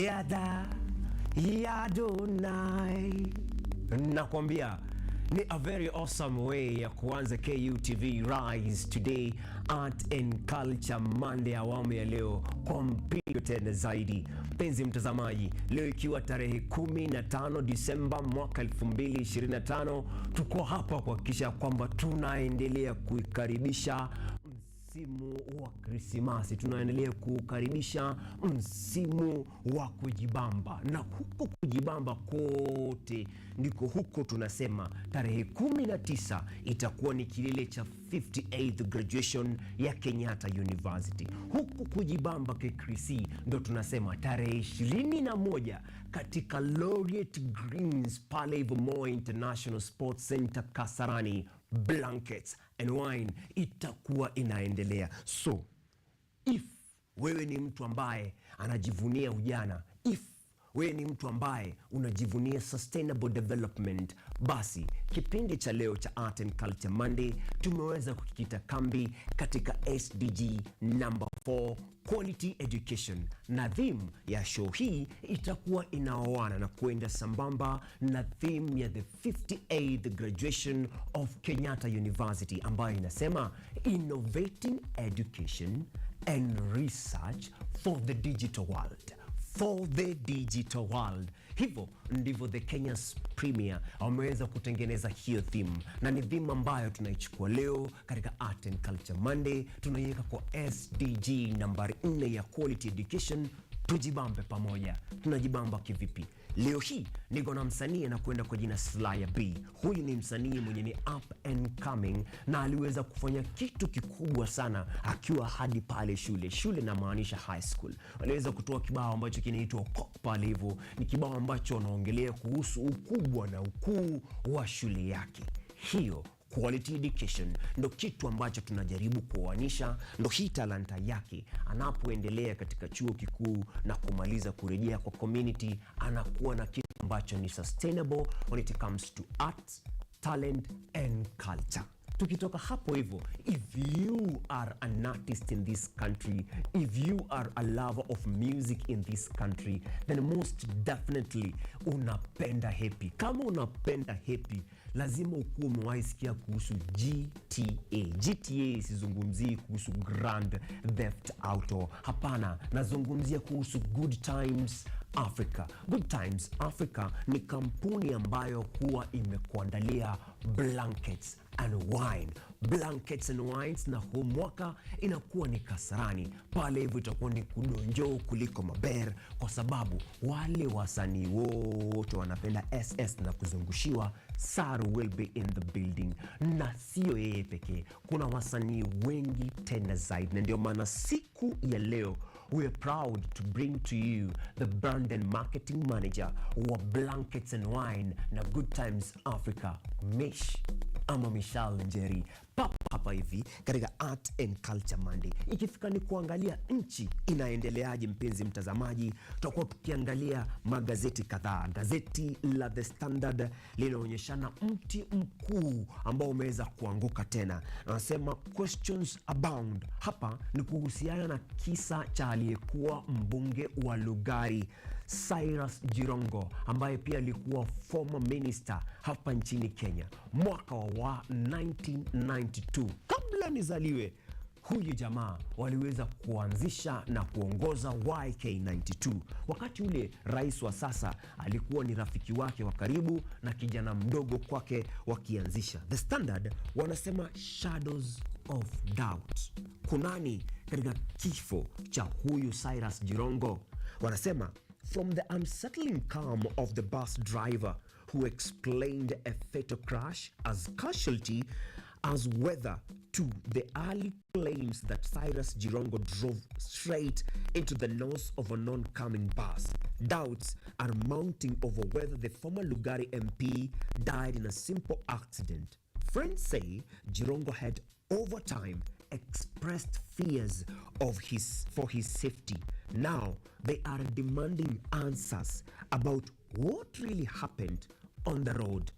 Yada Yadonai. Nakwambia ni a very awesome way ya kuanza KUTV Rise Today Art and Culture Monday awamu ya leo kwa mpigo tena zaidi. Penzi mtazamaji, leo ikiwa tarehe 15 Disemba mwaka 2025, tuko hapa kuhakikisha kwamba tunaendelea kuikaribisha msimu wa Krismasi, tunaendelea kukaribisha msimu wa kujibamba, na huko kujibamba kote ndiko huko tunasema tarehe 19 itakuwa ni kilele cha 58th graduation ya Kenyatta University. Huko kujibamba kikrisi ndo tunasema tarehe 21 katika Laureate Greens pale Moi International Sports Center Kasarani, blankets and wine itakuwa inaendelea. So if wewe ni mtu ambaye anajivunia ujana, if wewe ni mtu ambaye unajivunia sustainable development, basi kipindi cha leo cha Art and Culture Monday tumeweza kukikita kambi katika SDG number 4, quality education, na theme ya show hii itakuwa inaoana na kuenda sambamba na theme ya the 58th graduation of Kenyatta University ambayo inasema innovating education and research for the digital world. For the digital world. Hivyo ndivyo the Kenya's Premier wameweza kutengeneza hiyo theme, na ni theme ambayo tunaichukua leo katika Art and Culture Monday, tunaiweka kwa SDG nambari 4 ya quality education. Tujibambe pamoja. Tunajibamba kivipi? Leo hii niko na msanii anakwenda kwa jina Slaya B. Huyu ni msanii mwenye ni up and coming, na aliweza kufanya kitu kikubwa sana akiwa hadi pale shule na maanisha high school. Aliweza kutoa kibao ambacho kinaitwa Kok pale, hivyo ni kibao ambacho anaongelea kuhusu ukubwa na ukuu wa shule yake. Hiyo quality education ndo kitu ambacho tunajaribu kuoanisha, ndo hii talanta yake. Anapoendelea katika chuo kikuu na kumaliza kurejea kwa community, anakuwa na kitu ambacho ni sustainable when it comes to arts, talent and culture. Tukitoka hapo hivyo, if you are an artist in this country, if you are a lover of music in this country, then most definitely unapenda happy. Kama unapenda happy, lazima ukuwe umewaisikia kuhusu GTA. GTA sizungumzii kuhusu Grand Theft Auto, hapana, nazungumzia kuhusu Good Times Africa. Good Times Africa ni kampuni ambayo huwa imekuandalia blankets and wine. Blankets and wines, na huu mwaka inakuwa ni Kasarani. Pale hivyo itakuwa ni kudonjo kuliko maber, kwa sababu wale wasanii wote wanapenda SS na kuzungushiwa. Saru will be in the building, na sio yeye pekee, kuna wasanii wengi tena zaidi, na ndio maana siku ya leo we are proud to bring to you the brand and marketing manager wa Blankets and Wine na Good Times Africa, Michelle Njeri, hapa hivi katika Art and Culture Monday. Ikifika ni kuangalia nchi inaendeleaje, mpenzi mtazamaji, tutakuwa tukiangalia magazeti kadhaa. Gazeti la The Standard linaonyeshana mti mkuu ambao umeweza kuanguka tena. Anasema questions abound. Hapa ni kuhusiana na kisa cha aliyekuwa mbunge wa Lugari Cyrus Jirongo, ambaye pia alikuwa former minister hapa nchini Kenya mwaka wa 1992. Kabla nizaliwe, huyu jamaa waliweza kuanzisha na kuongoza YK92. Wakati ule rais wa sasa alikuwa ni rafiki wake wa karibu na kijana mdogo kwake wakianzisha. The Standard wanasema shadows of doubt. Kunani katika kifo cha huyu Cyrus Jirongo? Wanasema from the unsettling calm of the bus driver who explained a fatal crash as casualty as whether to the early claims that Cyrus Jirongo drove straight into the nose of an oncoming bus. Doubts are mounting over whether the former Lugari MP died in a simple accident. Friends say Jirongo had over time expressed fears for his safety. Now they are demanding answers about what really happened on the road.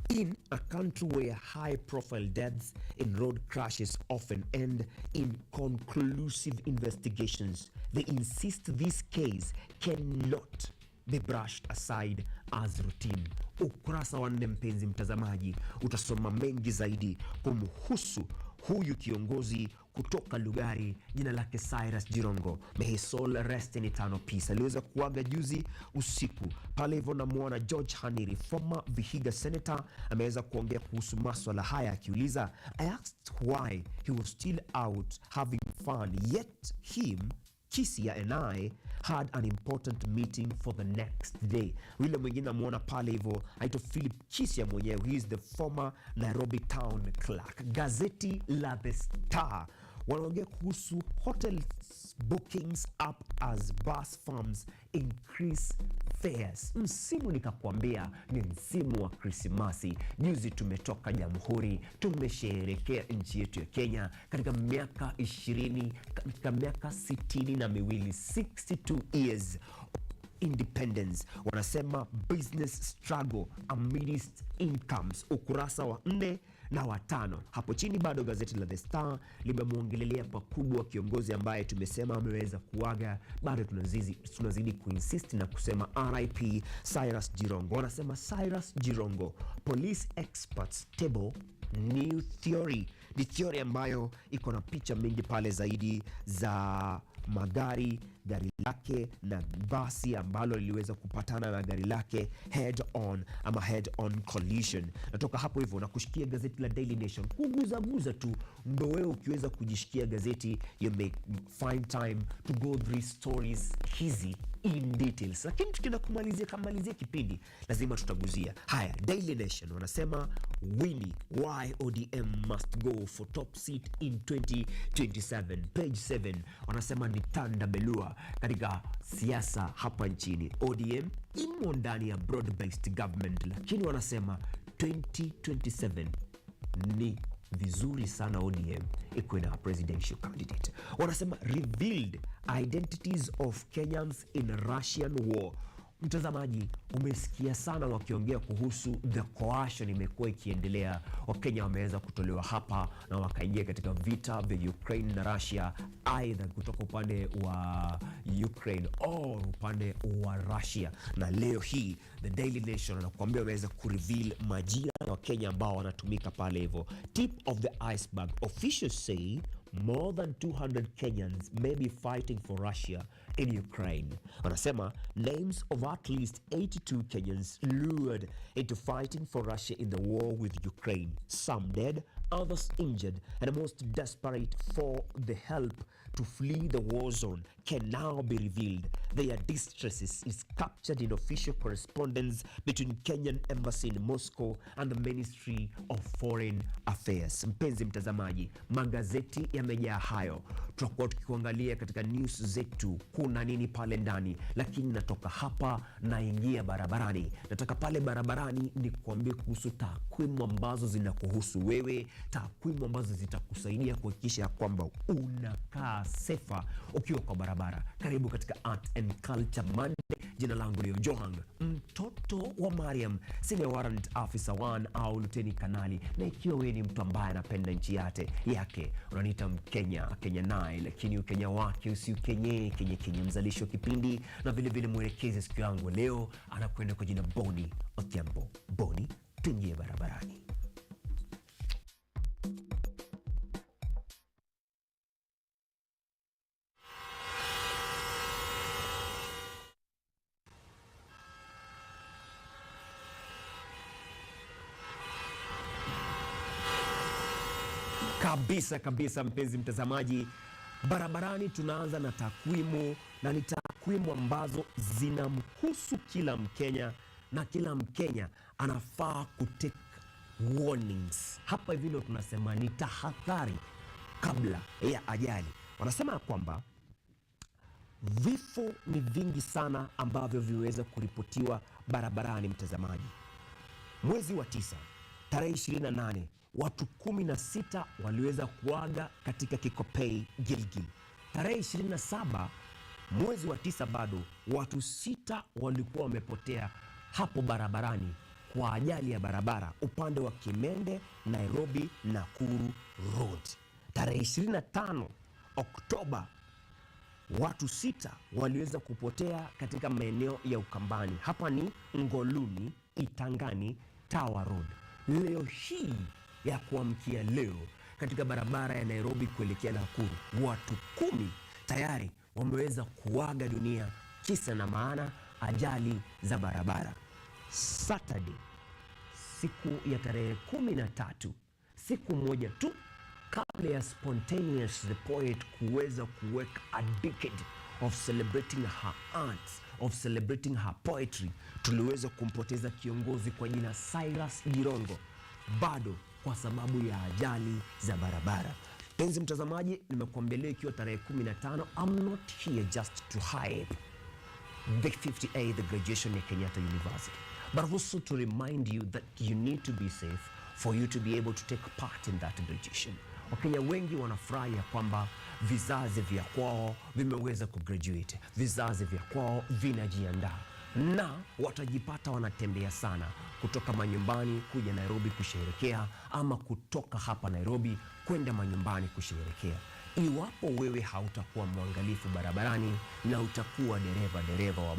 In a country where high-profile deaths in road crashes often end in conclusive investigations, they insist this case cannot be brushed aside as routine. Ukurasa wa 4, mpenzi mtazamaji, utasoma mengi zaidi kumhusu huyu kiongozi kutoka Lugari, jina lake Cyrus Jirongo. May his soul rest in eternal peace. Aliweza kuaga juzi usiku. Pale hivyo namuona George Haniri, former Vihiga senator, ameweza kuongea kuhusu maswala haya akiuliza, I asked why he was still out having fun, yet him Kisia and I had an important meeting for the next day. Wile mwingine amuona pale hivyo aitwa Philip Kisia mwenyewe. He is the former Nairobi town clerk. Gazeti la The Star wanaongea kuhusu hotels bookings up as bus firms increase fares. Msimu nikakwambia ni msimu wa Krismasi. Juzi tumetoka Jamhuri, tumesherehekea nchi yetu ya Kenya katika miaka 20, katika miaka 62, 62 years independence. Wanasema business struggle amidst incomes. Ukurasa wa 4 na wa 5. Hapo chini bado gazeti la The Star limemuongelelea pakubwa kiongozi ambaye tumesema ameweza kuaga. Bado tunazidi kuinsist na kusema RIP Cyrus Jirongo. Wanasema Cyrus Jirongo, police experts table new theory. Ni theory ambayo iko na picha mingi pale zaidi za gari lake na basi ambalo liliweza kupatana na gari lake head on collision. Natoka hapo hivyo na kushikia gazeti la Daily Nation, kuguza tu ndo wewe ukiweza kujishikia gazeti, you may find time to go through stories hizi in details. Lakini tukienda kumalizia kipindi lazima tutaguzia haya. Daily Nation wanasema Winnie, why ODM must go for top seat in 2027. Page 7 wanasema ni tanda belua katika siasa hapa nchini. ODM imo ndani ya broad-based government, lakini wanasema 2027 ni vizuri sana ODM ikuwe na presidential candidate. Wanasema revealed identities of Kenyans in Russian war. Mtazamaji, umesikia sana wakiongea kuhusu the coercion imekuwa ikiendelea. Wakenya wameweza kutolewa hapa na wakaingia katika vita vya Ukraine na Russia, aidha kutoka upande wa Ukraine au upande wa Russia. Na leo hii the Daily Nation anakuambia wameweza kureveal majina wa Kenya ambao wanatumika pale hivyo. Tip of the iceberg, officials say more than 200 Kenyans may be fighting for Russia in Ukraine. Wanasema names of at least 82 Kenyans lured into fighting for Russia in the war with Ukraine. Some dead, others injured, and the most desperate for the help to flee the war zone can now be revealed. Their distresses is captured in official correspondence between Kenyan embassy in Moscow and the Ministry of Foreign Affairs. Mpenzi mtazamaji, magazeti yamejaa hayo. Tutakuwa tukikuangalia katika news zetu kuna nini pale ndani, lakini natoka hapa naingia barabarani. Nataka pale barabarani ni kuambia kuhusu takwimu ambazo zinakuhusu wewe, takwimu ambazo zitakusaidia kuhakikisha kwamba unakaa safer ukiwa kwa barabara. Karibu katika Art and Culture Monday. Jina langu ni Johan, mtoto wa Mariam, senior warrant officer 1 au luteni kanali. Na ikiwa wewe ni mtu ambaye anapenda nchi yake, unaniita Mkenya, Kenya naye, lakini Ukenya wake usiukenye, Kenya mzalisho wa kipindi na vile vile mwelekezi siku yangu leo anakwenda kwa jina Boni Odhiambo. Boni, tuingie barabarani. Kabisa mpenzi mtazamaji, barabarani tunaanza na takwimu, na ni takwimu ambazo zinamhusu kila Mkenya, na kila Mkenya anafaa kutake warnings. Hapa hivi ndio tunasema ni tahadhari kabla ya ajali. Wanasema kwamba vifo ni vingi sana ambavyo viweza kuripotiwa barabarani mtazamaji. Mwezi wa 9 tarehe 28 watu 16 waliweza kuaga katika Kikopey Gilgil. Tarehe 27 mwezi wa 9 bado watu 6 walikuwa wamepotea hapo barabarani kwa ajali ya barabara upande wa Kimende Nairobi Nakuru Road. Tarehe 25 Oktoba watu 6 waliweza kupotea katika maeneo ya Ukambani. Hapa ni Ngoluni, Itangani, Tower Road. Leo hii ya kuamkia leo katika barabara ya Nairobi kuelekea Nakuru, watu 10 tayari wameweza kuaga dunia, kisa na maana ajali za barabara. Saturday, siku ya tarehe 13, siku moja tu kabla ya Spontaneous the Poet kuweza kuweka a decade of celebrating her arts, of celebrating her poetry, tuliweza kumpoteza kiongozi kwa jina Cyrus Jirongo, bado kwa sababu ya ajali za barabara. Penzi mtazamaji, nimekuambia leo ikiwa tarehe 15, I'm not here just to hype the 58th graduation at Kenyatta University, but also to remind you that you need to be safe for you to be able to take part in that graduation. Wakenya wengi wanafurahi ya kwamba vizazi vya kwao vimeweza kugraduate, vizazi vya kwao vinajiandaa na watajipata wanatembea sana kutoka manyumbani kuja Nairobi kusherehekea, ama kutoka hapa Nairobi kwenda manyumbani kusherehekea. Iwapo wewe hautakuwa mwangalifu barabarani na utakuwa dereva wa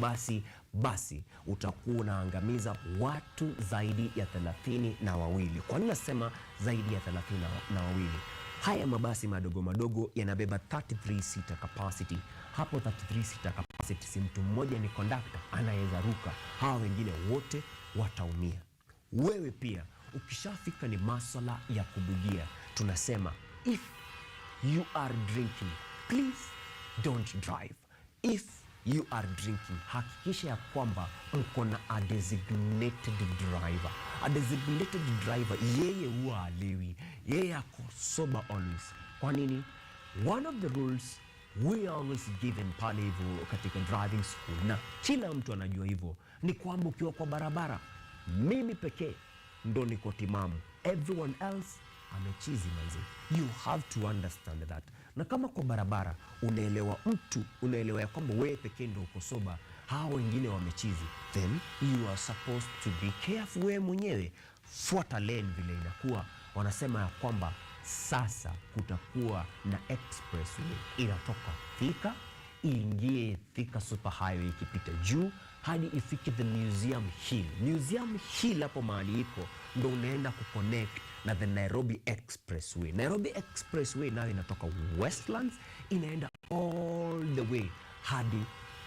basi utakuwa unaangamiza watu zaidi ya 32. Kwa nini nasema zaidi ya 32? Haya mabasi madogo yanabeba 33 seater capacity. Hapo 33 seater capacity, si mtu mmoja ni conductor anaweza ruka, hawa wengine wote wataumia. Wewe pia ukishafika ni masuala ya kubugia, tunasema if you are drinking, please don't drive. If you are drinking, hakikisha ya kwamba uko na a designated driver. A designated driver, yeye huwa halewi, yeye ako sober always. Kwa nini? One of the rules we always given pale hivyo katika driving school, na kila mtu anajua hivyo, ni kwamba ukiwa kwa barabara, mimi pekee ndo niko timamu, everyone else amechizi manzi. You have to understand that. Na kama kwa barabara unaelewa ya kwamba wewe pekee ndio uko soba, hao wengine wamechizi, then you are supposed to be careful wewe mwenyewe. Fuata lane vile inakuwa. Wanasema ya kwamba sasa kutakuwa na expressway inatoka Thika iingie Thika Super Highway ikipita juu hadi ifike the Museum Hill. Museum Hill hapo mahali iko ndo unaenda kuconnect na the Nairobi Expressway. Nairobi Expressway nayo inatoka Westlands inaenda all the way hadi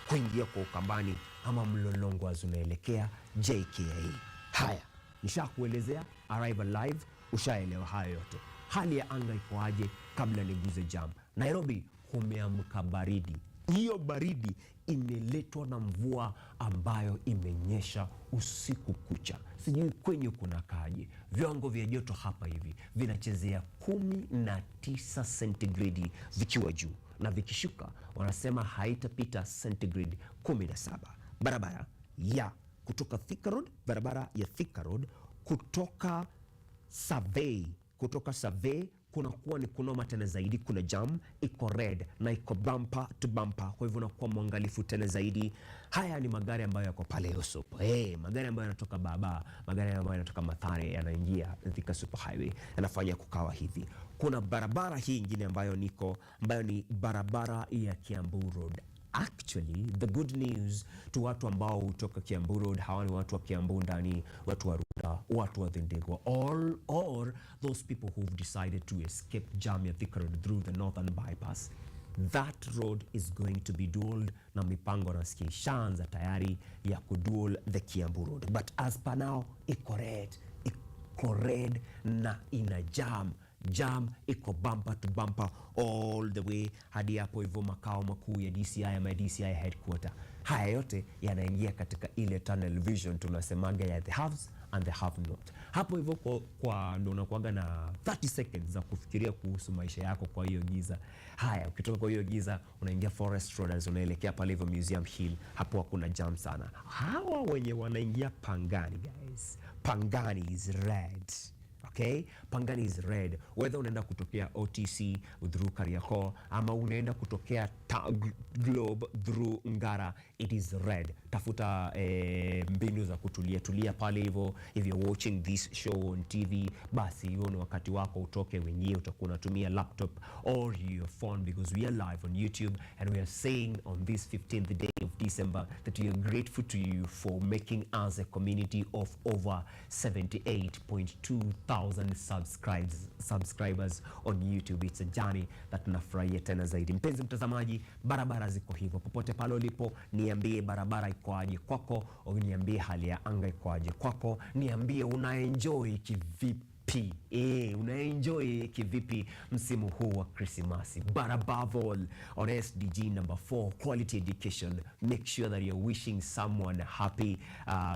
kuingia kwa Ukambani ama Mlolongo unaelekea JKIA. Haya, nishakuelezea Arrival Live, ushaelewa hayo yote. Hali ya anga iko aje kabla niguze jam? Nairobi kumeamka baridi. Hiyo baridi imeletwa na mvua ambayo imenyesha usiku kucha. Sijui kwenye kuna kaje. Viwango vya joto hapa hivi vinachezea 19 centigrade vikiwa juu, na vikishuka wanasema haitapita centigrade 17. Barabara ya kutoka Thika Road, barabara ya Thika Road kutoka Survey kunakuwa ni kunoma tena zaidi, kuna jam, iko red na iko bumper to bumper, kwa hivyo unakuwa mwangalifu tena zaidi. Haya ni magari ambayo yako pale Usopo, magari ambayo yanatoka Baba, magari ambayo yanatoka Mathare yanaingia Thika Super Highway, yanafanya kukawa hivi. Kuna barabara hii nyingine ambayo ni barabara ya Kiambu Road. Actually, the good news to watu ambao hutoka Kiambu Road, hawa ni watu wa Kiambu ndani, watu wa Ruda, watu wa Thindegwa, or those people who've decided to escape jam ya Thika Road through the northern bypass. That road is going to be dualed, na mipango nasikia ishaanza tayari ya kudual the Kiambu Road. But as per now, iko red na ina jam iko bumper to bumper all the way hadi hapo hivyo makao makuu ya DCI ama DCI headquarter. Haya yote yanaingia katika ile tunnel vision tunasemaga ya the haves and the have not. Hapo hivyo kwa ndo unakuaga na 30 seconds za kufikiria kuhusu maisha yako kwa hiyo giza. Haya, ukitoka kwa hiyo giza unaingia Forest Road, unaelekea pale hivyo Museum Hill, hapo hakuna jam sana. Hawa wenye wanaingia Pangani, guys, Pangani is red. Okay, Pangani is red. Whether unaenda kutokea OTC through Kariakoo ama unaenda kutokea Globe through Ngara, it is red. Tafuta mbinu za tulia pale hivyo. If you're watching this show on TV, basi hiyo ni wakati wako utoke wenyewe, utakuwa unatumia laptop or your phone, because we are live on YouTube and we are saying on this 15th day of December that we are grateful to you for making us a community of over 78.2 thousand subscribers on YouTube. It's a journey that tunafurahia tena zaidi. Mpenzi mtazamaji, barabara ziko hivyo. Popote pale ulipo, niambie barabara ikoaje kwako, au niambie hali ya anga ikoaje kwako, niambie unaenjoy kivipi. Unaenjoy kivipi msimu huu wa Krismasi? But above all, on SDG number 4, quality education, make sure that you're wishing someone a happy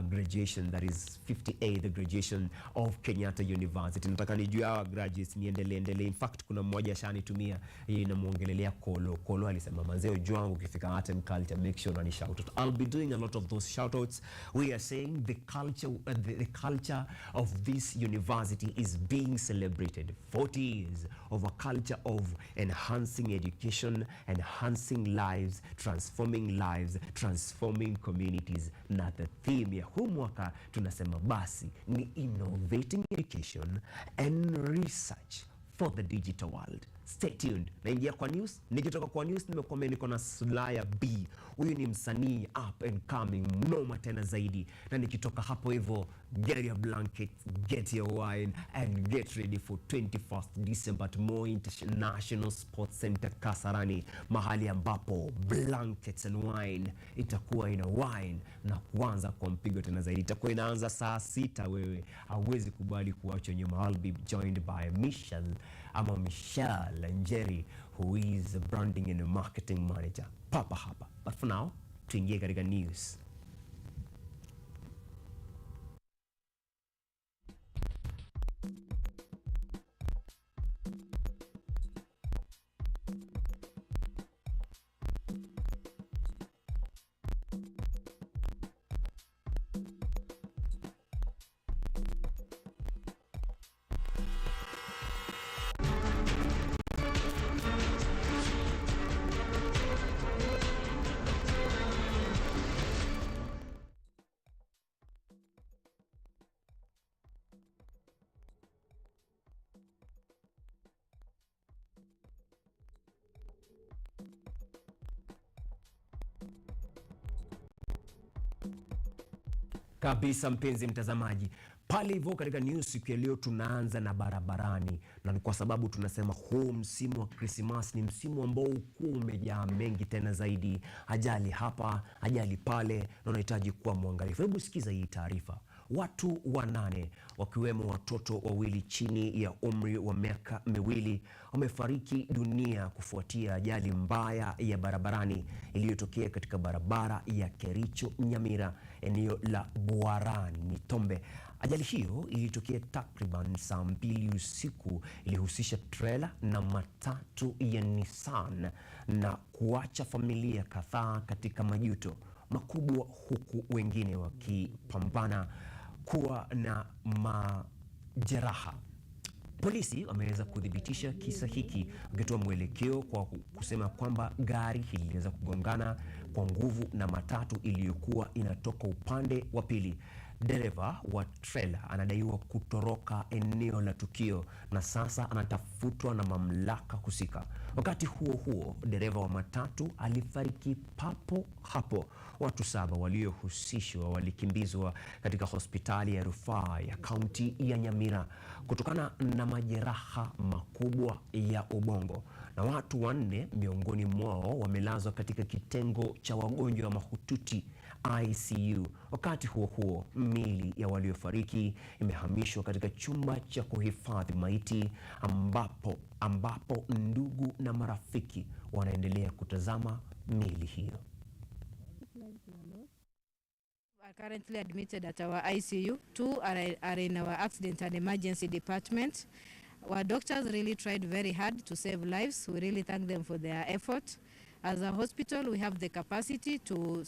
graduation, that is 58th graduation of Kenyatta University. Nataka nijue hawa graduates niendelee. In fact, kuna mmoja shanitumia inamuongelelea Kolo alisema manzeo juangu ukifika art and culture, make sure unani shout out. I'll be doing a lot of those shout outs. We are saying the culture of this university is being celebrated. 40 years of a culture of enhancing education, enhancing lives, transforming communities. Na the theme ya huu mwaka tunasema basi ni innovating education and research for the digital world. Stay tuned. Naingia kwa news. Nikitoka kwa news nimekuambia niko na Sulaya B. Huyu ni msanii up and coming, mnoma tena zaidi. Na nikitoka hapo hivyo, get your blankets, get your wine and get ready for 21st December at Moi International Sports Center Kasarani, mahali ambapo blankets and wine itakuwa ina wine na kuanza kwa mpigo tena zaidi. Itakuwa inaanza saa 6. Wewe hauwezi kubali kuachwa nyuma. I'll be joined by Michelle Njeri, who is a branding and a marketing manager papa hapa. But for now, tuingie katika news. Kabisa mpenzi mtazamaji, pale hivyo katika news siku ya leo tunaanza na barabarani, na ni kwa sababu tunasema huu msimu wa Christmas ni msimu ambao umejaa mengi tena zaidi, ajali hapa, ajali pale, na unahitaji kuwa mwangalifu. Hebu sikiza hii taarifa. Watu 8 wakiwemo watoto 2 chini ya umri wa miaka 2 wamefariki dunia kufuatia ajali mbaya ya barabarani iliyotokea katika barabara ya Kericho Nyamira, eneo la Buarani Tombe. Ajali hiyo ilitokea takriban saa 2 usiku, ilihusisha trailer na matatu ya Nissan na kuacha familia kadhaa katika majuto makubwa, huku wengine wakipambana kuwa na majeraha. Polisi wameweza kudhibitisha kisa hiki, wakitoa mwelekeo kwa kusema kwamba gari hili liliweza kugongana kwa nguvu na matatu iliyokuwa inatoka upande wa pili. Dereva wa trailer anadaiwa kutoroka eneo la tukio na sasa anatafutwa na mamlaka husika. Wakati huo huo, dereva wa matatu alifariki papo hapo. Watu 7 waliohusishwa walikimbizwa katika hospitali ya rufaa ya kaunti ya Nyamira kutokana na majeraha makubwa ya ubongo, na watu 4 miongoni mwao wamelazwa katika kitengo cha wagonjwa mahututi ICU. Wakati huo huo, miili ya waliofariki imehamishwa katika chumba cha kuhifadhi maiti ambapo ndugu na marafiki wanaendelea kutazama miili hiyo. Are currently admitted at our ICU. 2 are in our accident and emergency department. Our doctors really tried very hard to save lives. We really thank them for their effort. As a hospital, we have the capacity to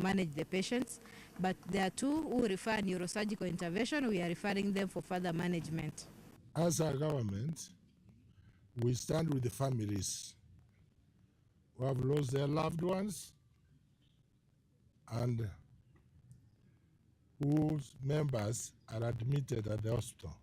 manage the patients, but there are two who require neurosurgical intervention. We are referring them for further management. As a government, we stand with the families who have lost their loved ones and whose members are admitted at the hospital.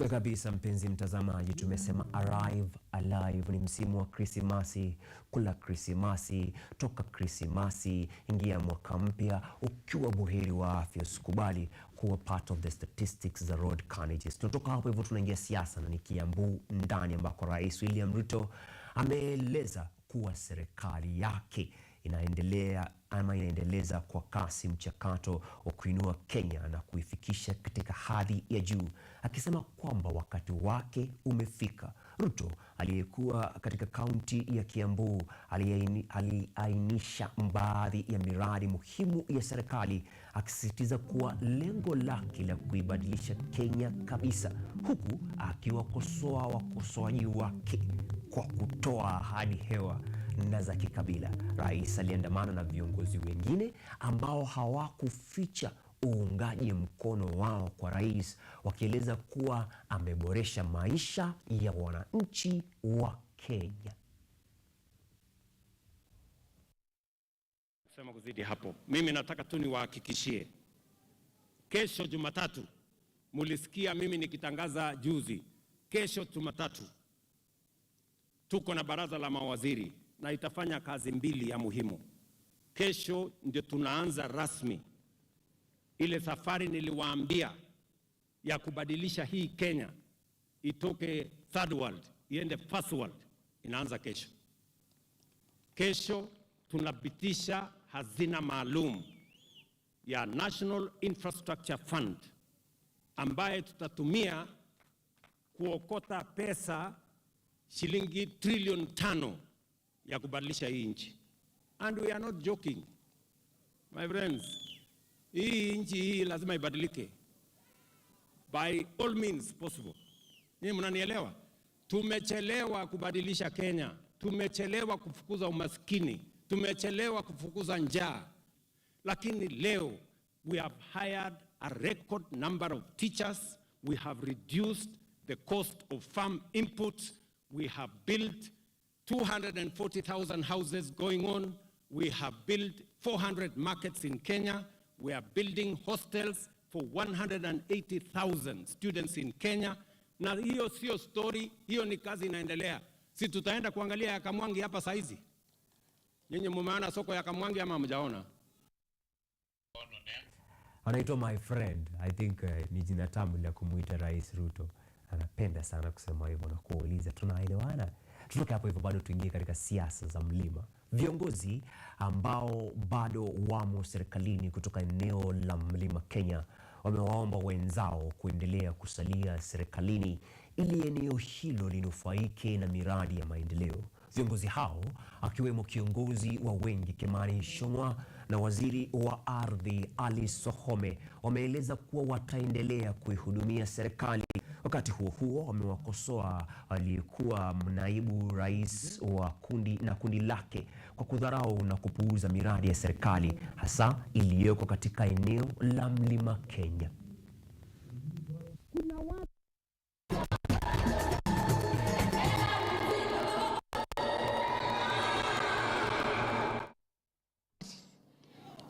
Kabisa mpenzi mtazamaji, tumesema arrive alive. Ni msimu wa Krismasi, kula Krismasi, toka Krismasi, ingia mwaka mpya ukiwa buheri wa afya. Usikubali kuwa part of the statistics za road carnages. Tunatoka hapo hivyo tunaingia siasa, na ni Kiambu ndani ambako Rais William Ruto ameeleza kuwa serikali yake inaendeleza kwa kasi mchakato wa kuinua Kenya na kuifikisha katika hadhi ya juu, akisema kwamba wakati wake umefika. Ruto aliyekuwa katika kaunti ya Kiambu aliainisha baadhi ya miradi muhimu ya serikali, akisisitiza kuwa lengo lake la kuibadilisha Kenya kabisa, huku akiwakosoa wakosoaji wake kwa kutoa ahadi hewa na za kikabila. Rais aliandamana na viongozi wengine ambao hawakuficha uungaji mkono wao kwa rais, wakieleza kuwa ameboresha maisha ya wananchi wa Kenya. Sema kuzidi hapo, mimi nataka tu niwahakikishie, kesho Jumatatu, mulisikia mimi nikitangaza juzi, kesho Jumatatu tuko na baraza la mawaziri na itafanya kazi mbili ya muhimu. Kesho ndio tunaanza rasmi ile safari niliwaambia ya kubadilisha hii Kenya itoke third world iende first world, inaanza kesho. Kesho tunapitisha hazina maalum ya National Infrastructure Fund ambaye tutatumia kuokota pesa shilingi trilioni 5 ya kubadilisha hii nchi. And we are not joking, my friends. Hii nchi hii lazima ibadilike by all means possible. Ninyi mnanielewa? Tumechelewa kubadilisha Kenya, tumechelewa kufukuza umaskini, tumechelewa kufukuza njaa. Lakini leo we have hired a record number of teachers, we have reduced the cost of farm inputs, we have built 240,000 houses going on, we have built 400 markets in Kenya, we are building hostels for 180,000 students in Kenya. Na hiyo sio story, hiyo ni kazi inaendelea. Si tutaenda kuangalia ya Kamwangi hapa saizi? Nyinyi mumeona soko ya Kamwangi ama mjaona? Anaitwa my friend. I think ni jina tamu la kumuita Rais Ruto. Anapenda sana kusema hivyo na kuuliza tunaelewana. Tutoke hapo hivyo bado tuingie katika siasa za mlima. Viongozi ambao bado wamo serikalini kutoka eneo la Mlima Kenya wamewaomba wenzao kuendelea kusalia serikalini ili eneo hilo linufaike na miradi ya maendeleo. Viongozi hao akiwemo kiongozi wa wengi Kimani Ichung'wah na waziri wa ardhi Ali Sohome wameeleza kuwa wataendelea kuihudumia serikali. Wakati huo huo wamewakosoa aliyekuwa naibu rais wa kundi lake kwa kudharau na kupuuza miradi ya serikali hasa iliyoko katika eneo la Mlima Kenya.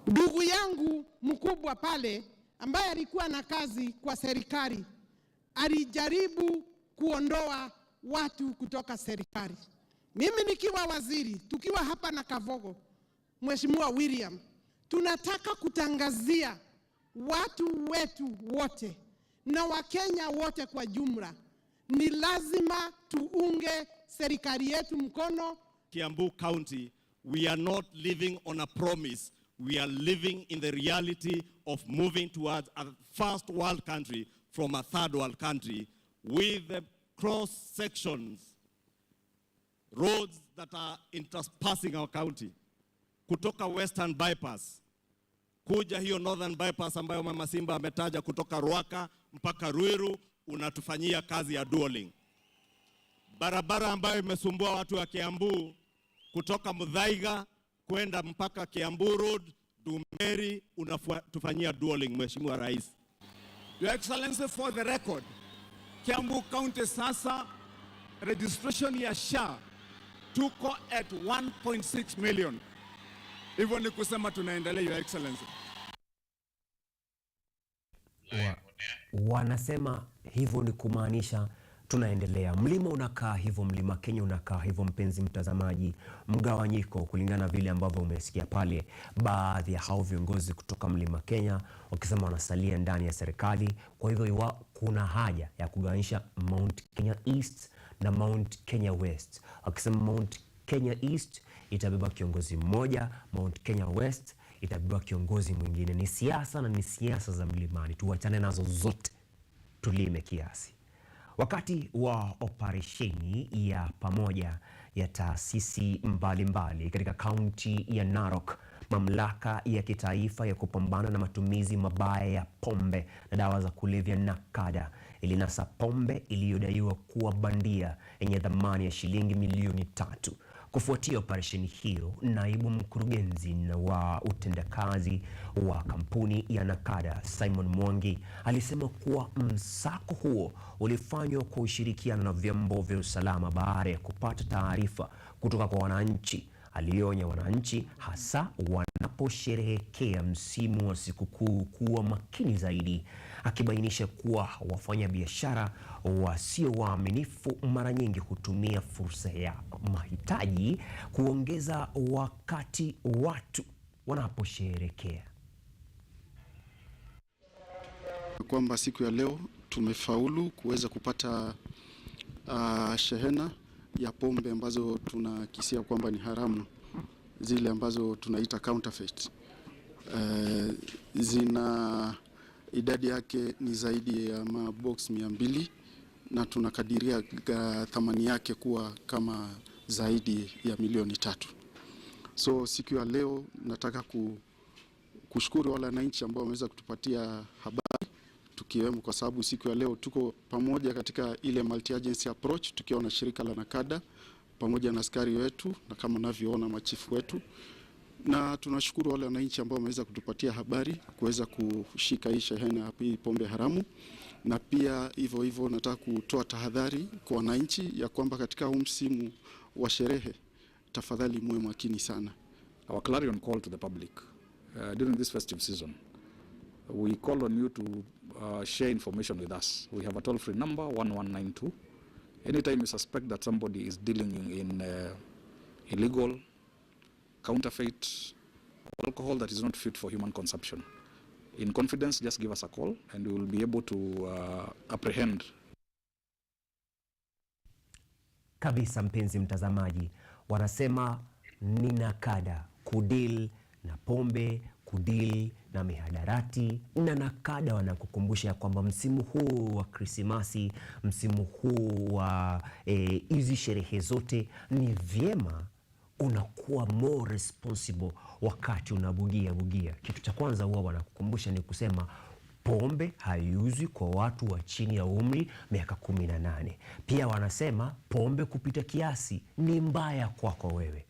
Ndugu yangu mkubwa pale ambaye alikuwa na kazi kwa serikali alijaribu kuondoa watu kutoka serikali. Mimi nikiwa waziri, tukiwa hapa na Kavogo, Mheshimiwa William, tunataka kutangazia watu wetu wote na Wakenya wote kwa jumla, ni lazima tuunge serikali yetu mkono. Kiambu County, we are not living on a promise. We are living in the reality of moving towards a first world country from a third world country, with the cross sections, roads that are interspersing our county. Kutoka Western Bypass, kuja hiyo Northern Bypass ambayo Mama Simba ametaja, kutoka Ruaka mpaka Ruiru, unatufanyia kazi ya dualing. barabara ambayo imesumbua watu wa Kiambu kutoka Muthaiga kwenda mpaka Kiambu Road, Dumeri, unatufanyia dualing, Mheshimiwa Rais. Your Excellency, for the record, Kiambu County sasa registration ya SHA tuko at 1.6 million. Hivyo ni kusema tunaendelea, Your Excellency. Wanasema hivyo ni kumaanisha tunaendelea. Mlima unakaa hivyo, Mlima Kenya unakaa hivyo, mpenzi mtazamaji. Mgawanyiko kulingana vile ambavyo umesikia pale, baadhi ya hao viongozi kutoka Mlima Kenya wakisema wanasalia ndani ya serikali. Kwa hivyo kuna haja ya kugawanisha Mount Kenya East na Mount Kenya West. Wakisema Mount Kenya East itabeba kiongozi mmoja, Mount Kenya West itabeba kiongozi mwingine. Ni siasa na ni siasa za mlimani, tuachane nazo zote, tulime kiasi. Wakati wa operesheni ya pamoja ya taasisi mbalimbali katika kaunti ya Narok, mamlaka ya kitaifa ya kupambana na matumizi mabaya ya pombe na dawa za kulevya NACADA ilinasa pombe iliyodaiwa kuwa bandia yenye thamani ya shilingi milioni 3. Kufuatia operesheni hiyo, naibu mkurugenzi wa utendakazi wa kampuni ya NACADA Simon Mwangi alisema kuwa msako huo ulifanywa kwa ushirikiano na vyombo vya usalama baada ya kupata taarifa kutoka kwa wananchi. Alionya wananchi hasa wanaposherehekea msimu wa sikukuu kuwa makini zaidi, akibainisha kuwa wafanya biashara wasio waaminifu mara nyingi hutumia fursa ya mahitaji kuongeza wakati watu wanaposherehekea. Kwamba siku ya leo tumefaulu kuweza kupata shehena ya pombe ambazo tunakisia kwamba ni haramu, zile ambazo tunaita counterfeit. Zina idadi yake ni zaidi ya mabox 200 na tunakadiria thamani yake kuwa kama zaidi ya milioni 3. So siku ya leo nataka kushukuru wale wananchi ambao wameweza kutupatia habari, tukiwemo kwa sababu siku ya leo tuko pamoja katika ile multi agency approach, tukiwa na shirika la NACADA pamoja na askari wetu na kama navyoona machifu wetu, na tunashukuru wale wananchi ambao wameweza kutupatia habari kuweza kushika hii shehena hii pombe haramu. Na pia hivyo nataka kutoa tahadhari kwa wananchi ya kwamba katika huu msimu wa sherehe tafadhali muwe makini sana. Our clarion call to the public during this festive season, we call on you to share information with us. We have a toll-free number 1192. Anytime you suspect that somebody is dealing in illegal, counterfeit alcohol that is not fit for human consumption, in confidence, just give us a call and we will be able to apprehend. Kabisa mpenzi mtazamaji, wanasema ni NACADA kudeal na pombe, kudeal na mihadarati, na NACADA wanakukumbusha kwamba msimu huu wa Krismasi, msimu huu wa hizi sherehe zote, ni vyema unakuwa more responsible wakati unabugia. Kitu cha kwanza huwa wanakukumbusha ni kusema pombe haiuzwi kwa watu wa chini ya umri miaka 18. Pia wanasema pombe kupita kiasi ni mbaya kwako wewe.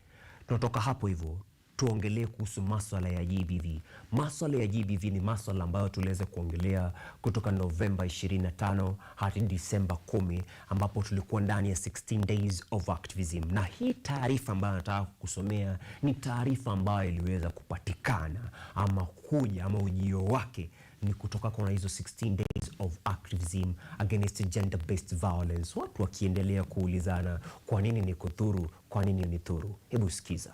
Tunatoka hapo hivyo tuongelee kuhusu masuala ya GBV. Masuala ya GBV ni masuala ambayo tuliweza kuongelea kutoka Novemba 25 hadi Disemba 10, ambapo tulikuwa ndani ya 16 days of activism. Na hii taarifa ambayo nataka kusomea ni taarifa ambayo iliweza kupatikana ama kuja ama ujio wake ni kutoka kwa hizo 16 days of activism against gender-based violence. Watu wakiendelea kuulizana kwa nini ni kudhuru, kwa nini ni dhuru. Hebu sikiza.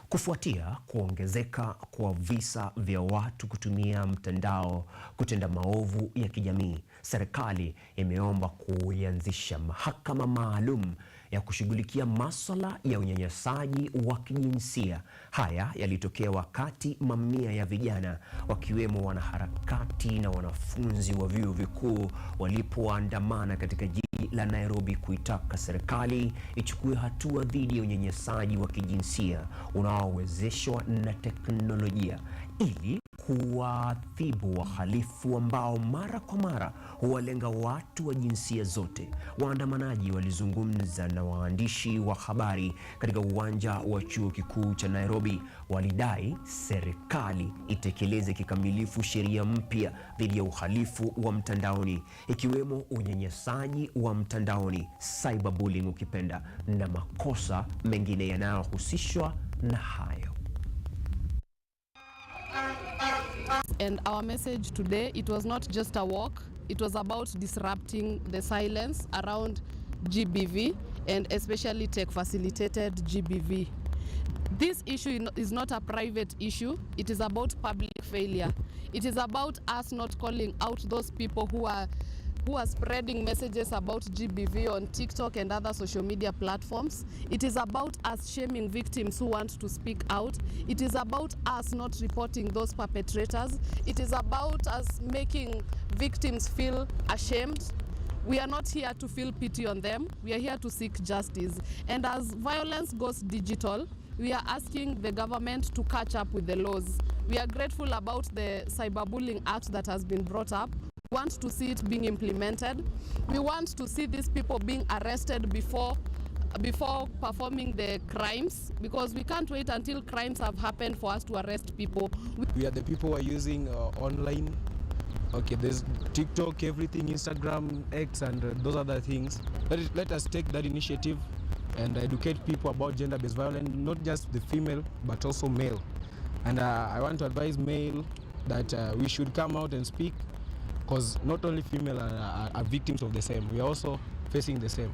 Kufuatia kuongezeka kwa visa vya watu kutumia mtandao kutenda maovu ya kijamii, serikali imeomba kuianzisha mahakama maalum ya kushughulikia masuala ya unyanyasaji wa kijinsia. Haya yalitokea wakati mamia ya vijana wakiwemo wanaharakati na wanafunzi wa vyuo vikuu walipoandamana katika jiji la Nairobi kuitaka serikali ichukue hatua dhidi ya unyanyasaji wa kijinsia unaowezeshwa na teknolojia ili kuwaadhibu wahalifu ambao mara kwa mara huwalenga watu wa jinsia zote. Waandamanaji walizungumza na waandishi wa habari katika uwanja wa chuo kikuu cha Nairobi. Walidai serikali itekeleze kikamilifu sheria mpya dhidi ya uhalifu wa mtandaoni, ikiwemo unyanyasaji wa mtandaoni, cyberbullying ukipenda, na makosa mengine yanayohusishwa na hayo. And our message today, it was not just a walk, it was about disrupting the silence around GBV and especially tech-facilitated GBV. This issue is not a private issue, it is about public failure. It is about us not calling out those people who are spreading messages about GBV on TikTok and other social media platforms. It is about us shaming victims who want to speak out. It is about us not reporting those perpetrators. It is about us making victims feel ashamed. We are not here to feel pity on them. We are here to seek justice. And as violence goes digital, we are asking the government to catch up with the laws. We are grateful about the Cyberbullying Act that has been brought up. We want to see it being implemented. We want to see these people being arrested before performing the crimes, because we can't wait until crimes have happened for us to arrest people. We are the people who are using online. Okay, there's TikTok, everything, Instagram, X, and those other things. Let us take that initiative and educate people about gender-based violence, not just the female, but also male. And I want to advise male that we should come out and speak, because not only female are victims of the same, we are also facing the same.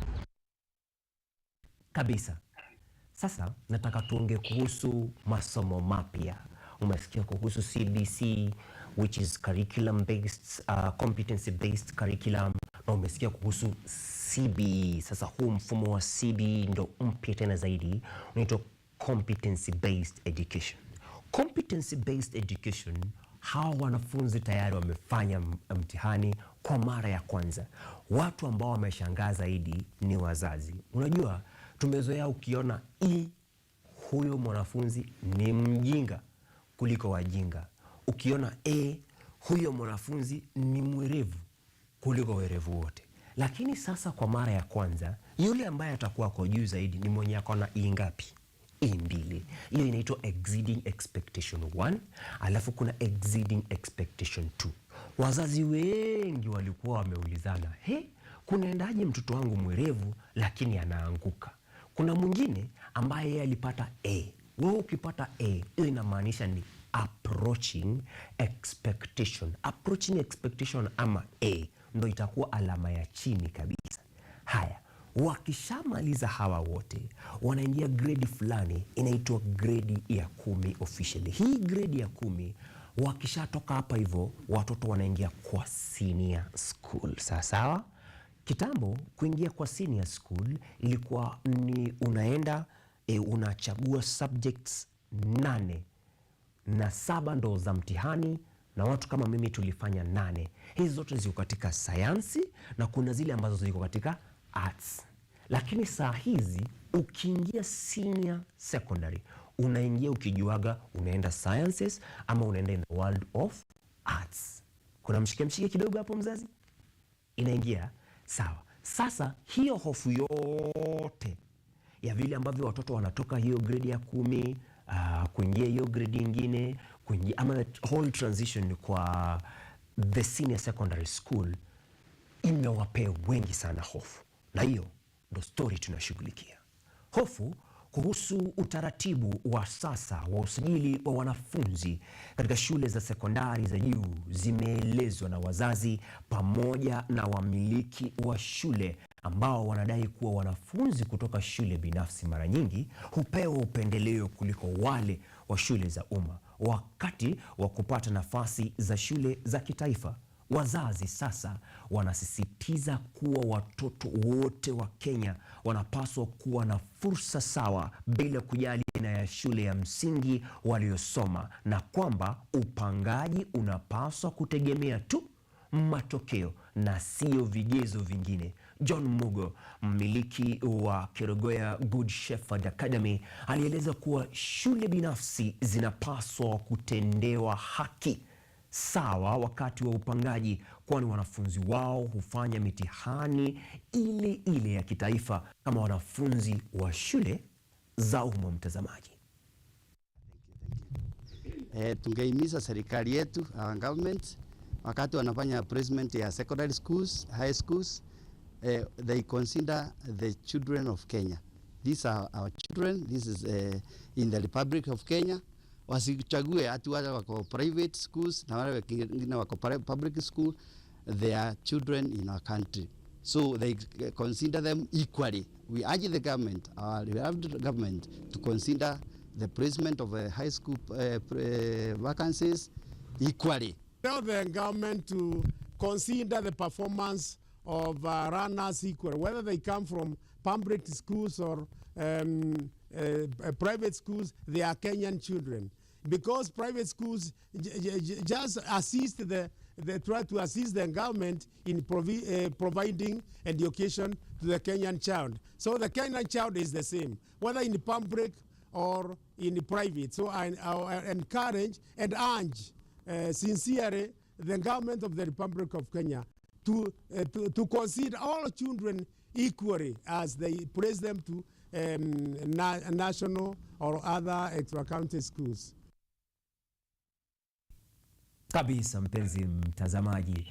Kabisa. Sasa nataka tuonge kuhusu masomo mapya. Umesikia kuhusu CBC, which is curriculum based, competency based curriculum, na umesikia kuhusu CBE. Sasa huu mfumo wa CBE ndo mpya tena zaidi, unaitwa competency based education. Competency based education, hawa wanafunzi tayari wamefanya mtihani kwa mara ya kwanza. Watu ambao wameshangaa zaidi ni wazazi. Unajua, tumezoea ukiona huyo mwanafunzi ni mjinga kuliko wajinga. Ukiona huyo mwanafunzi ni mwerevu kuliko werevu wote. Lakini sasa kwa mara ya kwanza, yule ambaye atakuwa kwa juu zaidi ni mwenye akona ngapi? mbili. Hiyo inaitwa exceeding expectation 1, alafu kuna exceeding expectation 2. Wazazi wengi walikuwa wameulizana, kunaendaje mtoto wangu mwerevu lakini anaanguka? Kuna mwingine ambaye yeye alipata A. Wewe ukipata A, hiyo inamaanisha ni approaching expectation. Approaching expectation ama A ndo itakuwa alama ya chini kabisa. Haya, wakishamaliza hawa wote, wanaingia grade fulani inaitwa grade ya 10 officially. Hii grade ya 10, wakishatoka hapa hivyo, watoto wanaingia kwa senior school. Sawa? Kitambo kuingia kwa senior school ilikuwa ni unaenda unachagua subjects 8 na 7 ndo za mtihani, na watu kama mimi tulifanya 8. Hizi zote ziko katika sayansi na kuna zile ambazo ziko katika arts. Lakini saa hizi ukiingia senior secondary, unaingia ukijuaga unaenda sciences ama unaenda in the world of arts. Kuna mshike kidogo hapo mzazi? Inaingia sawa. Sasa hiyo hofu yote ya vile ambavyo watoto wanatoka hiyo grade ya 10 kuingia hiyo grade nyingine, kuingia ama whole transition kwa the senior secondary school, imewapea wengi sana hofu. Na hiyo ndo story tunashughulikia. Hofu kuhusu utaratibu wa sasa wa usajili wa wanafunzi katika shule za sekondari za juu zimeelezwa na wazazi pamoja na wamiliki wa shule, ambao wanadai kuwa wanafunzi kutoka shule binafsi mara nyingi hupewa upendeleo kuliko wale wa shule za umma wakati wa kupata nafasi za shule za kitaifa. Wazazi sasa wanasisitiza kuwa watoto wote wa Kenya wanapaswa kuwa na fursa sawa bila kujali aina ya shule ya msingi waliosoma, na kwamba upangaji unapaswa kutegemea tu matokeo na sio vigezo vingine. John Mugo, mmiliki wa Kerugoya Good Shepherd Academy, alieleza kuwa shule binafsi zinapaswa kutendewa haki sawa wakati wa upangaji, kwani wanafunzi wao hufanya mitihani ile ile ya kitaifa kama wanafunzi wa shule za umma. Mtazamaji, tungehimiza serikali yetu, our government, wakati wanafanya placement ya secondary schools, high schools, they consider the children of Kenya. These are our children. This is in the Republic of Kenya. Wasichague hatu wale wako private schools na wale wengine wako public school. They are children in our country, so they consider them equally. We urge the government, our government, to consider the placement of high school vacancies equally. Tell the government to consider the performance of runners equal, whether they come from public schools or private schools. They are Kenyan children, because private schools just assist they try to assist the government in providing education to the Kenyan child. So the Kenyan child is the same, whether in public or in private. So I encourage and urge sincerely the government of the Republic of Kenya to consider all children equally as they place them to national or other extra-county schools. Kabisa mpenzi mtazamaji,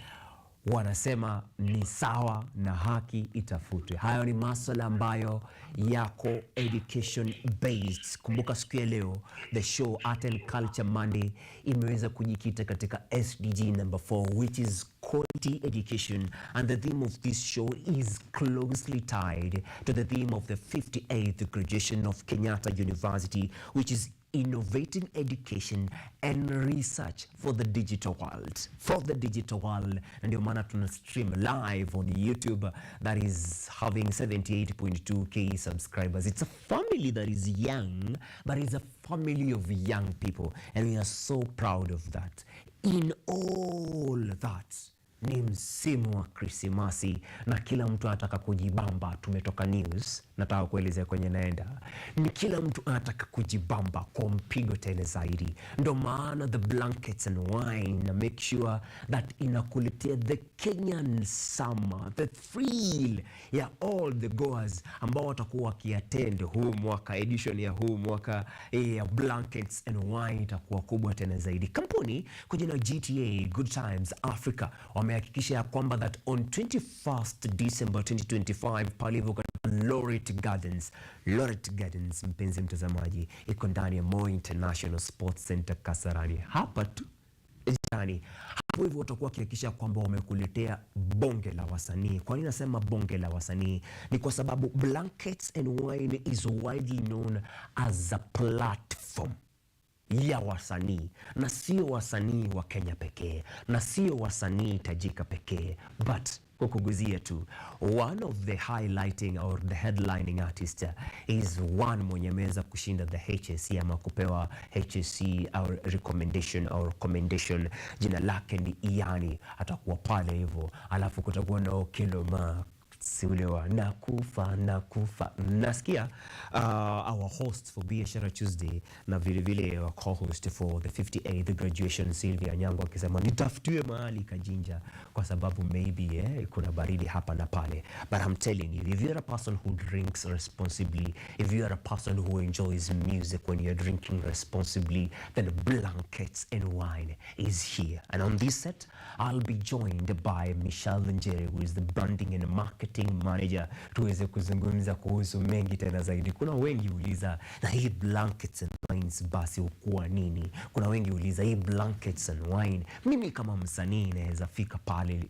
wanasema ni sawa na haki itafutwe. Hayo ni masuala ambayo yako education based. Kumbuka siku ya leo the show Art and Culture Monday imeweza kujikita katika SDG number 4, which is quality education, and the theme of this show is closely tied to the theme of the 58th graduation of Kenyatta University, which is innovating education and research for the digital world. For the digital world. Na ndio maana tuna stream live on YouTube that is having 78.2k subscribers. It's a family that is young, but it's a family of young people, and we are so proud of that. In all that, ni msimu wa Krismasi na kila mtu anataka kujibamba. Tumetoka news, nataka kuelezea kwenye naenda. Ni kila mtu anataka kujibamba kwa mpigo tele zaidi. Ndo maana the blankets and wine na make sure that inakuletea the Kenyan summer, the thrill ya all the goers ambao watakuwa wakiattend huu mwaka. Edition ya huu mwaka ya blankets and wine itakuwa kubwa tena zaidi. Kampuni kwa jina GTA Good Times Africa wamehakikisha ya kwamba that on 21st December 2025 pale hivyo Loret Gardens, mpenzi mtazamaji, iko ndani ya Moi International Sports Center Kasarani. Hapa tu jani. Hapo hivyo watakuwa wakihakikisha kwamba wamekuletea bonge la wasanii. Kwa nini nasema bonge la wasanii? Ni kwa sababu Blankets and Wine is widely known as a platform ya wasanii, na sio wasanii wa Kenya pekee, na sio wasanii tajika pekee, but kukuguzia tu, one of the highlighting or the headlining artist is one mwenye meza kushinda the HSC ama kupewa HSC or recommendation. Jina lake ni Iani, atakuwa pale hivyo. Alafu kutakuwa na Okiloma siulewa nakufa. Nasikia our host for Biashara Tuesday na vile vile our co-host for the 58th graduation Sylvia Nyango akisema nitafutiwe mahali Kajinja kwa sababu maybe kuna baridi hapa na pale. But I'm telling you, if you're a person who drinks responsibly, if you're a person who enjoys music when you're drinking responsibly, then Blankets and Wine is here. And on this set, I'll be joined by Michelle Njeri, who is the branding and marketing manager, tuweze kuzungumza kuhusu mengi tena zaidi. Kuna wengi uliza na hii Blankets and Wines basi ukuwa nini? Kuna wengi uliza hii Blankets and Wine, mimi kama msanii naweza fika pale?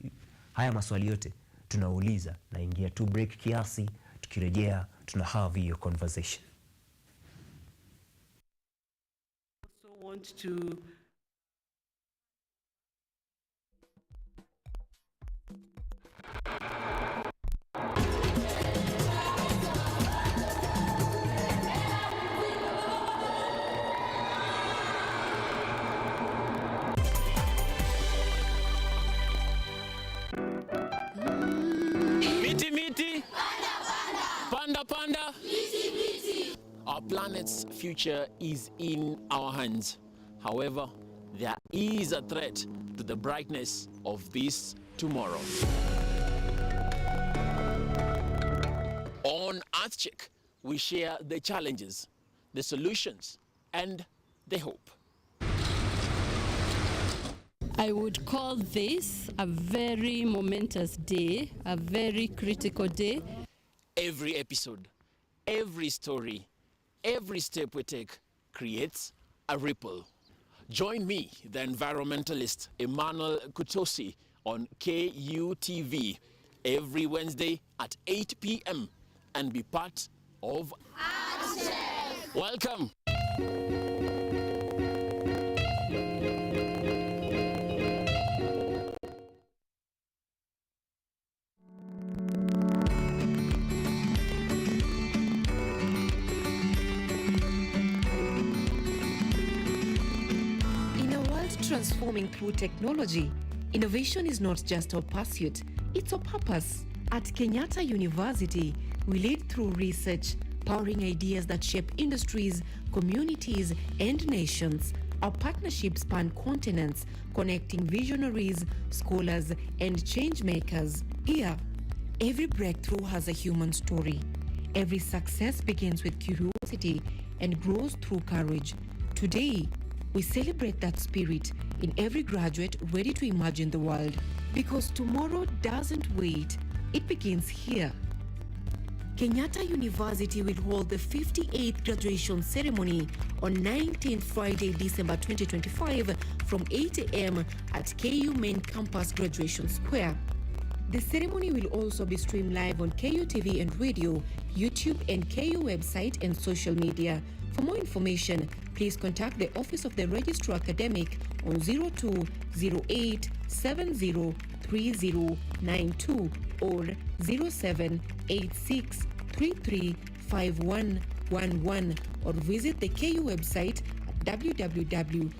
Haya maswali yote tunauliza, na ingia tu break kiasi, tukirejea tuna have your conversation. Also want to Our planet's future is in our hands. However, there is a threat to the brightness of this tomorrow. On EarthCheck, we share the challenges, the solutions, and the hope. I would call this a very momentous day, a very critical day. Every episode, every story, every step we take creates a ripple. Join me, the environmentalist Emmanuel Kutosi, on KUTV every Wednesday at 8 p.m. and be part of EarthCheck. Welcome. Transforming through technology, innovation is not just our pursuit, it's our purpose. At Kenyatta University, we lead through research, powering ideas that shape industries, communities, and nations. Our partnerships span continents, connecting visionaries, scholars, and change makers. Here, every breakthrough has a human story. Every success begins with curiosity and grows through courage. Today, we celebrate that spirit in every graduate ready to imagine the world. Because tomorrow doesn't wait, it begins here. Kenyatta University will hold the 58th graduation ceremony on 19th Friday, December 2025 from 8 a.m. at KU Main Campus Graduation Square. The ceremony will also be streamed live on KUTV and radio, YouTube and KU website and social media. For more information, please contact the Office of the Registrar Academic on 0208703092 or 0786335111 or visit the KU website at www.ku.ac.ke.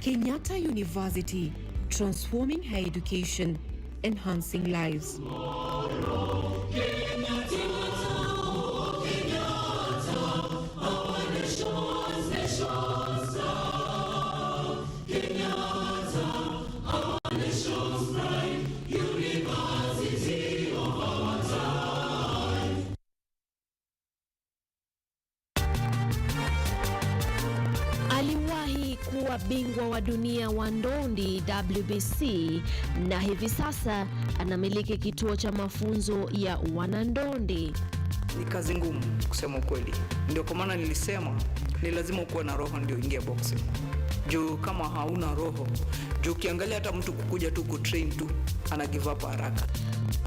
Kenyatta University, transforming higher education, enhancing lives. Aliwahi kuwa bingwa wa dunia wa ndondi WBC na hivi sasa anamiliki kituo cha mafunzo ya wanandondi. Ni kazi ngumu kusema ukweli. Ndio kwa maana nilisema ni lazima ukuwe na roho ndio ingie boxing. Juu kama hauna roho, juu ukiangalia hata mtu kukuja tu kutrain tu ana give up haraka.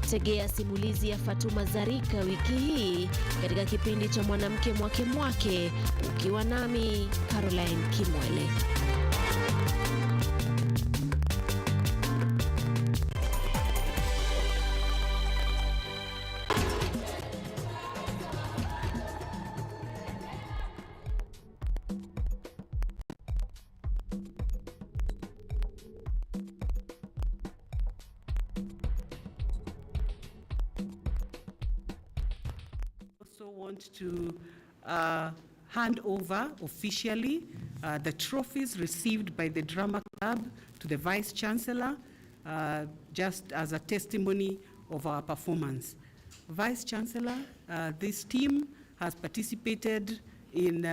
Tegea simulizi ya Fatuma Zarika wiki hii katika kipindi cha Mwanamke Mwake Mwake, ukiwa nami Caroline Kimwele. Want to hand over officially the trophies received by the Drama Club to the Vice Chancellor, just as a testimony of our performance. Vice Chancellor, this team has participated in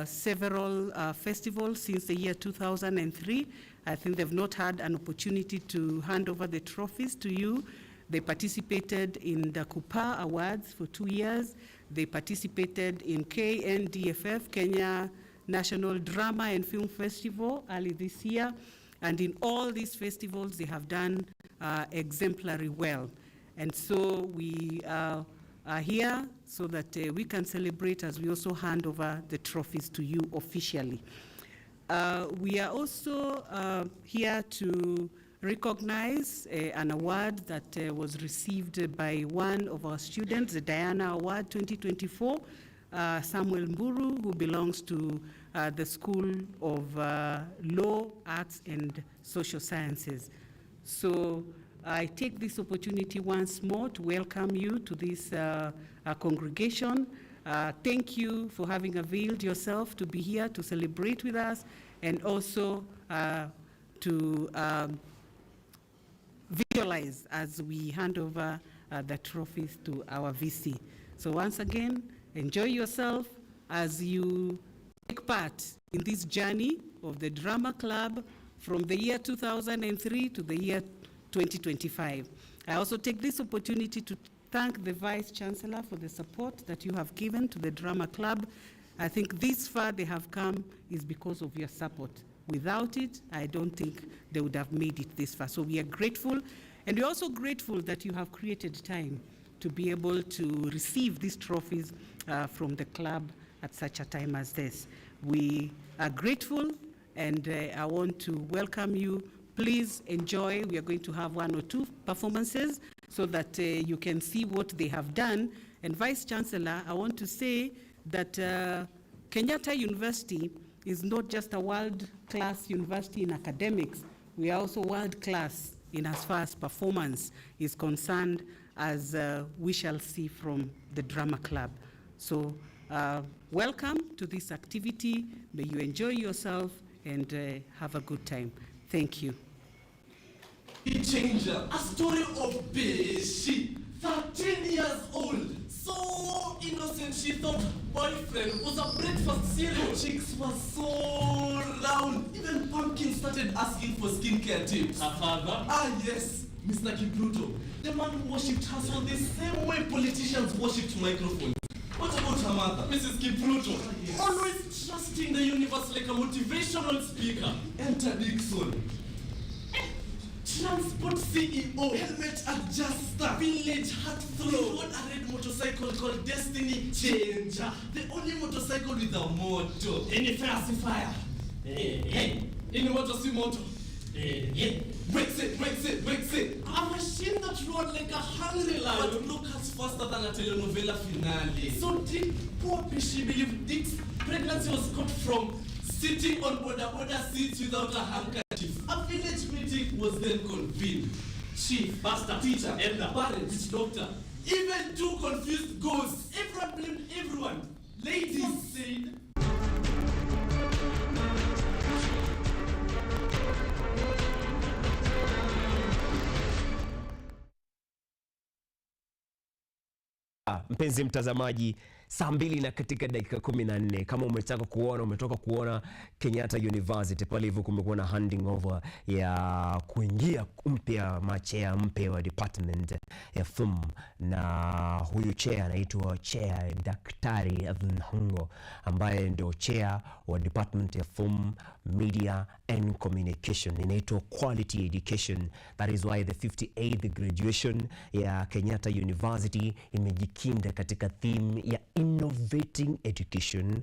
several festivals since the year 2003. I think they've not had an opportunity to hand over the trophies to you. They participated in the Kupa Awards for 2 years. They participated in KNDFF, Kenya National Drama and Film Festival, early this year. And in all these festivals, they have done exemplary well. And so we are here so that we can celebrate as we also hand over the trophies to you officially. We are also here to recognize an award that was received by one of our students, the Diana Award 2024, Samuel Mburu, who belongs to the School of Law, Arts, and Social Sciences. So I take this opportunity once more to welcome you to this congregation. Thank you for having availed yourself to be here to celebrate with us, and also to visualize as we hand over the trophies to our VC. So once again, enjoy yourself as you take part in this journey of the Drama Club from the year 2003 to the year 2025. I also take this opportunity to thank the Vice Chancellor for the support that you have given to the Drama Club. I think this far they have come is because of your support. Without it, I don't think they would have made it this far. So we are grateful, and we're also grateful that you have created time to be able to receive these trophies from the club at such a time as this. We are grateful, and I want to welcome you. Please enjoy. We are going to have 1 or 2 performances so that you can see what they have done. And Vice Chancellor, I want to say that Kenyatta University is not just a world-class university in academics. We are also world-class in as far as performance is concerned, as we shall see from the Drama Club. So welcome to this activity. May you enjoy yourself and have a good time. Thank you. Changer, a story of Beshi, 13 years old, so innocent she thought boyfriend was a breakfast cereal. Chicks were so round, even pumpkin started asking for skincare tips. Her father? Ah yes, Mr. Kipruto, the man who worshipped her so the same way politicians worshipped microphones. What about her mother, Mrs. Kipruto? Yes. Always trusting the universe like a motivational speaker. Enter Dixon. Transport CEO, helmet adjuster, village heartthrob, on a red motorcycle called Destiny Changer. The only motorcycle with a motor. Any falsifier. Any motor see motor. Breaks it. A machine that rode like a hungry lion, but broke us faster than a telenovela finale. So did poor Pishi believe Dick's pregnancy was cut from sitting on border seats without a handkerchief? A village meeting was then convened. Chief, pastor, teacher, elder, parent, doctor, even 2 confused ghosts. Everyone blamed everyone. Ladies said, mpenzi mtazamaji, saa 2 na katika dakika 14, kama umetoka kuona Kenyatta University pale hivyo, kumekuwa na handing over ya kuingia machea mpya wa department ya film, na huyu chair anaitwa chair Daktari Adhunhungo, ambaye ndio chair wa department ya film, media and communication, inaitwa quality education. That is why the 58th graduation ya Kenyatta University imejikinda katika theme ya innovating education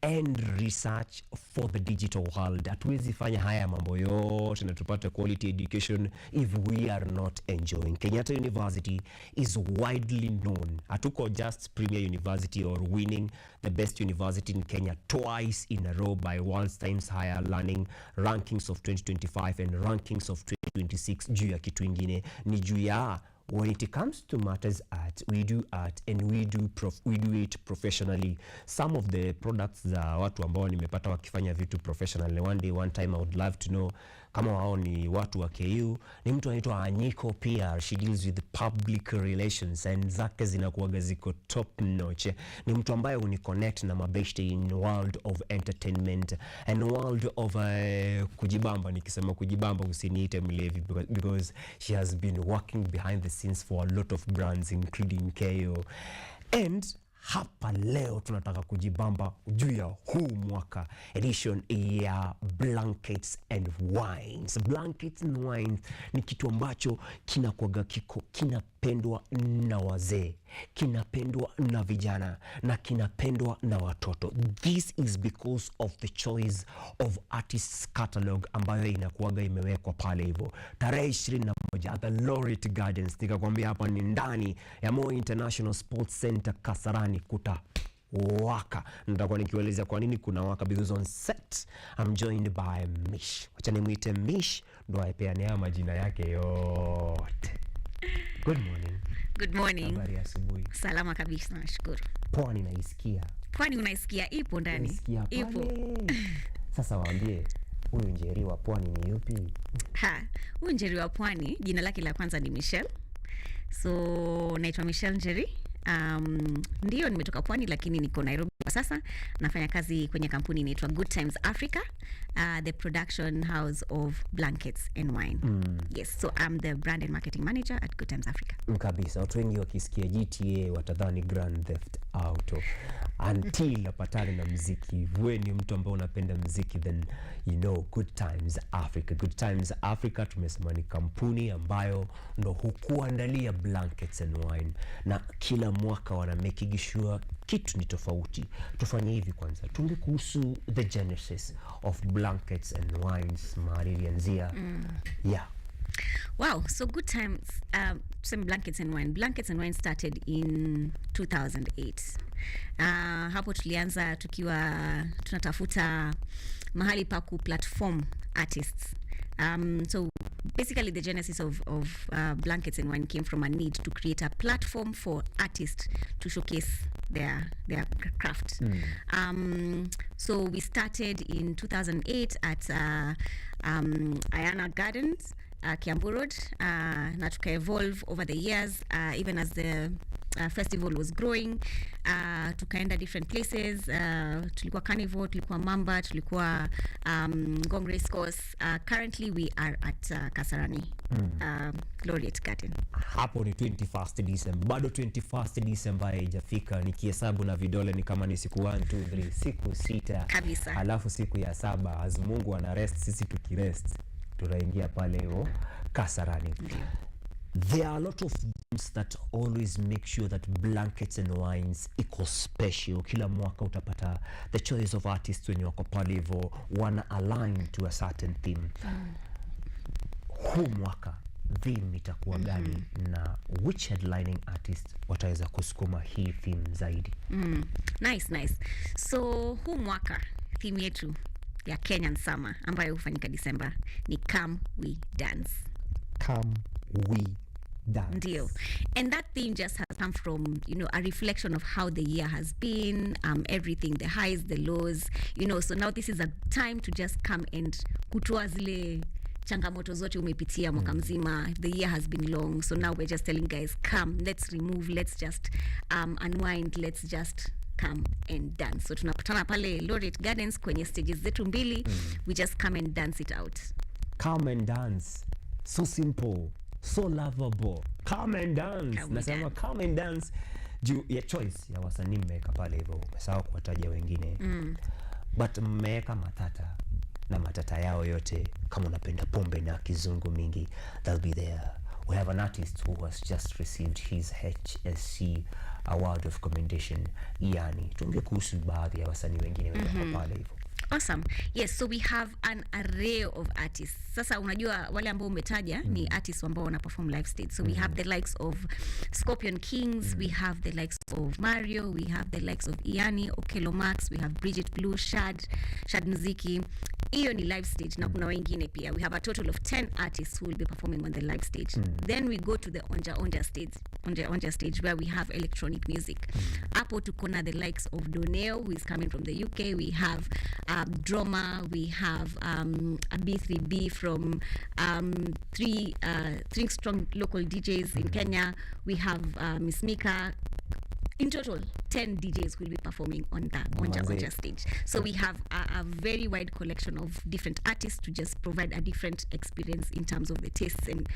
and research for the digital world. Hatuwezi fanya haya mambo yote na tupate quality education if we are not enjoying. Kenyatta University is widely known. Hatuko just premier university or winning the best university in Kenya twice in a row by World Times Higher Learning rankings of 2025 and rankings of 2026. Juu ya kitu ingine ni juu ya when it comes to matters art, we do art and we do it professionally. Some of the products za watu ambao nimepata wakifanya vitu professionally, one time I would love to know kama wao ni watu wa KU. Ni mtu anaitwa Anyiko PR. She deals with public relations and zake zinakuwaga ziko top notch. Ni mtu ambaye uniconnect na mabeshte in world of entertainment and world of kujibamba. Nikisema kujibamba usiniite mlevi, because she has been working behind the scenes for a lot of brands including KO. And hapa leo tunataka kujibamba juu ya huu mwaka edition ya Blankets and Wines. Blankets and Wines ni kitu ambacho kinapendwa na wazee, kinapendwa na vijana na kinapendwa na watoto. This is because of the choice of artists catalog ambayo inakuwaga imewekwa pale hivyo. Tarehe 21 at the Laureate Gardens, nikakwambia hapa ni ndani ya Moi International Sports Center Kasarani, waka. Nitakuwa nikieleza kwa nini kuna waka, because on set I'm joined by Mish. Wacha nimuite Mish ndo aipeane haya majina yake yote. Good morning. Good morning. Habari ya asubuhi. Salama kabisa, nashukuru. Pwani naisikia. Pwani unaisikia? Ipo ndani. Ipo. Sasa waambie huyu Njeri wa Pwani ni yupi? Huyu Njeri wa Pwani jina lake la kwanza ni Michelle. So naitwa Michelle Njeri. Ndio nimetoka Pwani lakini niko Nairobi kwa sasa. Nafanya kazi kwenye kampuni inaitwa Good Times Africa, the production house of blankets and wine. Yes, so I'm the brand and marketing manager at Good Times Africa. Kabisa, watu wengi wakisikia GTA watadhani Grand Theft Auto until apatane na muziki. Wewe ni mtu ambaye unapenda muziki, then you know Good Times Africa. Good Times Africa tumesema ni kampuni ambayo ndo hukuandalia blankets and wine, na kila mwaka wana make sure kitu ni tofauti. Tufanye hivi kwanza, tunge kuhusu the genesis of blankets and wines, mahali ilianzia. Yeah. Wow, so Good Times, some blankets and wine. Blankets and wine started in 2008. Hapo tulianza tukiwa tunatafuta mahali pa ku platform artists. So basically the genesis of blankets and wine came from a need to create a platform for artists to showcase their craft. So we started in 2008 at Ayana Gardens, Kiambu Road, na tuka evolve over the years, even as the festival was growing. Tukaenda different places, tulikuwa Carnival, tulikuwa Mamba, tulikuwa Ngong Race Course. Currently we are at Kasarani, Laureate Garden. Hapo ni 21st December. Bado 21st December haijafika, nikihesabu na vidole ni kama ni siku 1 2 3, siku 6 kabisa. Alafu siku ya 7 as Mungu ana rest, sisi tukirest tutaingia pale hiyo Kasarani. There are a lot of things that always make sure that blankets and wines iko special. Kila mwaka utapata the choice of artists wenye wako pale hivyo wana align to a certain theme. Huu mwaka theme itakuwa gani, na which headlining artist wataweza kusukuma hii theme zaidi? Nice. So huu mwaka theme yetu ya Kenyan Summer ambayo hufanyika December ni Come We Dance. Come We Dance. Ndio. And that theme just has come from, you know, a reflection of how the year has been, everything, the highs, the lows, you know. So now this is a time to just come and kutoa zile changamoto zote umepitia mwaka mzima. The year has been long, so now we're just telling guys, come, let's remove, let's just unwind, let's just come and dance. So tunapatana pale Laureate Gardens kwenye stages zetu mbili. We just come and dance it out. Come and dance. So simple, so lovable. Come and dance. Nasema come and dance. Juu ya choice ya wasanii mmeweka pale hivyo, umesahau kuwataja wengine. But mmeweka Matata, na Matata yao yote, kama unapenda pombe na kizungu mingi, they'll be there. We have an artist who has just received his HSC Award of Commendation, yani. Tuongee kuhusu baadhi ya wasanii wengine wenye pale hivyo. Awesome. Yes, so we have an array of artists. Sasa unajua wale ambao umetaja ni artists ambao wana perform live stage. So we have the likes of Scorpion Kings, we have the likes of Mario, we have the likes of Iani, Okelo Max, we have Bridget Blue, Shad Mziki. Hiyo ni live stage, na kuna wengine pia. We have a total of 10 artists who will be performing on the live stage. Then we go to the Onja stage where we have electronic music. Hapo tuko na the likes of Doneo, who is coming from the UK. We have Droma, we have a B3B from three strong local DJs in Kenya. We have Miss Mika. In total, 10 DJs will be performing on the Onja stage. So we have a very wide collection of different artists to just provide a different experience in terms of the tastes and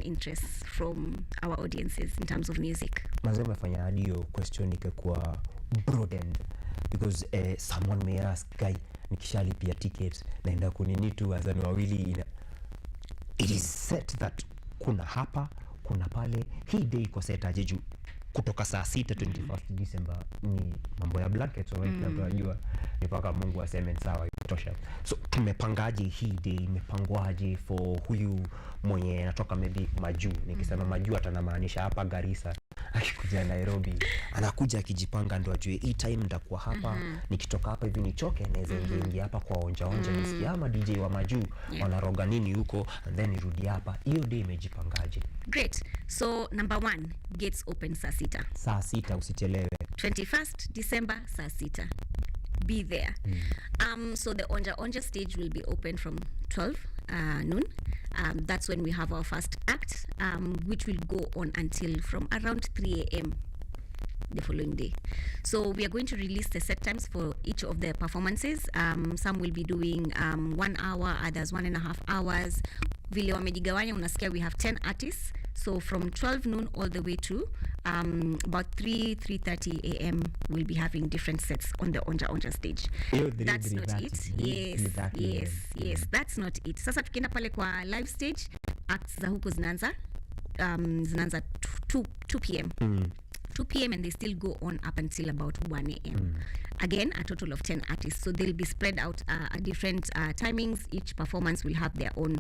interests from our audiences in terms of music. Mazee umefanya audio question ikakuwa broadened, because someone may ask, guy, nikishalipia ticket naenda kunini tu wazani wawili. It is set that kuna hapa, kuna pale, hii day iko set aje juu kutoka saa 6 21st December ni mambo ya blankets, kila mtu anajua ni mpaka Mungu aseme sawa itosha. So tumepangaje hii day, imepangwaje for huyu mwenye anatoka maybe Majuu? Nikisema Majuu atanamaanisha hapa Garissa, akikuja Nairobi anakuja akijipanga ndo ajue hii time ndakuwa hapa, nikitoka hapa hivi nichoke naweza ingia hapa kwa onja nisikia ama DJ wa Majuu wanaroga nini huko and then nirudi hapa. Hiyo day imejipangaje? Great. So number 1, gates open saa 6. Saa 6 usichelewe. 21st December saa 6. Be there. So the Onja stage will be open from 12 noon. That's when we have our first act, which will go on until from around 3 a.m. the following day. So we are going to release the set times for each of the performances. Some will be doing 1 hour, others 1.5 hours. Vile wamejigawanya, unasikia we have 10 artists. So from 12 noon all the way to about 3:30 a.m. we'll be having different sets on the Onja stage. That's not it. Yes. That's not it. Sasa tukienda pale kwa live stage, acts za huko zinaanza 2 p.m. 2 p.m. and they still go on up until about 1 a.m. Again, a total of 10 artists. So they'll be spread out at different timings. Each performance will have their own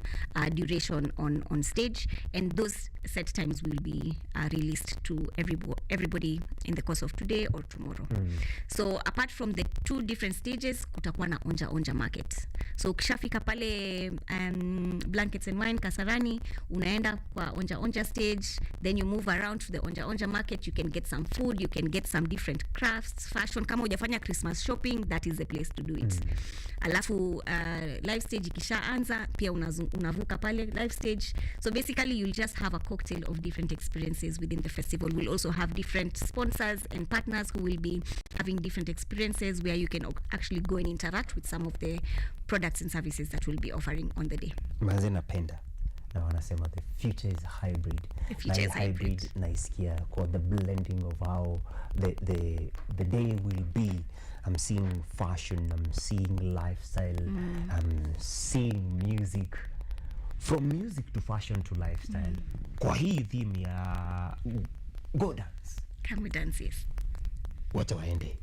duration on stage. And those set times will be released to everybody in the course of today or tomorrow. So apart from the 2 different stages, kutakuwa na Onja market. So ukishafika pale Blankets and Wine Kasarani, unaenda kwa Onja stage, then you move around to the Onja market. You can get some food, you can get some different crafts, fashion. Kama hujafanya Christmas shopping, that is the place to do it. Alafu live stage ikishaanza pia unavuka pale live stage. So basically you'll just have a cocktail of different experiences within the festival. We'll also have different sponsors and partners who will be having different experiences where you can actually go and interact with some of the products and services that we'll be offering on the day. Manze napenda na wanasema the future is hybrid. The future is hybrid. Naisikia kwa the blending of how the day will be. I'm seeing fashion, I'm seeing lifestyle, I'm seeing music. From music to fashion to lifestyle. Kwa hii theme ya go dance. Can we dance? Yes. Watu waende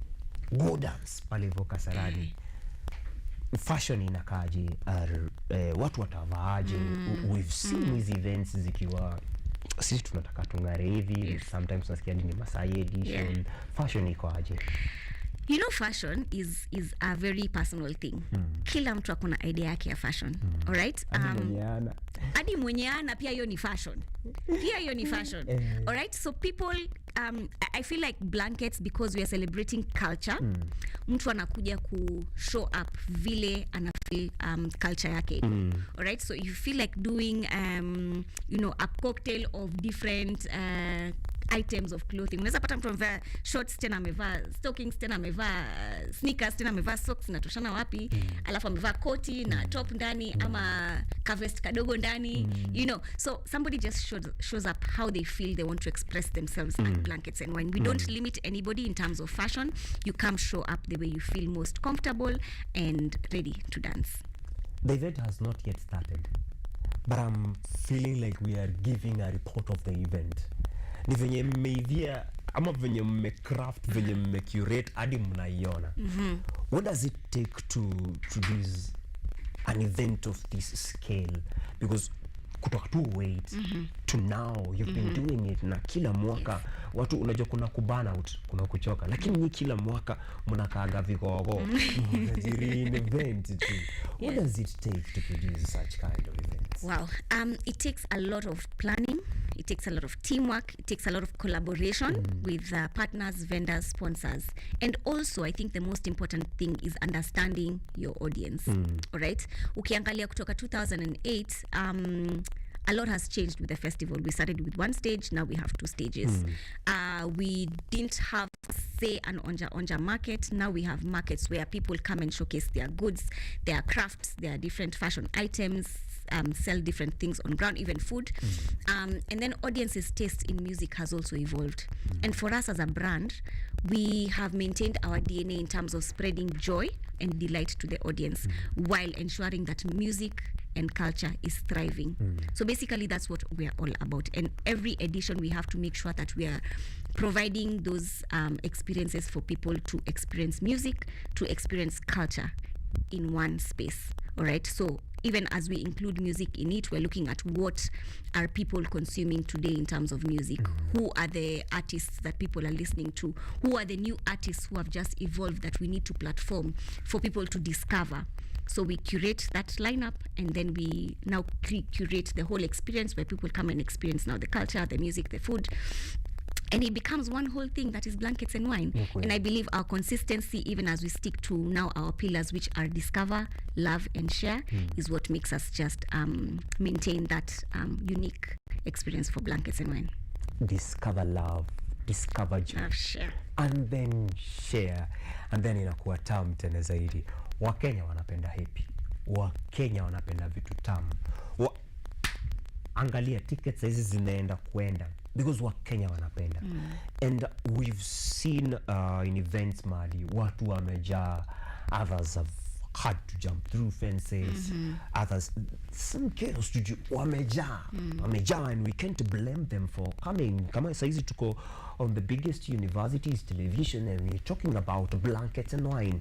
go dance pale Kasarani. Fashion inakaje, watu watavaaje? We've seen these events zikiwa sisi tunataka tungare hivi, sometimes nasikia ni Masai edition. Fashion iko aje? You know, fashion is a very personal thing. Kila mtu akona idea yake ya fashion. All right? Hadi mwenye ana pia hiyo ni fashion. All right? So people I feel like Blankets, because we are celebrating culture, mtu anakuja ku show up vile ana feel culture yake. All right? So you feel like doing a cocktail of different items of clothing. Unaweza pata mtu amevaa shorts, tena amevaa stockings, tena amevaa sneakers, tena amevaa socks, na toshana wapi? Alafu amevaa koti na top ndani ama kavest kadogo ndani. So somebody just shows up how they feel they want to express themselves at Blankets and Wine. We don't limit anybody in terms of fashion. You come show up the way you feel most comfortable and ready to dance. The event has not yet started, but I'm feeling like we are giving a report of the event. Ni venye mmeivia ama venye mmecraft, venye mmecurate hadi mnaiona. What does it take to produce an event of this scale? Because kutoka tu wait to now you've been doing it, na kila mwaka watu unajua kuna kubana out, kuna kuchoka, lakini ni kila mwaka mnakaaga vikogo mnajiri event tu. What does it take to produce such kind of events? Wow. It takes a lot of planning, it takes a lot of teamwork, it takes a lot of collaboration with partners, vendors, sponsors. And also I think the most important thing is understanding your audience. All right? Ukiangalia kutoka 2008, a lot has changed with the festival. We started with 1 stage, now we have 2 stages. We didn't have, say, an Onja market. Now we have markets where people come and showcase their goods, their crafts, their different fashion items, sell different things on ground, even food. And then audiences' taste in music has also evolved. And for us as a brand, we have maintained our DNA in terms of spreading joy and delight to the audience while ensuring that music and culture is thriving. So basically that's what we are all about, and every edition we have to make sure that we are providing those experiences for people to experience music, to experience culture in one space. All right, so even as we include music in it, we're looking at what are people consuming today in terms of music. Who are the artists that people are listening to? Who are the new artists who have just evolved that we need to platform for people to discover? So we curate that lineup, and then we now curate the whole experience where people come and experience now the culture, the music, the food. And it becomes one whole thing that is Blankets and Wine. Okay. And I believe our consistency, even as we stick to now our pillars, which are discover, love, and share, is what makes us just maintain that unique experience for Blankets and Wine. Discover love, discover joy, share, and then share, and then inakuwa tamu tena zaidi. Wakenya wanapenda happy, Wakenya wanapenda vitu tamu. Angalia tickets hizi zinaenda kwenda because Wakenya wanapenda. And we've seen in events mali watu wamejaa, others have had to jump through fences, others some chaos to wamejaa, and we can't blame them for coming. Kama saizi tuko on the biggest universities television and we're talking about Blankets and Wine.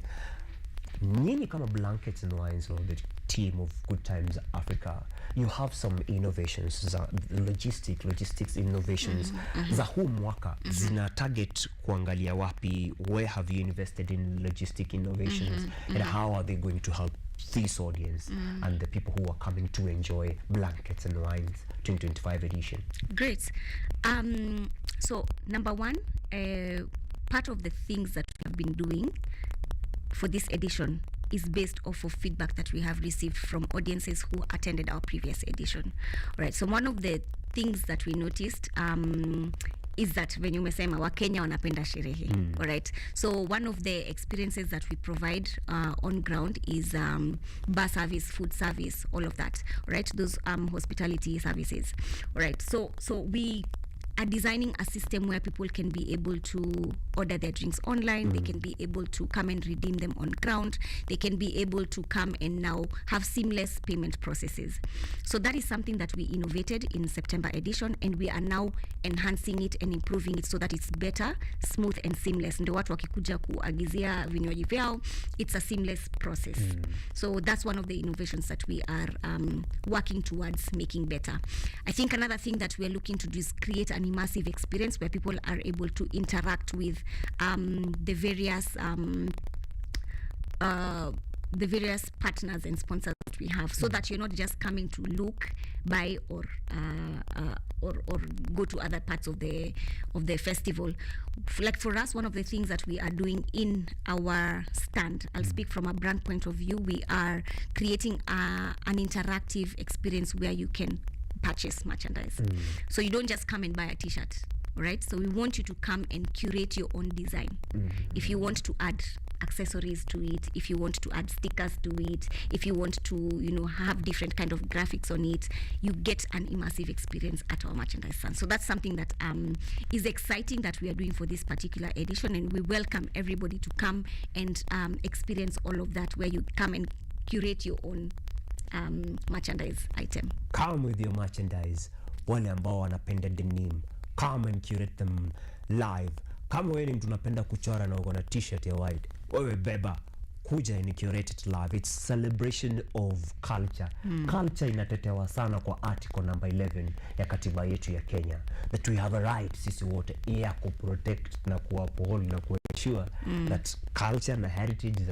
Nyinyi kama Blankets and Wines, or the team of Good Times Africa, you have some innovations za logistics innovations za huu mwaka zina target kuangalia wapi, where have you invested in logistic innovations and how are they going to help this audience and the people who are coming to enjoy Blankets and Wines 2025 edition? Great. So number one, part of the things that we have been doing for this edition is based off of feedback that we have received from audiences who attended our previous edition. All right, so one of the things that we noticed is that when you umesema Wakenya wanapenda sherehe. All right, so one of the experiences that we provide on ground is bar service, food service, all of that. All right, those hospitality services. All right, so we are designing a system where people can be able to order their drinks online, they can be able to come and redeem them on ground, they can be able to come and now have seamless payment processes. So that is something that we innovated in September edition, and we are now enhancing it and improving it so that it's better, smooth and seamless. Ndio watu wakikuja kuagizia vinywaji vyao, it's a seamless process. So that's one of the innovations that we are working towards making better. I think another thing that we are looking to do is create an immersive experience where people are able to interact with the various partners and sponsors that we have, so that you're not just coming to look, buy, or go to other parts of the festival. Like for us, one of the things that we are doing in our stand, I'll speak from a brand point of view, we are creating an interactive experience where you can purchase merchandise. So you don't just come and buy a t-shirt, right? So we want you to come and curate your own design. If you want to add accessories to it, if you want to add stickers to it, if you want to have different kind of graphics on it, you get an immersive experience at our merchandise stand. So that's something that is exciting that we are doing for this particular edition, and we welcome everybody to come and experience all of that, where you come and curate your own merchandise item. Come with your merchandise. Wale ambao wanapenda denim, come and curate them live. Kama wewe ni mtu unapenda kuchora na uko na t-shirt ya white, wewe beba, kuja and curate it live. It's celebration of culture. Culture inatetewa sana kwa article number 11 ya katiba yetu ya Kenya, that we have a right sisi wote ya kuprotect na kuuphold na kuensure that culture na heritage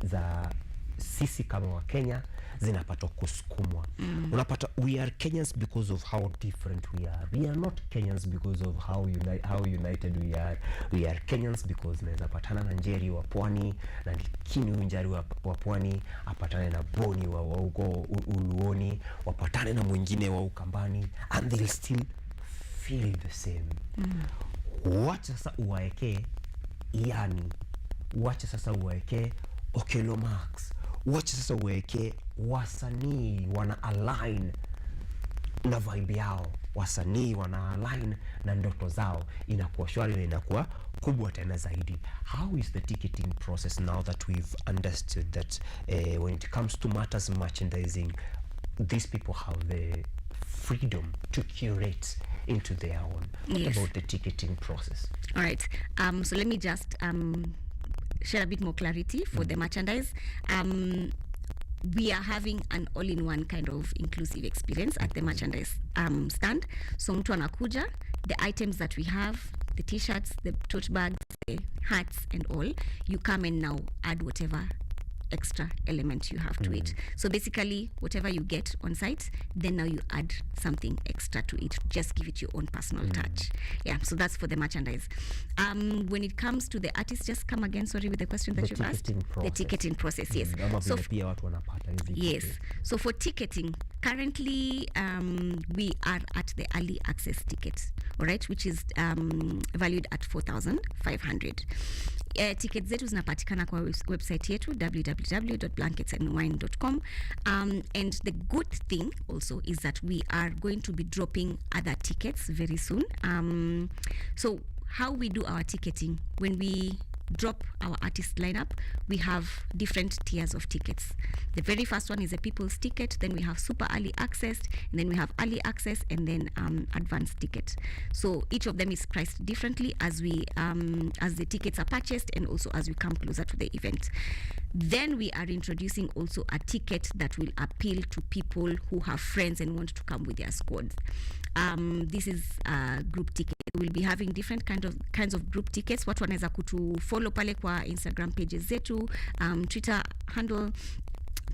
za sisi kama wa Kenya zinapata kusukumwa. Unapata we are Kenyans because of how different we are. We are not Kenyans because of how united we are. We are Kenyans because naweza patana na Njeri wa Pwani na Kini Njeri wa Pwani, apatane na Boni wa huko Uluoni, wapatane na mwingine wa Ukambani, and they'll still feel the same. Wacha sasa uwaeke yani, wacha sasa uwaeke Okelo Max, wacha sasa uweke wasanii wana align na vibe yao, wasanii wana align na ndoto zao, inakuwa shwari na inakuwa kubwa tena zaidi. How is the ticketing process now that we've understood that when it comes to matters merchandising, these people have the freedom to curate into their own. What Yes. about the ticketing process? All right. So let me just share a bit more clarity for the merchandise. We are having an all-in-one kind of inclusive experience at the merchandise stand. So mtu anakuja, the items that we have, the t-shirts, the tote bags, the hats and all, you come and now add whatever extra element you have to it. So basically, whatever you get on site, then now you add something extra to it. Just give it your own personal touch. Yeah, so that's for the merchandise. When it comes to the artists, just come again, sorry, with the question that you've asked. The ticketing process, yes. So yes. So for ticketing, currently we are at the early access ticket, all right, which is valued at 4,500. Tickets zetu zinapatikana kwa website yetu www.blanketsandwine.com, and the good thing also is that we are going to be dropping other tickets very soon. So how we do our ticketing, when we drop our artist lineup, we have different tiers of tickets. The very first one is a people's ticket, then we have super early access, and then we have early access, and then advanced ticket. So each of them is priced differently as we as the tickets are purchased and also as we come closer to the event. Then we are introducing also a ticket that will appeal to people who have friends and want to come with their squads. This is a group ticket. We'll be having different kinds of group tickets. Watu wanaweza kutufollow pale kwa Instagram pages zetu, Twitter handle,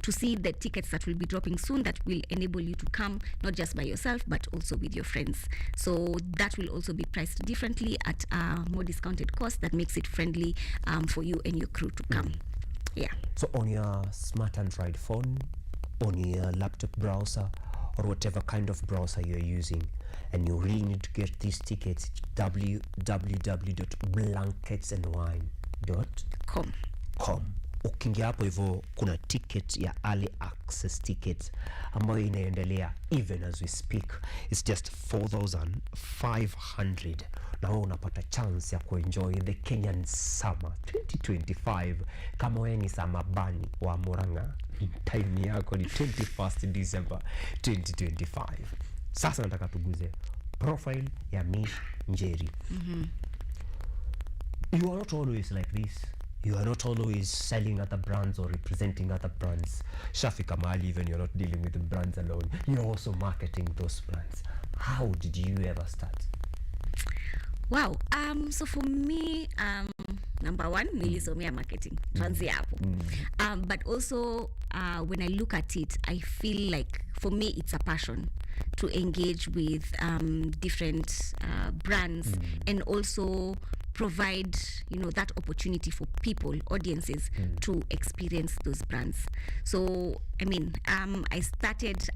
to see the tickets that will be dropping soon that will enable you to come not just by yourself but also with your friends. So that will also be priced differently at a more discounted cost that makes it friendly for you and your crew to come. Yeah. So on your smart Android phone, on your laptop browser, or whatever kind of browser you're using, and you really need to get these tickets, www.blanketsandwine.com. Ukiingia hapo hivyo kuna ticket ya early access ticket ambayo inaendelea even as we speak. It's just 4,500. Na wewe unapata chance ya kuenjoy the Kenyan Summer 2025 kama wewe ni Samabani wa Murang'a. Time yako ni 21st December 2025. Sasa nataka tuguze profile ya Miss Njeri. You are not always like this. You are not always selling other brands or representing other brands. Shafika mahali, even you're not dealing with the brands alone. You're also marketing those brands. How did you ever start? Wow. So for me, number one, nilisomea marketing. Tuanzie hapo. But also, when I look at it, I feel like for me, it's a passion to engage with different brands and also provide, that opportunity for people, audiences, to experience those brands. So, I mean, I started,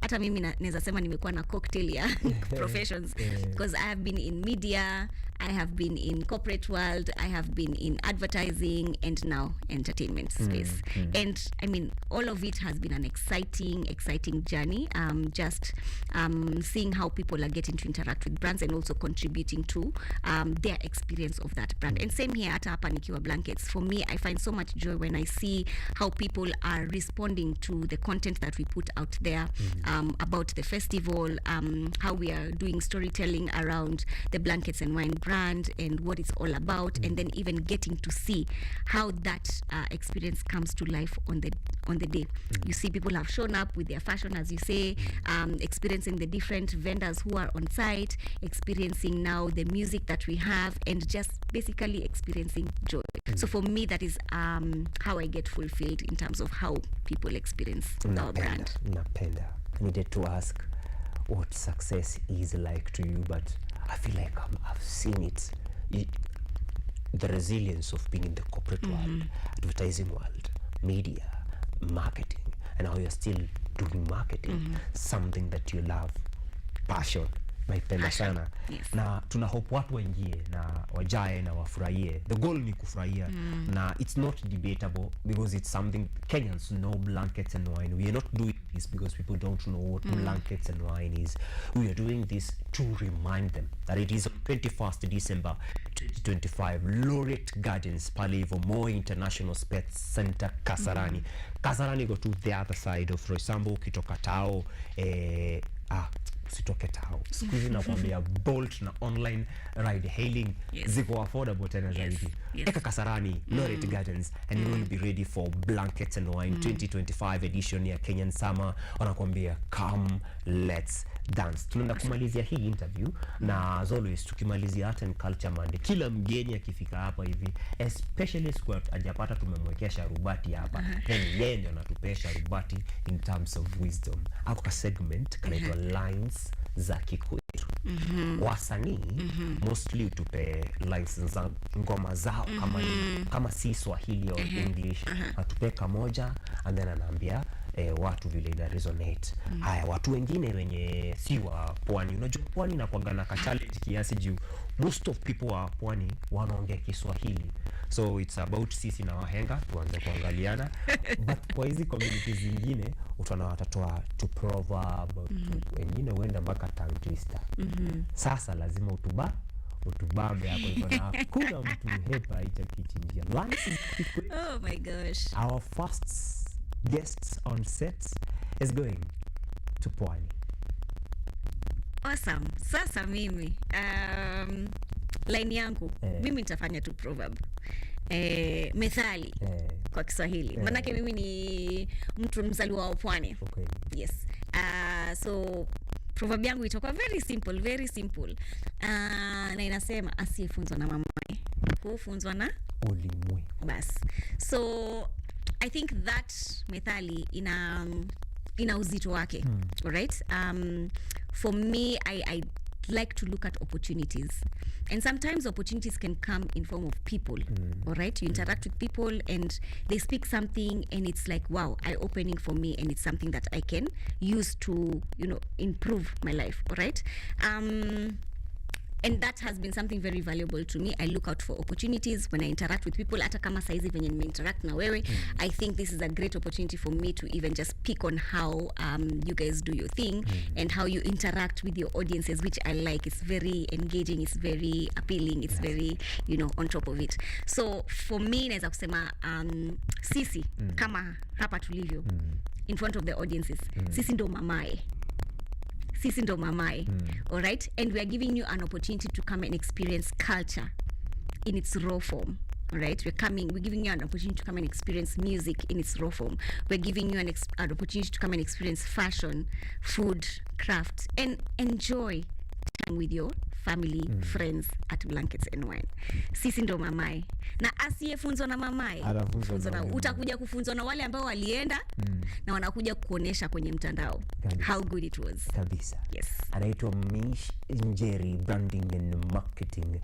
hata mimi naweza sema nimekuwa na cocktail ya professions, because I have been in media, I have been in corporate world, I have been in advertising, and now entertainment space. And I mean, all of it has been an exciting journey. Just seeing how people are getting to interact with brands and also contributing to their experience of that brand. And same here, hata hapa nikiwa Blankets. For me, I find so much joy when I see how people are responding to the content that we put out there about the festival, how we are doing storytelling around the Blankets and Wine brand and what it's all about, and then even getting to see how that experience comes to life on the day. You see people have shown up with their fashion, as you say, experiencing the different vendors who are on site, experiencing now the music that we have, and just basically experiencing joy. So for me, that is how I get fulfilled in terms of how people experience our brand. Napenda. I needed to ask what success is like to you, but I feel like I've seen it. The resilience of being in the corporate world, advertising world, media, marketing, and how you're still doing marketing, something that you love, passion, naipenda sana. Yes. Na tuna hope watu waingie na wajae na wafurahie. The goal ni kufurahia. Na it's not debatable because it's something Kenyans know blankets and wine. We are not doing this because people don't know what blankets and wine is. We are doing this to remind them that it is on 21st December 2025 Laureate Gardens pale hivyo Moi International Sports Center Kasarani. Kasarani go to the other side of Roysambu ukitoka Tao usitoke Tao. Siku hizi nakwambia Bolt na online ride hailing ziko affordable tena zaidi. Eka Kasarani, Laureate Gardens, and you will be ready for Blankets and Wine 2025 edition ya Kenyan Summer. Wanakwambia come let's dance. Tunaenda kumalizia hii interview na as always tukimalizia Art and Culture Monday. Kila mgeni akifika hapa hivi, especially squad ajapata tumemwekea sharubati hapa. Then yeye ndio anatupea sharubati in terms of wisdom. Ako ka segment kanaitwa lines za Kikwetu. Wasanii mostly utupe lines za ngoma zao kama si Swahili au English. Atupe kamoja and then anaambia watu vile ina resonate. Haya, watu wengine wenye si wa pwani, unajua pwani inakuwa na ka challenge kiasi juu most of people wa pwani wanaongea Kiswahili, so it's about sisi na wahenga tuanze kuangaliana. But kwa hizi communities zingine utaona watatoa to proverb, wengine huenda mpaka tongue twister. Sasa lazima utubambe hapo hivyo na hakuna mtu hepa itakichinjia. Oh my gosh. Our first guests on set is going to Pwani. Awesome. Sasa mimi line yangu mimi nitafanya tu proverb. Methali kwa Kiswahili. Manake mimi ni mtu mzaliwa wa Pwani. Okay. Yes. So proverb yangu itakuwa very simple, very simple. Na inasema asiyefunzwa na mamaye hufunzwa na ulimwe. Bas. So I think that methali ina uzito wake. Alright? For me, I like to look at opportunities, and sometimes opportunities can come in form of people. All right, you interact with people and they speak something and it's like, wow, eye-opening for me, and it's something that I can use to, improve my life. All right. And that has been something very valuable to me. I look out for opportunities when I interact with people. Hata kama saizi venye interact na wewe, I think this is a great opportunity for me to even just pick on how you guys do your thing and how you interact with your audiences, which I like. It's very engaging, it's very appealing, it's very, on top of it. So for me, naweza kusema sisi kama hapa tulivyo in front of the audiences, sisi ndo mamae. Sisi ndo mamae. All right, and we are giving you an opportunity to come and experience culture in its raw form. All right, we're giving you an opportunity to come and experience music in its raw form. We're giving you an opportunity to come and experience fashion, food, craft, and enjoy time with your family, friends at Blankets and Wine. Sisi ndo mamae. Na asiyefunzwa na mamae, utakuja kufunzwa na wale ambao walienda na wanakuja kuonesha kwenye mtandao how good it was. Kabisa. Yes. Anaitwa Mish Njeri, branding and marketing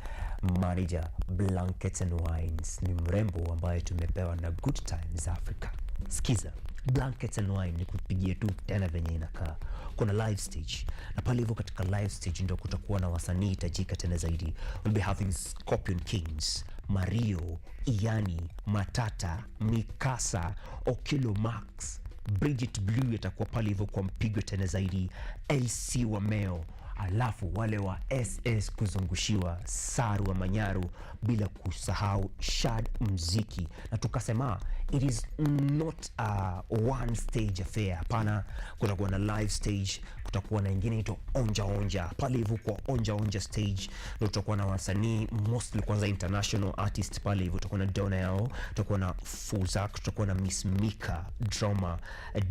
manager Blankets and Wines. Ni mrembo ambaye tumepewa na Good Times Africa. Sikiza, Blankets and Wine ni kupigia tu tena venye inakaa. Kuna live stage, na pale hivyo katika live stage ndio kutakuwa na wasanii tajika tena zaidi. We'll be having Scorpion Kings, Mario, Iani, Matata, Mikasa, Okilo Max, Bridget Blue atakuwa pale hivyo kwa mpigo tena zaidi, LC Wameo, alafu wale wa SS kuzungushiwa, Saru wa Manyaru, bila kusahau Shad Mziki. Na tukasema it is not a one stage affair. Hapana, kutakuwa na live stage, kutakuwa na ingine ito onja pale hivyo. Kwa onja stage ndio tutakuwa na wasanii mostly kwanza international artist pale hivyo. Tutakuwa na Dona Yao, tutakuwa na Fuzak, tutakuwa na Miss Mika, Drama,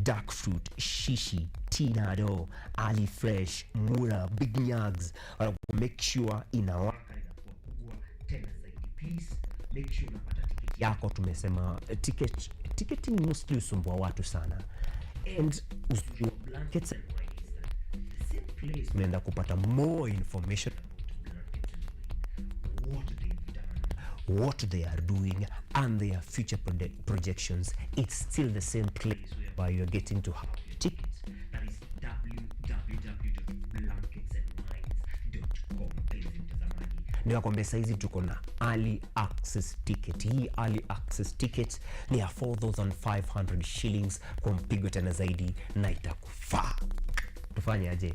Dark Fruit, Shishi, Tinado, Ali Fresh, Mura, Big Nyags. Make sure inawaka inakuwa kubwa tena zaidi. Please make sure unapata tiketi yako. Tumesema ticketing mostly usumbua watu sana, and uzuri wa Blankets and Wine is that the same place unaenda kupata more information about what they've done, what they are doing, and their future projections. It's still the same place whereby you're getting to have your tickets. That is www.blanketsandwines.com. Nikakwambia saizi tuko na early access ticket. Hii early access ticket ni ya 4,500 shillings kwa mpigo tena zaidi na itakufaa. Tufanye aje?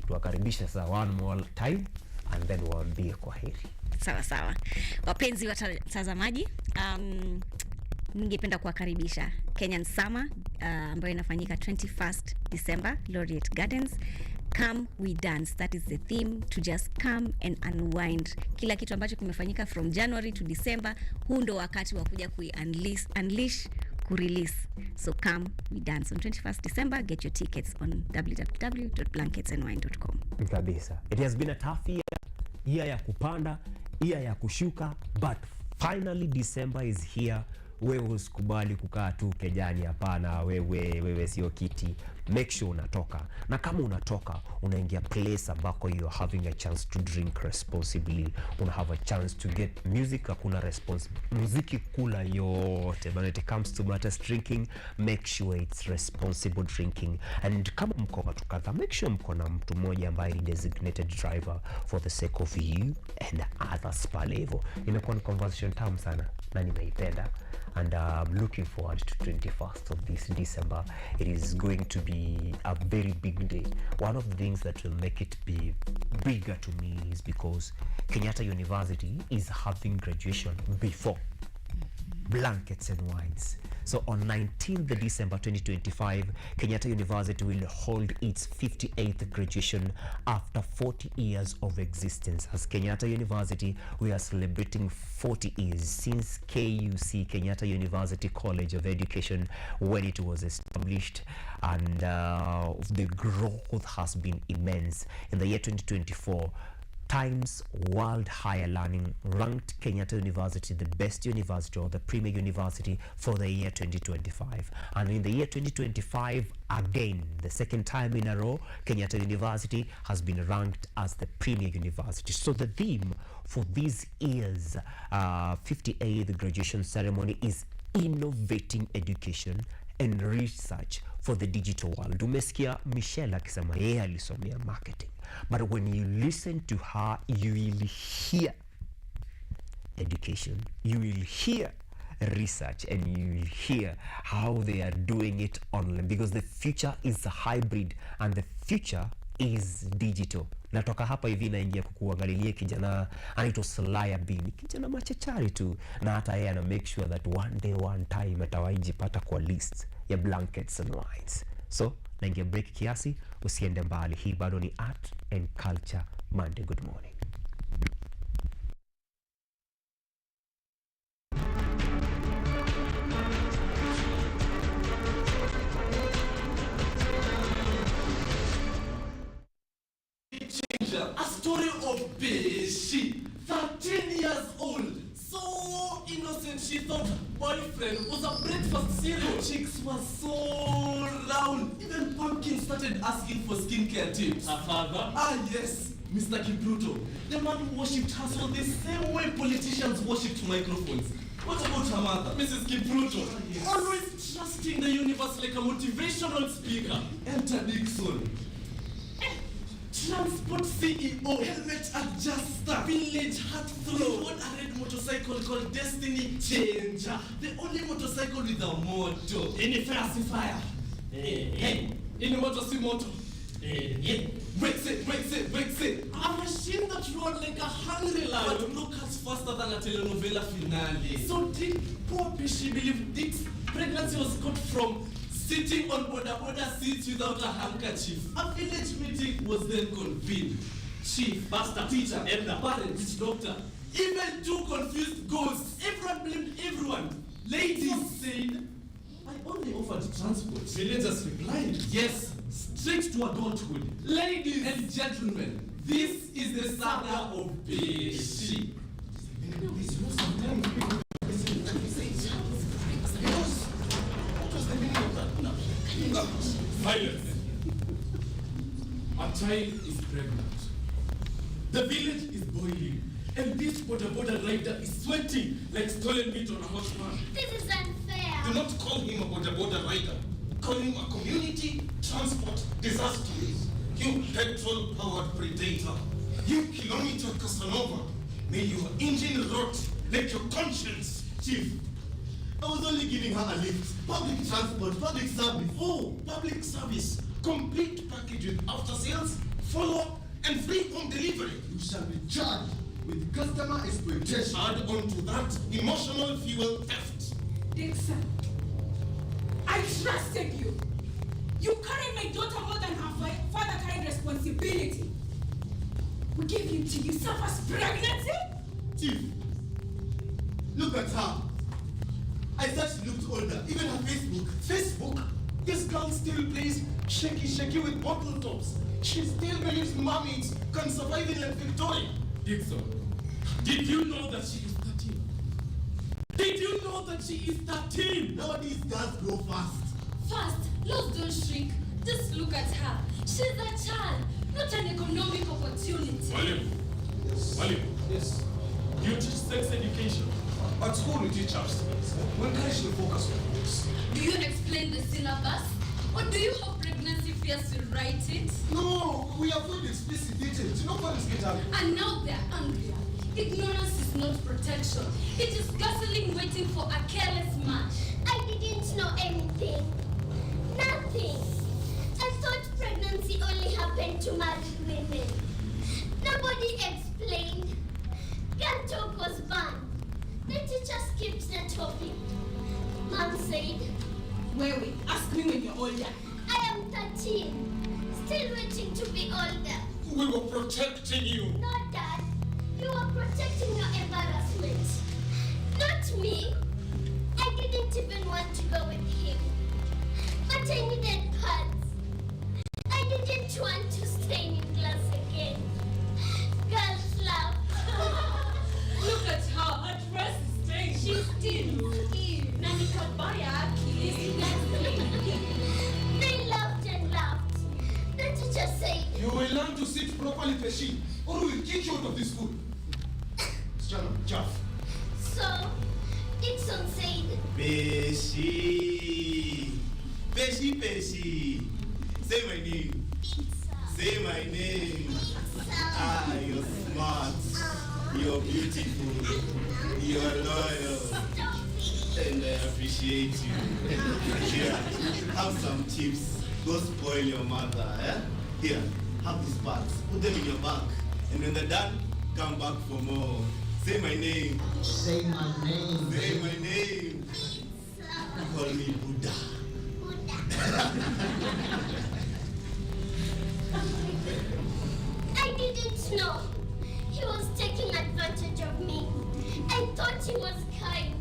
Tuwakaribisha sasa one more time and then waambie kwa heri. Sawa sawa. Wapenzi watazamaji, ningependa kuwakaribisha Kenyan Summer ambayo inafanyika 21st December, Laureate Gardens. Come we dance, that is the theme, to just come and unwind. Kila kitu ambacho kimefanyika from January to December, huu ndo wakati wa kuja unleash, release. So come we dance on 21st December. Get your tickets on www.blanketsandwine.com. Kabisa. It has been a tough year ya kupanda, year ya kushuka, but finally December is here. Wewe usikubali kukaa tu kejani, hapana. Wewe sio kiti. Make sure unatoka. Na kama unatoka, unaingia place ambako you are having a chance to drink responsibly. Una have a chance to get music. Hakuna muziki kula yote. But when it comes to matters drinking, make sure it's responsible drinking. And kama mko watu kadhaa, make sure mko na mtu mmoja ambaye ni designated driver for the sake of you and others pale hivyo. Imekuwa ni conversation tamu sana na nimeipenda. And I'm looking forward to 21st of this December. It is going to be a very big day. One of the things that will make it be bigger to me is because Kenyatta University is having graduation before Blankets and Wines. So on 19th December 2025, Kenyatta University will hold its 58th graduation after 40 years of existence. As Kenyatta University, we are celebrating 40 years since KUC, Kenyatta University College of Education, when it was established, and the growth has been immense. In the year 2024, Times World Higher Learning ranked Kenyatta University the best university or the premier university for the year 2025. And in the year 2025, again, the second time in a row, Kenyatta University has been ranked as the premier university. So the theme for this year's 58th graduation ceremony is innovating education and research for the digital world. Umesikia Michelle akisema yeye alisomea marketing. But when you listen to her, you will hear education, you will hear research, and you will hear how they are doing it online, because the future is a hybrid and the future is digital. Natoka hapa hivi naingia kukuangalilia kijana anaitwa Salaya Bin, kijana machachari tu, na hata yeye ana make sure that one day one time atawaijipata kwa list ya Blankets and Wines. So naingia break kiasi, usiende mbali. Hii bado ni Art and Culture Monday. Good morning. A story of Beshi, 13 years old, so innocent. She thought boyfriend was a breakfast cereal. Chicks were so round. Even Pumpkin started asking for skincare tips. Her father? Ah yes, Mr. Kipruto. The man who worshipped her so the same way politicians worshipped microphones. What about her mother, Mrs. Kipruto? Ah, yes. Always trusting the universe like a motivational speaker. Enter Dixon. Transport CEO, helmet adjuster, village heartthrob, on a red motorcycle called Destiny Changer, the only motorcycle with a motor. Any falsifier. Hey, any motor see motor. Breaks it. A machine that rode like a hungry lion, but broke us faster than a telenovela finale. So did poor Peshi believe Dick's pregnancy was got from sitting on border seats without a handkerchief? A village meeting was then convened. Chief, pastor, teacher, elder, parent, doctor, even two confused ghosts. Everyone blamed everyone. Ladies said, I only offered transport. Villagers replied, yes, straight to adulthood. Ladies and gentlemen, this is the saga of Beshi. Violence. A child is pregnant. The village is boiling. And this border rider is sweating like stolen meat on a hot pan. This is unfair. Do not call him a border rider. Call him a community transport disaster. You petrol-powered predator. You kilometer Casanova. May your engine rot like your conscience. Chief, I was only giving her a lift. Public transport, public service. Oh, public service. Complete package with after sales, follow-up, and free home delivery. You shall be charged with customer exploitation. Add on to that emotional fuel theft. Dixon, I trusted you. You carried my daughter more than her father carried responsibility. We gave you to usurp us pregnancy? Chief, look at her. I thought she looked older. Even her Facebook. Facebook? This girl still plays shaky with bottle tops. She still believes mermaids can survive in Lake Victoria. Dixon, did you know that she is 13? Did you know that she is 13? Nowadays girls grow fast. Fast, laws don't shrink. Just look at her. She's a child, not an economic opportunity. William. Yes. William. Yes. You teach sex education. At school we teach us. When can she focus on this? Do you explain the syllabus? Or do you have pregnancy fears to write it? No, we avoid explicit details. No parents get angry. And now they're angrier. Ignorance is not protection. It is gasoline waiting for a careless man. I didn't know anything. Nothing. I thought pregnancy only happened to married women. Nobody explained. Girl talk was banned. The teacher skipped the topic. Mom said, Wait, ask me when you're older. I am 13. Still waiting to be older. We were protecting you. No, Dad. You were protecting your embarrassment. Not me. I didn't even want to go with him. But I needed pads. I didn't want to stay in class again. Girls laugh. Look at her. Her dress is stained. She's still here. Nani kabaya They laughed and laughed. The teacher said, You will learn to sit properly, Peshi, or we will kick you out of this school. Jeff. So, Dixon said, Peshi. Peshi. Say my name. Say my name. Ah, you're smart. You're beautiful. You're loyal. And I appreciate you. Here, have some chips. Go spoil your mother, eh? Here, have these bags. Put them in your bag. And when they're done, come back for more. Say my name. Say my name. Say my name. Call me Buddha. I didn't know. He was taking advantage of me. I thought he was kind.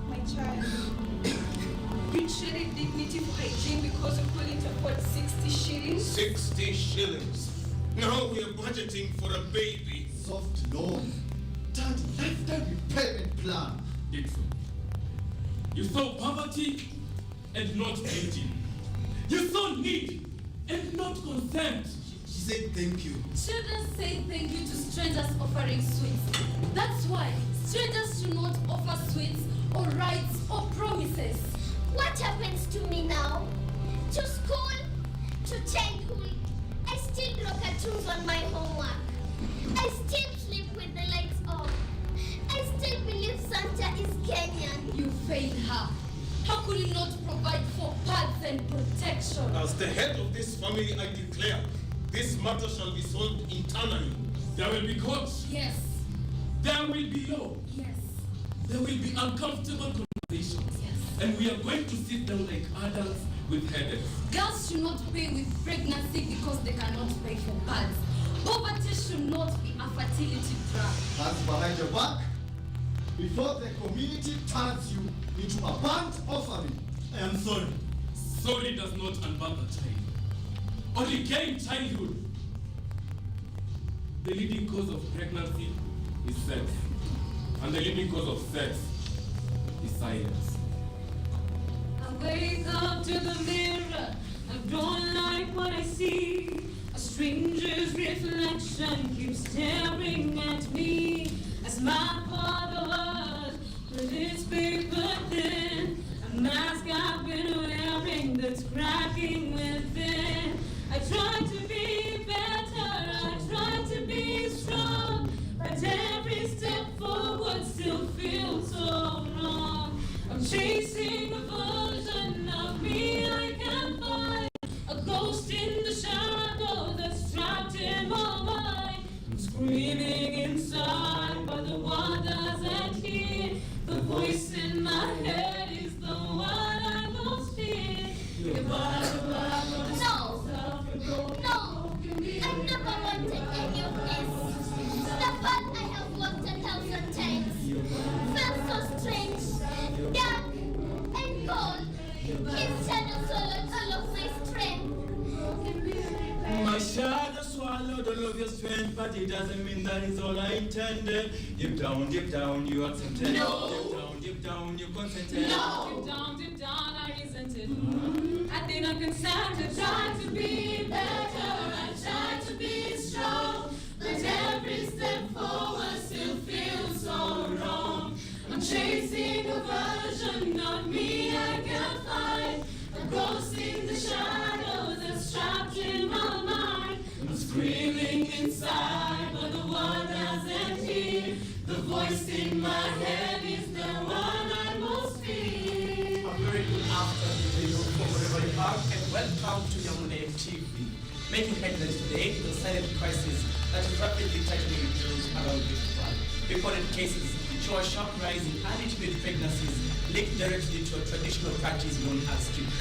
My child, you traded dignity for hygiene because you couldn't afford 60 shillings? 60 shillings. Now we are budgeting for a baby. Soft loan. Dad, lifetime repayment plan. Dixon, you saw poverty and not beauty. You saw need and not consent. She said thank you. Children say thank you to strangers offering sweets. That's why strangers should not offer sweets or rights or promises. What happens to me now? To school? To childhood? I still draw cartoons on my homework. I still sleep with the lights off. I still believe Santa is Kenyan. You failed her. How could you not provide for pads and protection? As the head of this family, I declare, this matter shall be solved internally. There will be courts. Yes. There will be law. Yes. There will be uncomfortable conversations. Yes. And we are going to sit down like adults with headaches. Girls should not pay with pregnancy because they cannot pay for pads. Poverty should not be a fertility trap. Hands behind your back. Before the community turns you into a burnt offering. I am sorry. Sorry does not unburn the child. Only gain childhood. The leading cause of pregnancy is sex. And the leading cause of sex is silence. I wake up to the mirror. I don't like what I see. A stranger's reflection keeps staring at me. As my father was with its paper thin. A mask I've been wearing that's cracking within. I try to be better, I try to be strong, but voice in my head is the one I most fear. No, I never wanted any of this. The path I have walked 1,000 times felt so strange, dark, and cold. His shadow swallowed all of my strength. My shadow swallowed all of your strength, but it doesn't mean that is all I intended. Deep down, you accepted. No. Deep down, you consented. No. Deep down, I resented. I think I'm concerned. I try to be better, I try to be strong, but every step forward still feels so wrong. I'm chasing a version, not me, I can't find. A ghost in the shadows that's trapped in my mind. I'm screaming inside, but the world doesn't hear. The voice in my head is the one I most fear. A very good afternoon to you from wherever you are, and welcome to Yamune TV. Making headlines today, the silent crisis that is rapidly tightening bills around the world. Reported cases show a sharp rise in early teenage pregnancies linked directly to a traditional practice known as KUTV.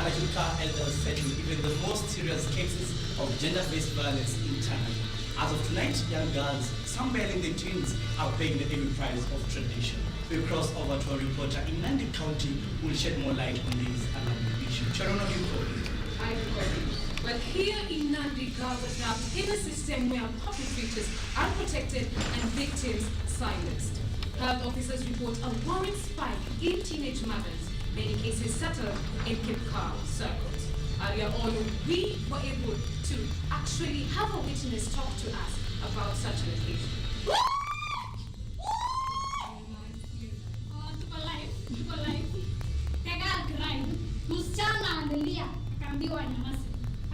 And a KUTV elders settle even the most serious cases of gender-based violence internally. As of tonight, young girls, some barely in their teens, are paying the heavy price of tradition. We cross over to a reporter in Nandi County who will shed more light on this alarming issue. Sharon, have you called it? I got it. Well, here in Nandi, girls are trapped in a system where perpetrators are protected and victims silenced. Health officers report a worrying spike in teenage mothers, many cases settled in KUTV circles. Earlier on, we were able to actually have a witness talk to us about such an occasion. Tuko live. Tega grind. Msichana analia, akaambiwa nyamaza.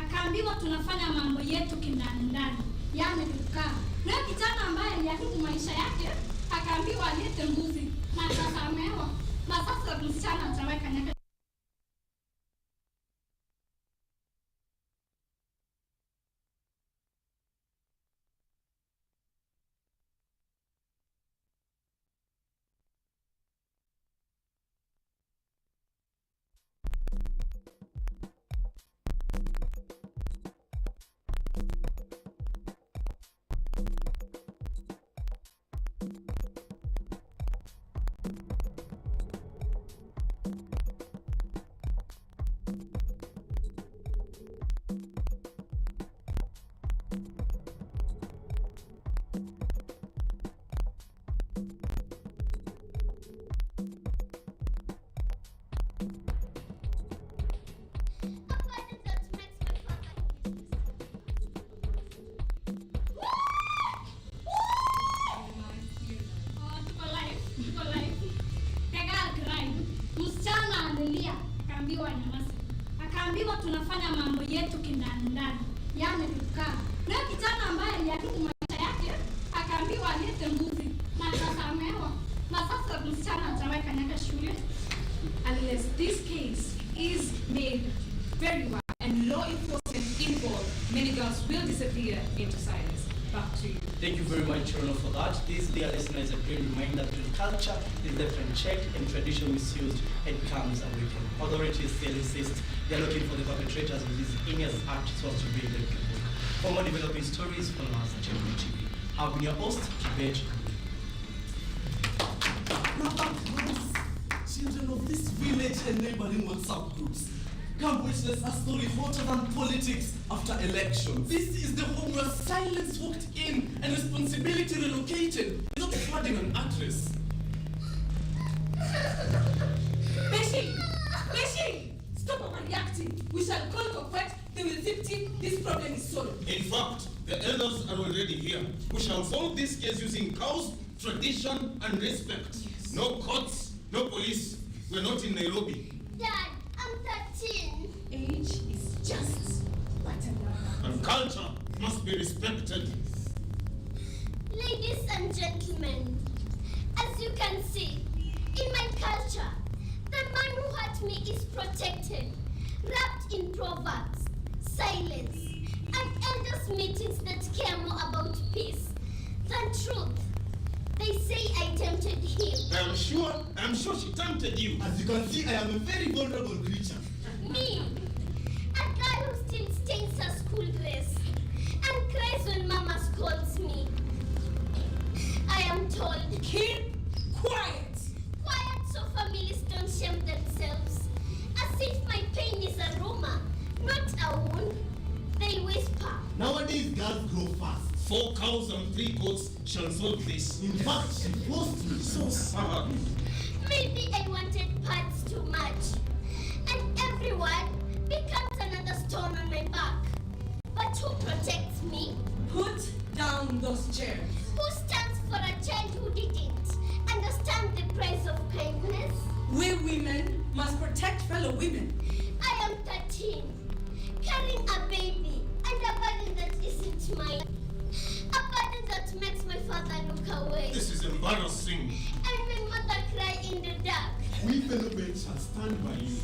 Akaambiwa tunafanya mambo yetu kindani ndani. Yaani kukaa. Na kijana ambaye aliharibu maisha yake, akaambiwa alete mbuzi na akasamehewa. Na sasa msichana ataweka nyaka. Akaambiwa tunafanya mambo yetu kindani ndani. Yaani kukaa. Na kijana ambaye aliharibu maisha yake, akaambiwa alete mbuzi na akasamehewa. Na sasa msichana ataweka nyaka shule. Unless this case is made very well and law enforcement involved, many girls will disappear into silence. Back to you. Thank you very much, Sharon, for that. This, dear listener, is a great reminder that culture is left unchecked and tradition misused and comes awakened. Authorities still insist they are looking for the perpetrators of this heinous act so as to bring them to book. For more developing stories, follow us at Yamune TV. I've been your host, Kibet. Children of this village and neighboring WhatsApp groups, come witness a story hotter than politics after elections. This is the home where silence walked in and responsibility relocated without flooding an address. Beshi! Stop overreacting. We shall call Kokwet. They will zip this problem is solved. In fact, the elders are already here. We shall solve this case using cows, tradition, and respect. Yes. No courts, no police. We're not in Nairobi. Dad, I'm 13. Age is just but a number. And culture must be respected. Ladies and gentlemen, as you can see, in my culture, the man who hurt me is protected, wrapped in proverbs, silence, and elders' meetings that care more about peace than truth. They say I tempted him. I am I'm sure she tempted you. As you can see, I am a very vulnerable creature. Me, a girl who still stains her school dress and cries when mama scolds me. I am told, keep quiet. Quiet so families don't shame themselves. As if my pain is a rumor, not a wound. They whisper. Nowadays, girls grow fast. 4 cows and 3 goats shall solve this. In fact, she forced me. So sad. Maybe I wanted pads too much. And everyone becomes another stone on my back. But who protects me? Put down those chairs. Who stands for a child who didn't understand the price of kindness? We women must protect fellow women. I am 13, carrying a baby and a burden that isn't mine. A burden that makes my father look away. This is embarrassing. And my mother cry in the dark. We fellow men shall stand by you.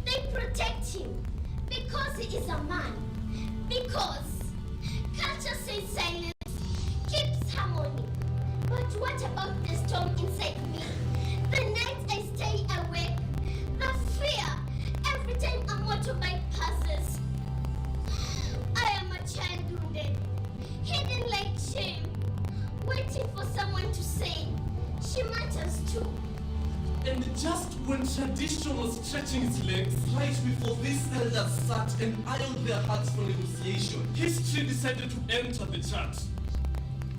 They protect him because he is a man. Because culture says silence keeps harmony. But what about the storm inside me? The night I stay awake, the fear every time a motorbike passes. I am a child wounded, hidden like shame, waiting for someone to say, she matters too. And just when tradition was stretching its legs, right before these elders sat and ironed their hearts for negotiation, history decided to enter the chat.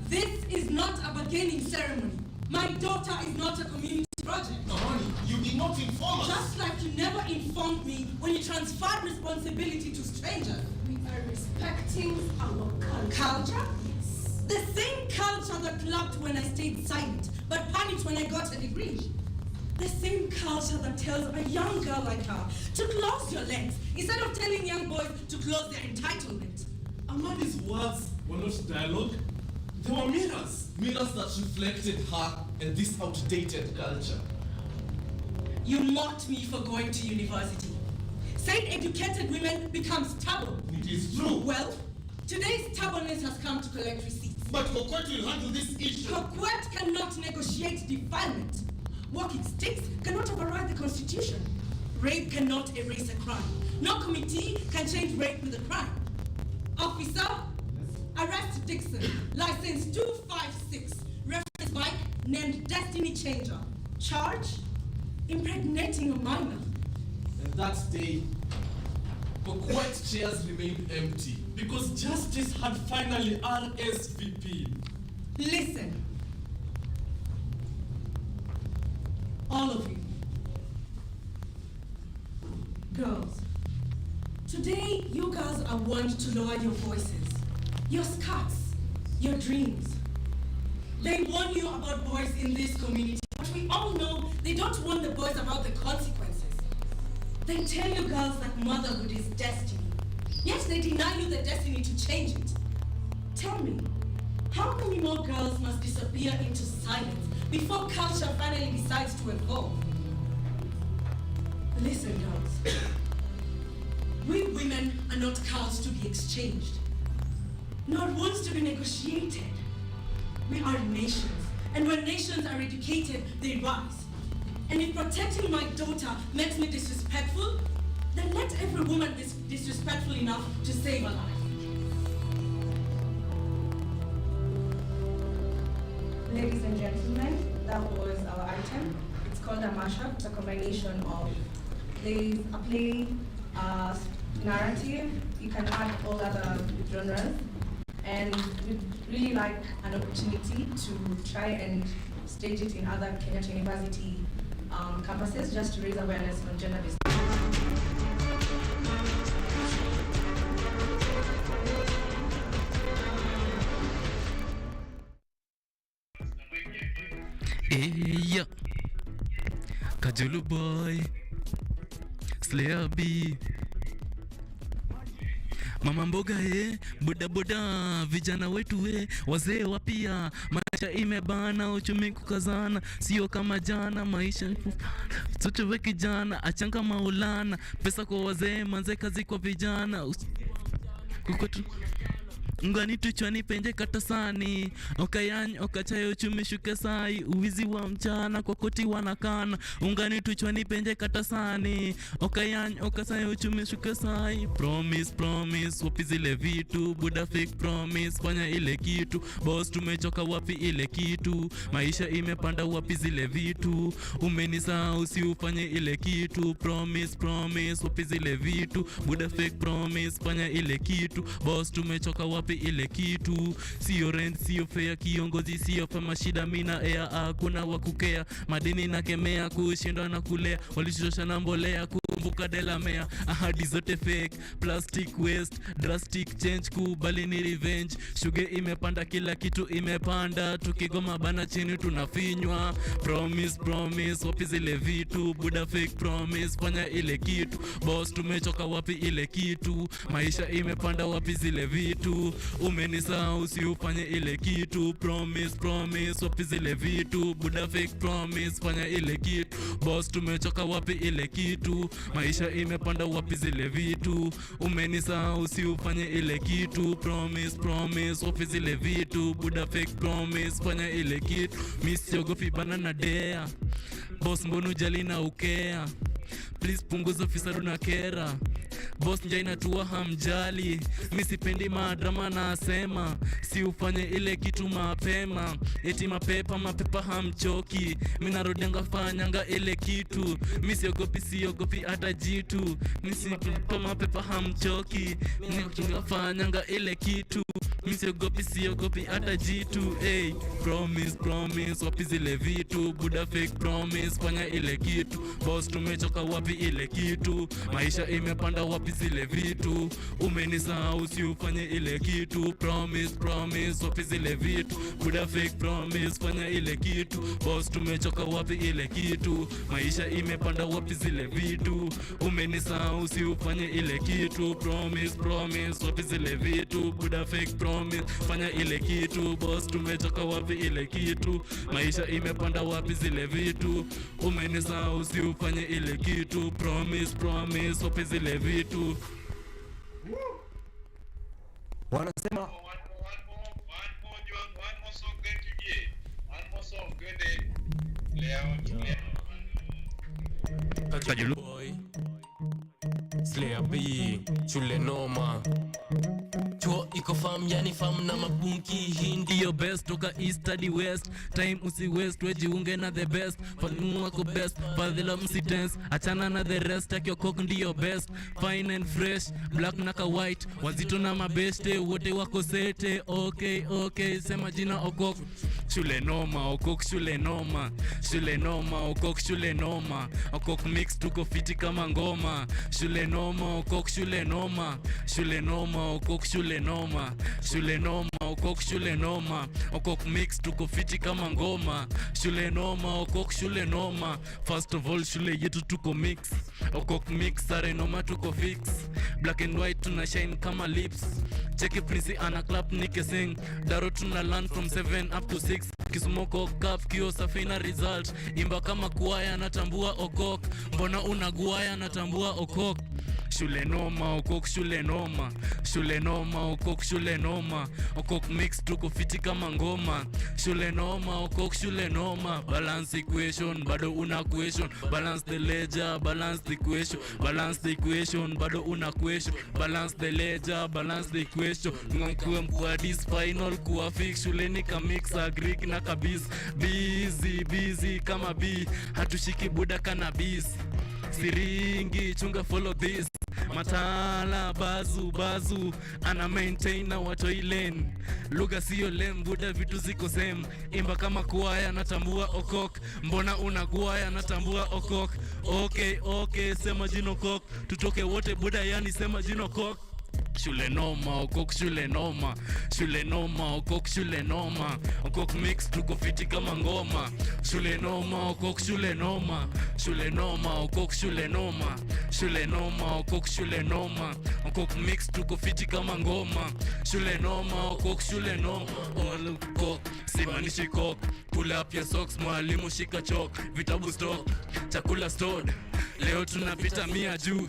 This is not a bargaining ceremony. My daughter is not a community project. No, honey, you did not inform us. Just like you never informed me when you transferred responsibility to strangers. We are respecting our culture. Culture? Yes. The same culture that clapped when I stayed silent, but panicked when I got a degree. The same culture that tells a young girl like her to close your legs instead of telling young boys to close their entitlement. Amani's words were not dialogue. They were mirrors. Mirrors that reflected her and this outdated culture. You mocked me for going to university. Saying educated women become stubborn. It is true. Well, today's stubbornness has come to collect receipts. But Kokwet will handle this issue. Kokwet cannot negotiate defilement. Walking sticks cannot override the Constitution. Rape cannot erase a crime. No committee can change rape with a crime. Officer, arrest Dixon, license 256, reference bike named Destiny Changer. Charge, impregnating a minor. And that day, Kokwet chairs remained empty because justice had finally RSVP'd. Listen. All of you. Girls, today you girls are warned to lower your voices, your skirts, your dreams. They warn you about boys in this community, but we all know they don't warn the boys about the consequences. They tell you girls that motherhood is destiny, yet they deny you the destiny to change it. Tell me, how many more girls must disappear into silence before culture finally decides to evolve? Listen, girls. We women are not cows to be exchanged, nor wounds to be negotiated. We are nations, and when nations are educated, they rise. And if protecting my daughter makes me disrespectful, then let every woman be disrespectful enough to save a life. Ladies and gentlemen, that was our item. It's called a mashup. It's a combination of there's a play, narrative. You can add all other genres. And we'd really like an opportunity to try and stage it in other Kenyatta University campuses just to raise awareness on gender-based. Yeah, Kajulu boy, Slayer B, Mama mboga boda boda, vijana wetu wazee wapia, maisha imebana, uchumi kukazana, sio kama jana, maisha tuchewe kijana, achanga maulana, pesa kwa wazee, manze kazi kwa vijana, kukotu ngani tuchwani penje katasani okayany okachayo chumi shuke sai uwizi wa mchana kwa koti wanakana ungani tuchwani penje katasani okayany okachayo chumi shuke sai promise wapi zile vitu buda fake promise fanya ile kitu boss tumechoka wapi ile kitu maisha imepanda wapi zile vitu umenisahau si ufanye ile kitu promise wapi zile vitu buda fake promise fanya ile kitu boss tumechoka wapi ile kitu sio rent sio fare kiongozi sio fama shida mina air hakuna wakukea madini na kemea kushindwa na kulea walishosha na mbolea kumbuka delamea ahadi zote fake plastic waste drastic change kubali ni revenge shuge imepanda kila kitu imepanda tukigoma bana chini tunafinywa promise wapi zile vitu buda fake promise fanya ile kitu boss tumechoka wapi ile kitu maisha imepanda wapi zile vitu umenisahau si ufanye ile kitu promise wapi zile vitu buda fake promise fanya ile kitu boss tumechoka wapi ile kitu maisha imepanda wapi zile vitu umenisahau si ufanye ile kitu promise wapi zile vitu buda fake promise fanya ile kitu misiogopi bana na dea boss mbonu jali na ukea please punguza fisadu na kera boss njai natua hamjali misipendi madrama na asema si ufanye ile kitu mapema eti mapepa hamchoki minarodenga fanyanga ile kitu siogopi hata jitu mapepa hamchoki minarodenga fanyanga ile kitu siogopi hata jitu hey promise wapi zile vitu buda fake promise fanya ile kitu boss tumechoka wapi ile kitu maisha imepanda wapi zile vitu umenisahau si ufanye ile kitu promise wapi zile vitu buda fake promise fanya ile kitu boss tumechoka wapi ile kitu maisha imepanda wapi zile vitu umenisahau si ufanye ile kitu promise wapi zile vitu buda fake promise fanya ile kitu boss tumechoka wapi ile kitu maisha imepanda wapi zile vitu umenisahau si ufanye ile kitu promise wapi zile vitu wanasema Kajulu boy Slayer B Chule noma Chuo iko fam yani fam na mabunki hii ndiyo best toka east hadi west time usi west wejiunge na the best fanumu wako best fadhila msitense achana na the rest akio cock ndiyo best fine and fresh black na ka white wazito na mabeste wote wako sete okay sema jina okok shule noma okok shule noma okok shule noma okok mix tuko fiti kama ngoma shule noma okok shule noma okok shule noma okok shule noma okok mix tuko fiti kama ngoma shule noma okok shule noma first of all shule yetu tuko mix okok mix sare noma tuko fix black and white tuna shine kama lips cheki prince ana clap nike sing daro tuna learn from 7 up to 6 kisumoko kaf kio safina result imba kama kuaya natambua okok mbona unaguaya natambua okok shule noma okok shule noma okok shule noma okok mix tuko fiti kama ngoma shule noma okok shule noma balance equation bado una question balance the ledger balance the equation bado una question balance the ledger balance the equation ngomkuwe mkuwa this final kuwa fix shule ni ka mix agric na kabis busy kama B hatushiki buda cannabis siringi chunga follow this matala bazu ana maintain na watoilen lugha sio lembuda vitu ziko same imba kama kuaya natambua okok mbona unaguaya natambua okok okay sema jino kok tutoke wote buda yani sema jino kok shule noma okok shule noma okok shule noma okok mix tuko fiti kama ngoma shule noma okok shule noma okok shule noma okok shule noma okok mix tuko fiti kama ngoma shule noma okok shule noma okok simanishi kok pull up your socks mwalimu shika chok vitabu stock chakula stored leo tunapita 100 juu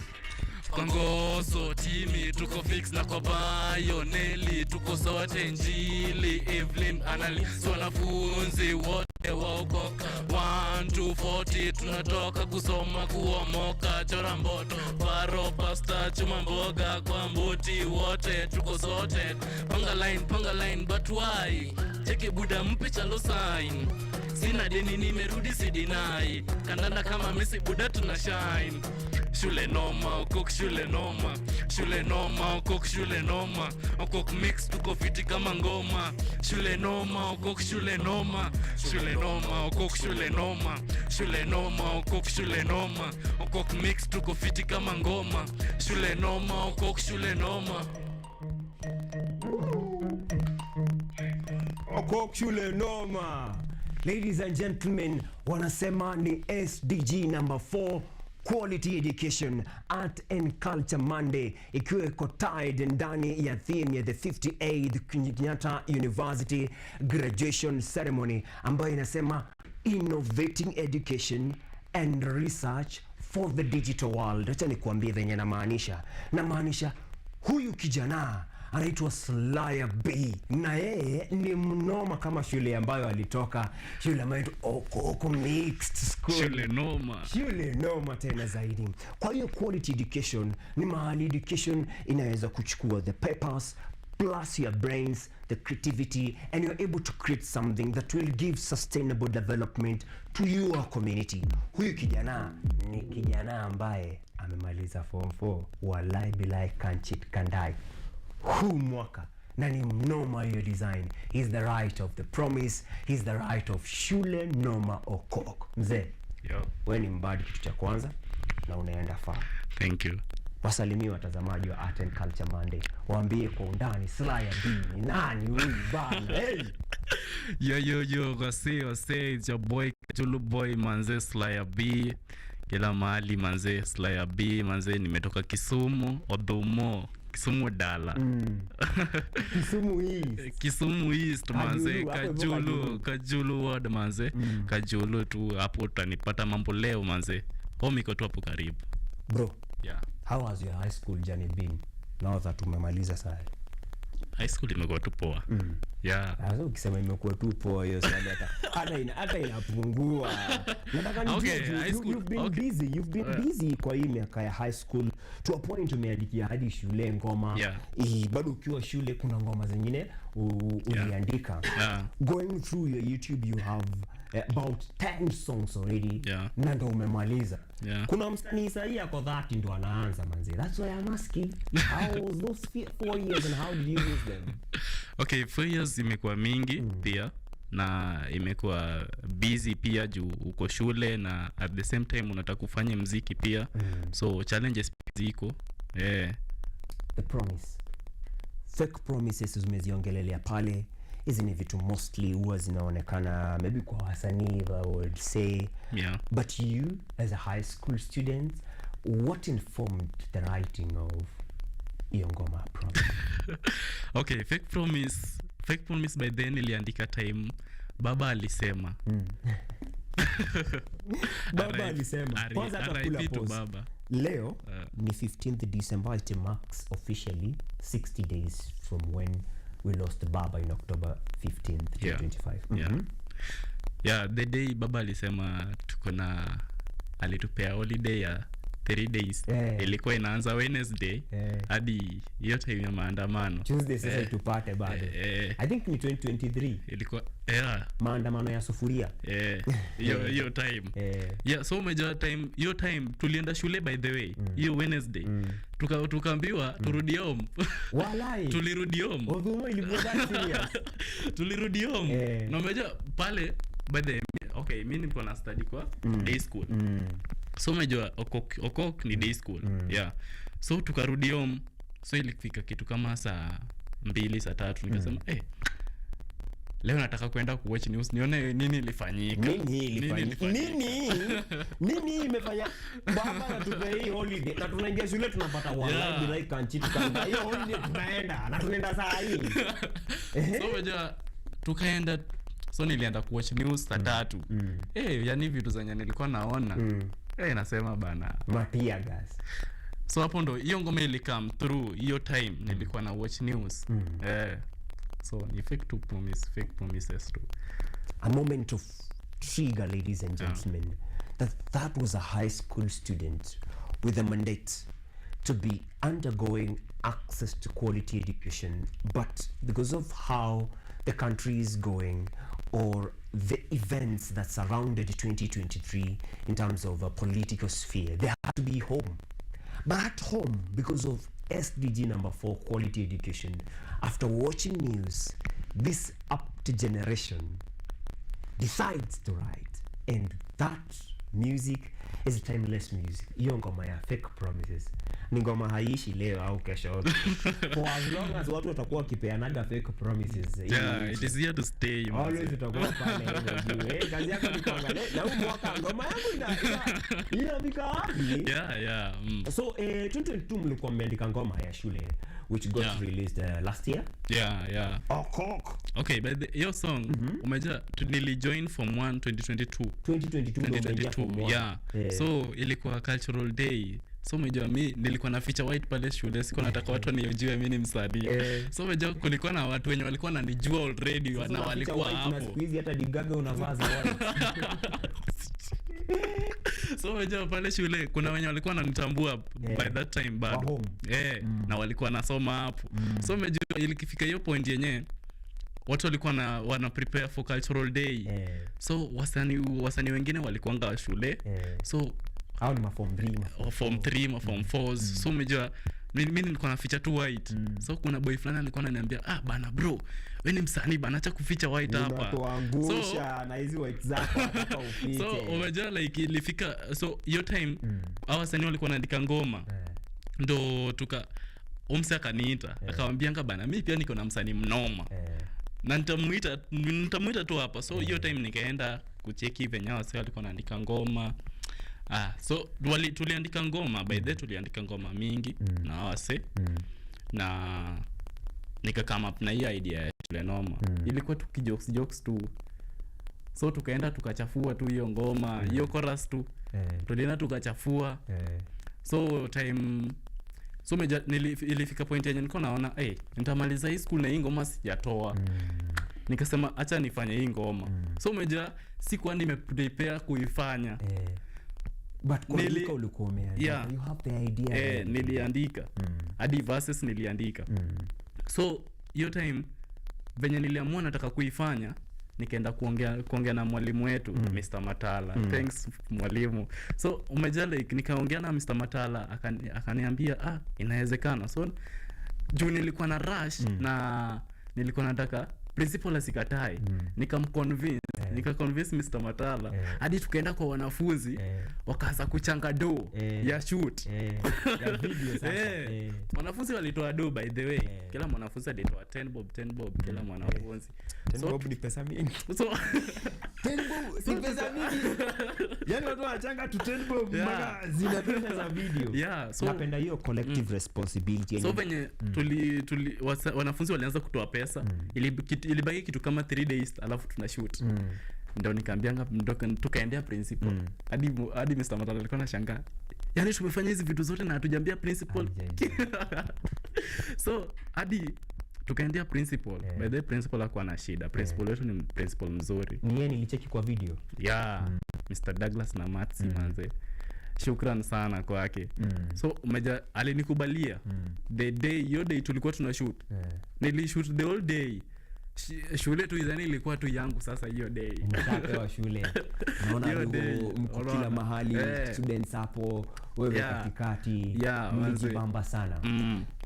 Kongoso Timi tuko fix na kwa bayo Nelly tuko sote Njili Evelyn Annalise wanafunzi wote waokoka 1-40 tunatoka kusoma kuomoka chora mboto paro pasta chuma mboga kwa mbuti wote tuko sote panga line but why cheki buda mpe chalo sign sina deni nimerudi sidinai kandanda kama Messi buda tuna shine shule noma okok shule noma okok shule noma okok mix tuko fiti kama ngoma shule noma okok shule noma okok shule noma okok shule noma okok mix tuko fiti kama ngoma shule noma okok shule noma okok shule noma. Ladies and gentlemen, wanasema ni SDG number 4, Quality Education, Art and Culture Monday, ikiwa iko tied ndani ya theme ya the 58th Kenyatta University Graduation Ceremony, ambayo inasema Innovating Education and Research for the Digital World. Acha nikuambie venye namaanisha huyu kijana anaitwa Slaya B, na yeye ni mnoma kama shule ambayo alitoka, shule ambayo Okoko Mixed School. Shule noma tena zaidi. Kwa hiyo quality education ni mahali education inaweza kuchukua the papers plus your brains, the creativity, and you're able to create something that will give sustainable development to your community. Huyu kijana ni kijana ambaye amemaliza form 4, walai bilai kanchit kandai huu mwaka, na ni mnoma hiyo design. He's the right of the promise, he's the right of shule noma okok. Mzee, wewe ni mbadi kitu cha kwanza na unaenda far. Thank you. Wasalimie watazamaji wa Art and Culture Monday, waambie kwa undani Slaya B ni nani huyu bana. Hey, yo wase it's your boy Julu boy manze Slaya B kila mahali manze Slaya B manze, nimetoka Kisumu Odhumo Kisumu dala Kisumu East manze Kajulu ward manze Kajulu tu hapo utanipata mambo leo manze, home iko tu hapo karibu bro. How has your high school journey been now that umemaliza sasa? High school imekuwa tu poa. Sasa ukisema imekuwa tu poa hiyo sana hata inapungua. Nataka nijue you've been busy kwa hii miaka ya high school to a point umeandikia hadi shule ngoma. Bado ukiwa shule kuna ngoma zingine uliandika. Going through your YouTube you have about 10 songs already. Na ndo umemaliza. Kuna msanii sahi yako 30 ndo anaanza manzi. That's why I'm asking, how was those 4 years and how did you use them? Okay, 4 years imekuwa mingi pia, na imekuwa busy pia juu uko shule na at the same time unataka kufanya muziki pia. So challenges ziko. The promise, fake promises umeziongelelea pale. Hizi ni vitu mostly huwa zinaonekana maybe kwa wasanii I would say. But you as a high school student, what informed the writing of hiyo ngoma promise? Okay, fake promise by then iliandika time baba alisema. Baba alisema. Kwanza atakula pause. Leo ni 15th December, it marks officially 60 days from when we lost Baba in October 15th, 2025. The day baba alisema alitupea holiday ya 3 days. Ilikuwa inaanza Wednesday hadi hiyo time ya maandamano. Tuesday sasa tupate bado. I think ni 2023 ilikuwa maandamano ya sufuria. Hiyo time. So umejua time, hiyo time tulienda shule by the way. Hiyo Wednesday tukaambiwa turudi home. Walai. Tulirudi home. Odhumo ilikuwa serious. Tulirudi home. Na umejua pale by the okay, mimi niko na study kwa day school. So umejua okok ni day school. So tukarudi home. So ilifika kitu kama saa 2 saa 3 nikasema leo nataka kwenda kuwatch news nione nini ilifanyika. Nini imefanya baba anatupe hii holiday na tunaingia shule tunapata wallahi like kanchiti kanga hiyo holiday tunaenda na tunaenda saa hii. So umejua tukaenda, so nilienda kuwatch news saa 3. Yani vitu zenye nilikuwa naona nasema bana matia gas. So hapo ndo hiyo ngoma ili come through hiyo time nilikuwa na watch news. So ni fake promises too. A moment of trigger, ladies and gentlemen, that was a high school student with a mandate to be undergoing access to quality education, but because of how the country is going or the events that surrounded 2023 in terms of a political sphere, they had to be home. But at home, because of SDG number 4, quality education, after watching news, this up-to generation decides to write, and that music is timeless music. Hiyo ngoma ya fake promises ni ngoma haishi leo au kesho. For as long as watu watakuwa wakipeanaga fake promises, it is here to stay. Always utakuwa pale hiyo. Kazi yako ni kuangalia na huu mwaka ngoma yangu inafika wapi? So 2022 mlikuwa mmeandika ngoma ya shule which got released last year. Okay, but your song umeja nilijoin from 1 2022. So ilikuwa cultural day. So umejua mi nilikuwa na feature white pale shule, siko nataka watu wanijue mimi ni msanii. So umejua kulikuwa na watu wenye walikuwa wananijua already na walikuwa hapo. Na siku hizi hata digaga unavaa za white. So umejua pale shule kuna wenye walikuwa wananitambua by that time bado. Na walikuwa nasoma hapo. So umejua ilikifika hiyo point yenyewe watu walikuwa wana prepare for cultural day. So wasanii wengine walikuanga shule. So hao ni form 3 form 4. So umejua mimi nilikuwa na feature tu white. So kuna boy fulani alikuwa ananiambia bana bro, wewe ni msanii bana, acha kuficha white hapa. So na hizi white zako hata ufike. So umejua like ilifika, so hiyo time hao wasanii walikuwa wanaandika ngoma. Ndo umse akaniita akamwambia bana, mimi pia niko na msanii mnoma. Na nitamuita tu hapa. So hiyo time nikaenda kucheki venye wase walikuwa wanaandika ngoma. So tuliandika ngoma, by the way tuliandika ngoma mingi na wase. Na nika come up na hiyo idea ya shule noma. Ilikuwa tu jokes tu. So tukaenda tukachafua tu hiyo ngoma, hiyo chorus tu. Tulienda tukachafua. So time ilifika point yenye nilikuwa naona nitamaliza high school na hii ngoma sijatoa. Nikasema acha nifanye hii ngoma. So umejua sikuwa nimeprepare kuifanya. But kuandika ulikuwa umeandika. You have the idea. Niliandika. Hadi verses niliandika. So hiyo time venye niliamua nataka kuifanya, nikaenda kuongea na mwalimu wetu Mr. Matala. Thanks mwalimu. So umejua like nikaongea na Mr. Matala akaniambia inawezekana. So juu nilikuwa na rush na nilikuwa nataka principal asikatai. Nika-convince Mr. Matala. Hadi tukaenda kwa wanafunzi wakaanza kuchanga do ya shoot. Ya video sasa. Wanafunzi walitoa do by the way. Kila mwanafunzi alitoa 10 bob kila mwanafunzi. 10 bob ni pesa mingi. So 10 bob ni pesa mingi. Yaani watu wanachanga tu 10 bob mpaka zinatosha za video. So napenda hiyo collective responsibility. So venye wanafunzi walianza kutoa pesa. Ilibaki kitu kama 3 days alafu tuna shoot. Ndio nikaambianga tukaendea principal. Hadi Mr. Matala alikuwa anashangaa. Yaani tumefanya hizi vitu zote na hatujambia principal. So hadi tukaendea principal. By the way principal hakuwa na shida. Principal wetu ni principal mzuri. Yeye nilicheki kwa video. Mr. Douglas na Matsi manze. Shukran sana kwake. So alinikubalia. The day tulikuwa tuna shoot. Nilishoot the whole day. Shule tu izani ilikuwa tu yangu sasa hiyo day. Mtapewa shule. Naona mko kila mahali, students hapo, wewe katikati. Mlijibamba sana.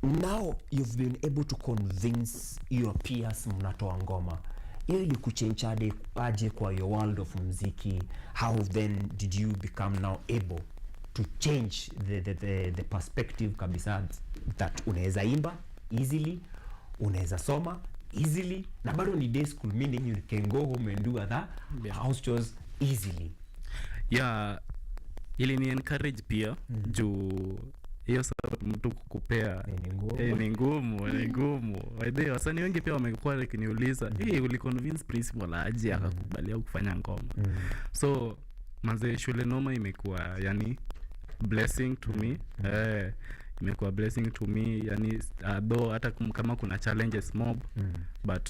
Now you've been able to convince your peers mnatoa ngoma. Hiyo ilikuchange aje kwa your world of muziki? How then did you become now able to change the perspective kabisa that unaweza imba easily, unaweza soma easily, na bado ni day school, meaning you can go home and do other house chores easily. Ili ni encourage pia juu hiyo sababu mtu kukupea ni ngumu. Wade wasanii wengi pia wamekuwa wakiniuliza uli convince principal aje akakubalia kufanya ngoma. So manze shule noma imekuwa yani blessing to me. Imekuwa blessing to me, yani though hata kama kuna challenges mob, but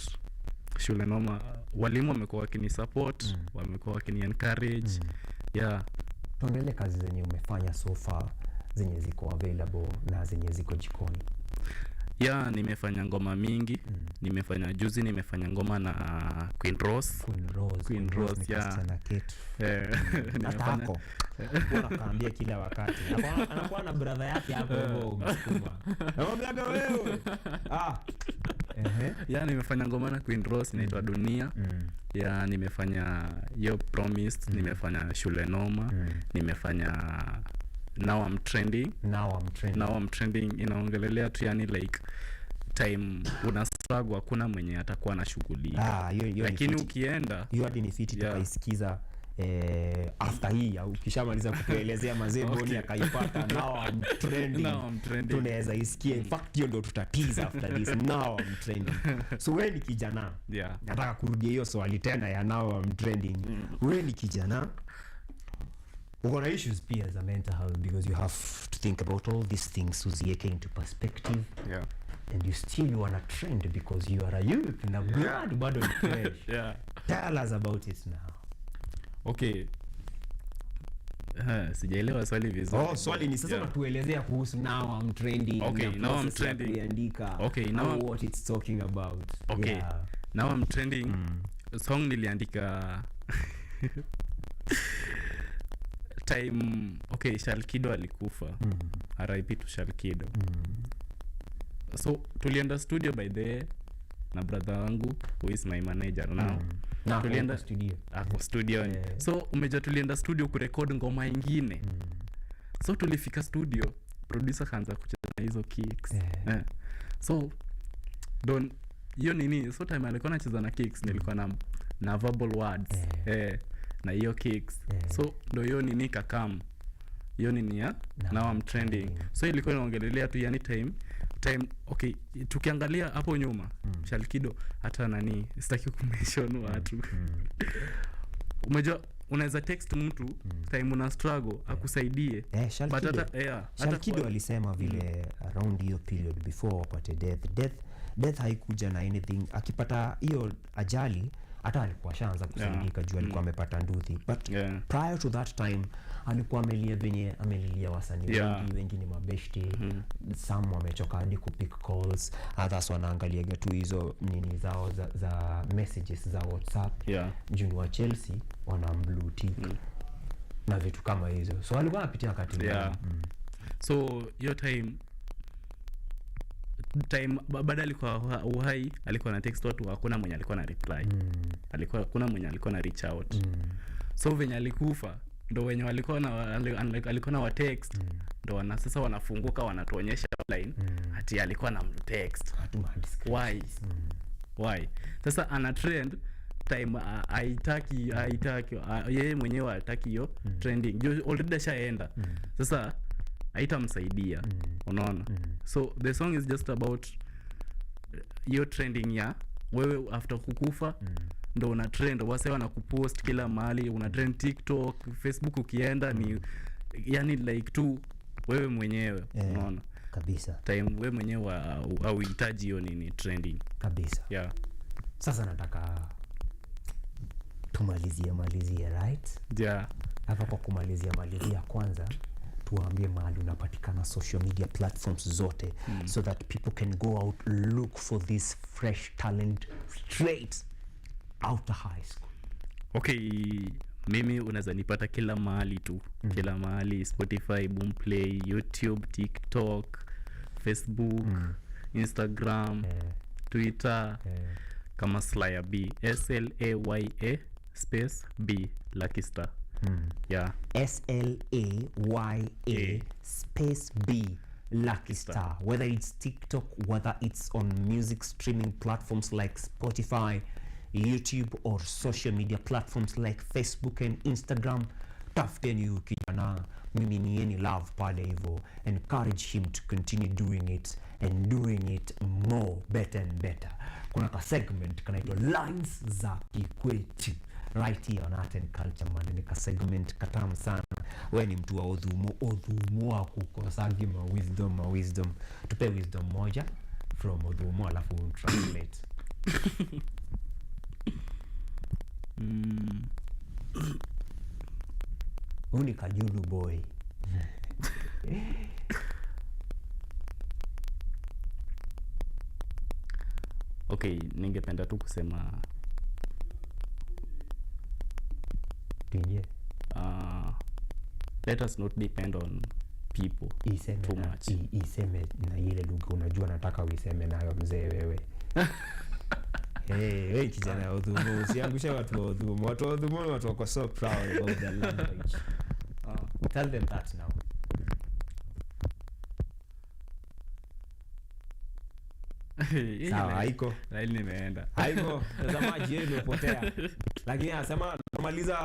shule noma walimu wamekuwa wakini support, wamekuwa wakini encourage. Tuongelee kazi zenye umefanya so far, zenye ziko available na zenye ziko jikoni. Nimefanya ngoma mingi. Nimefanya juzi, nimefanya ngoma na Queen Rose na Kate. Nimefanya kaambia kila wakati. Anakuwa na brother yake hapo msukuma. Anamwambia wewe. Nimefanya ngoma na Queen Rose inaitwa Dunia. Nimefanya Yo Promised, nimefanya Shule Noma, nimefanya Now I'm trending inaongelelea tu yani like time una struggle, hakuna mwenye atakuwa na shughuli. Lakini ukienda hiyo hadi ni fiti tukaisikiza after hii au ukishamaliza kutuelezea mazee Boni akaipata Now I'm trending. Tunaweza isikia, in fact hiyo ndio tutatiza after this Now I'm trending. So wewe ni kijana, nataka kurudia hiyo swali tena ya Now I'm trending. Wewe ni kijana, we're gonna issues pia as a mental health, because you have to think about all these things uzieke into perspective. And you still wanna trend because you are a youth na blood bado ni fresh. Tell us about it now. Okay. Sijaelewa swali vizuri. Swali ni sasa tuelezea kuhusu Now I'm trending. Now I'm trending. Kuandika. Now what it's talking about. Now I'm trending. Song niliandika time Shalkido alikufa. RIP to Shalkido. So tulienda studio by the na brother wangu who is my manager now. Tulienda studio. So umeja tulienda studio kurekod ngoma ingine. So tulifika studio, producer kaanza kucheza hizo kicks. So hiyo nini, so time alikuwa anacheza na kicks, nilikuwa na verbal words. Na hiyo kicks. So ndo hiyo nini kakam. Hiyo nini ya Now I'm trending. So ilikuwa inaongelelea tu yani time tukiangalia hapo nyuma Shalkido hata nani sitaki kumention watu. Umejua unaweza text mtu time una struggle akusaidie. But hata Shalkido alisema vile around hiyo period before apate death haikuja na anything. Akipata hiyo ajali hata alikuwa shaanza kusaidika juu alikuwa amepata nduthi, but prior to that time alikuwa amelilia wasanii wengi ni mabeshti. Some wamechoka hadi kupick calls, others wanaangalia tu hizo nini zao za messages za WhatsApp. Juu wa Chelsea wana blue tick na vitu kama hizo, so alikuwa anapitia wakati so hiyo time baada alikuwa uhai, alikuwa na text watu, hakuna mwenye alikuwa na reply. Hakuna mwenye alikuwa na reach out. So venye alikufa ndo wenye alikuwa na wa text ndo sasa wanafunguka wanatuonyesha online ati alikuwa na text. Why? Sasa ana trend time haitaki yeye mwenyewe hataki hiyo trending. Already shaenda. Sasa haitamsaidia. Unaona? So the song is just about your trending ya wewe after kukufa ndo una trend, wase wanakupost kila mahali, una trend TikTok, Facebook, ukienda ni yani like tu wewe mwenyewe. Unaona? Kabisa. Time wewe mwenyewe hauhitaji hiyo nini trending. Kabisa. Sasa nataka tumalizie right? Hapa kwa kumalizia kwanza tuambie mahali unapatikana social media platforms zote so that people can go out look for this fresh talent straight out of high school. Mimi unaweza nipata kila mahali tu. Kila mahali, Spotify, Boomplay, YouTube, TikTok, Facebook, Instagram, Twitter, kama Slaya B, SLAYA space B, Lucky Star. SLAYA space B, Lucky Star. Whether it's TikTok, whether it's on music streaming platforms like Spotify, YouTube, or social media platforms like Facebook and Instagram, tafuteni huyu kijana, miminieni love pale hivyo, encourage him to continue doing it and doing it more, better and better. Kuna ka segment kanaitwa Lines za Kikwetu. right here on Art and Culture man. Nika segment katamu sana. Wewe ni mtu wa odhumo wa kukosangi wisdom. Tupe wisdom moja from odhumo alafu translate. Uni Kajulu boy. Okay, ningependa tu kusema let us not depend on people too much. Iseme na ile lugha unajua nataka uiseme nayo mzee wewe. Hey kijana odhumo, usiangushe watu wa odhumo. Watu wa odhumo watu wako so proud about their language. Tell them that now. Sawa, haiko. Laili nimeenda. Haiko, tazamaji yeye umepotea. Lakini anasema normaliza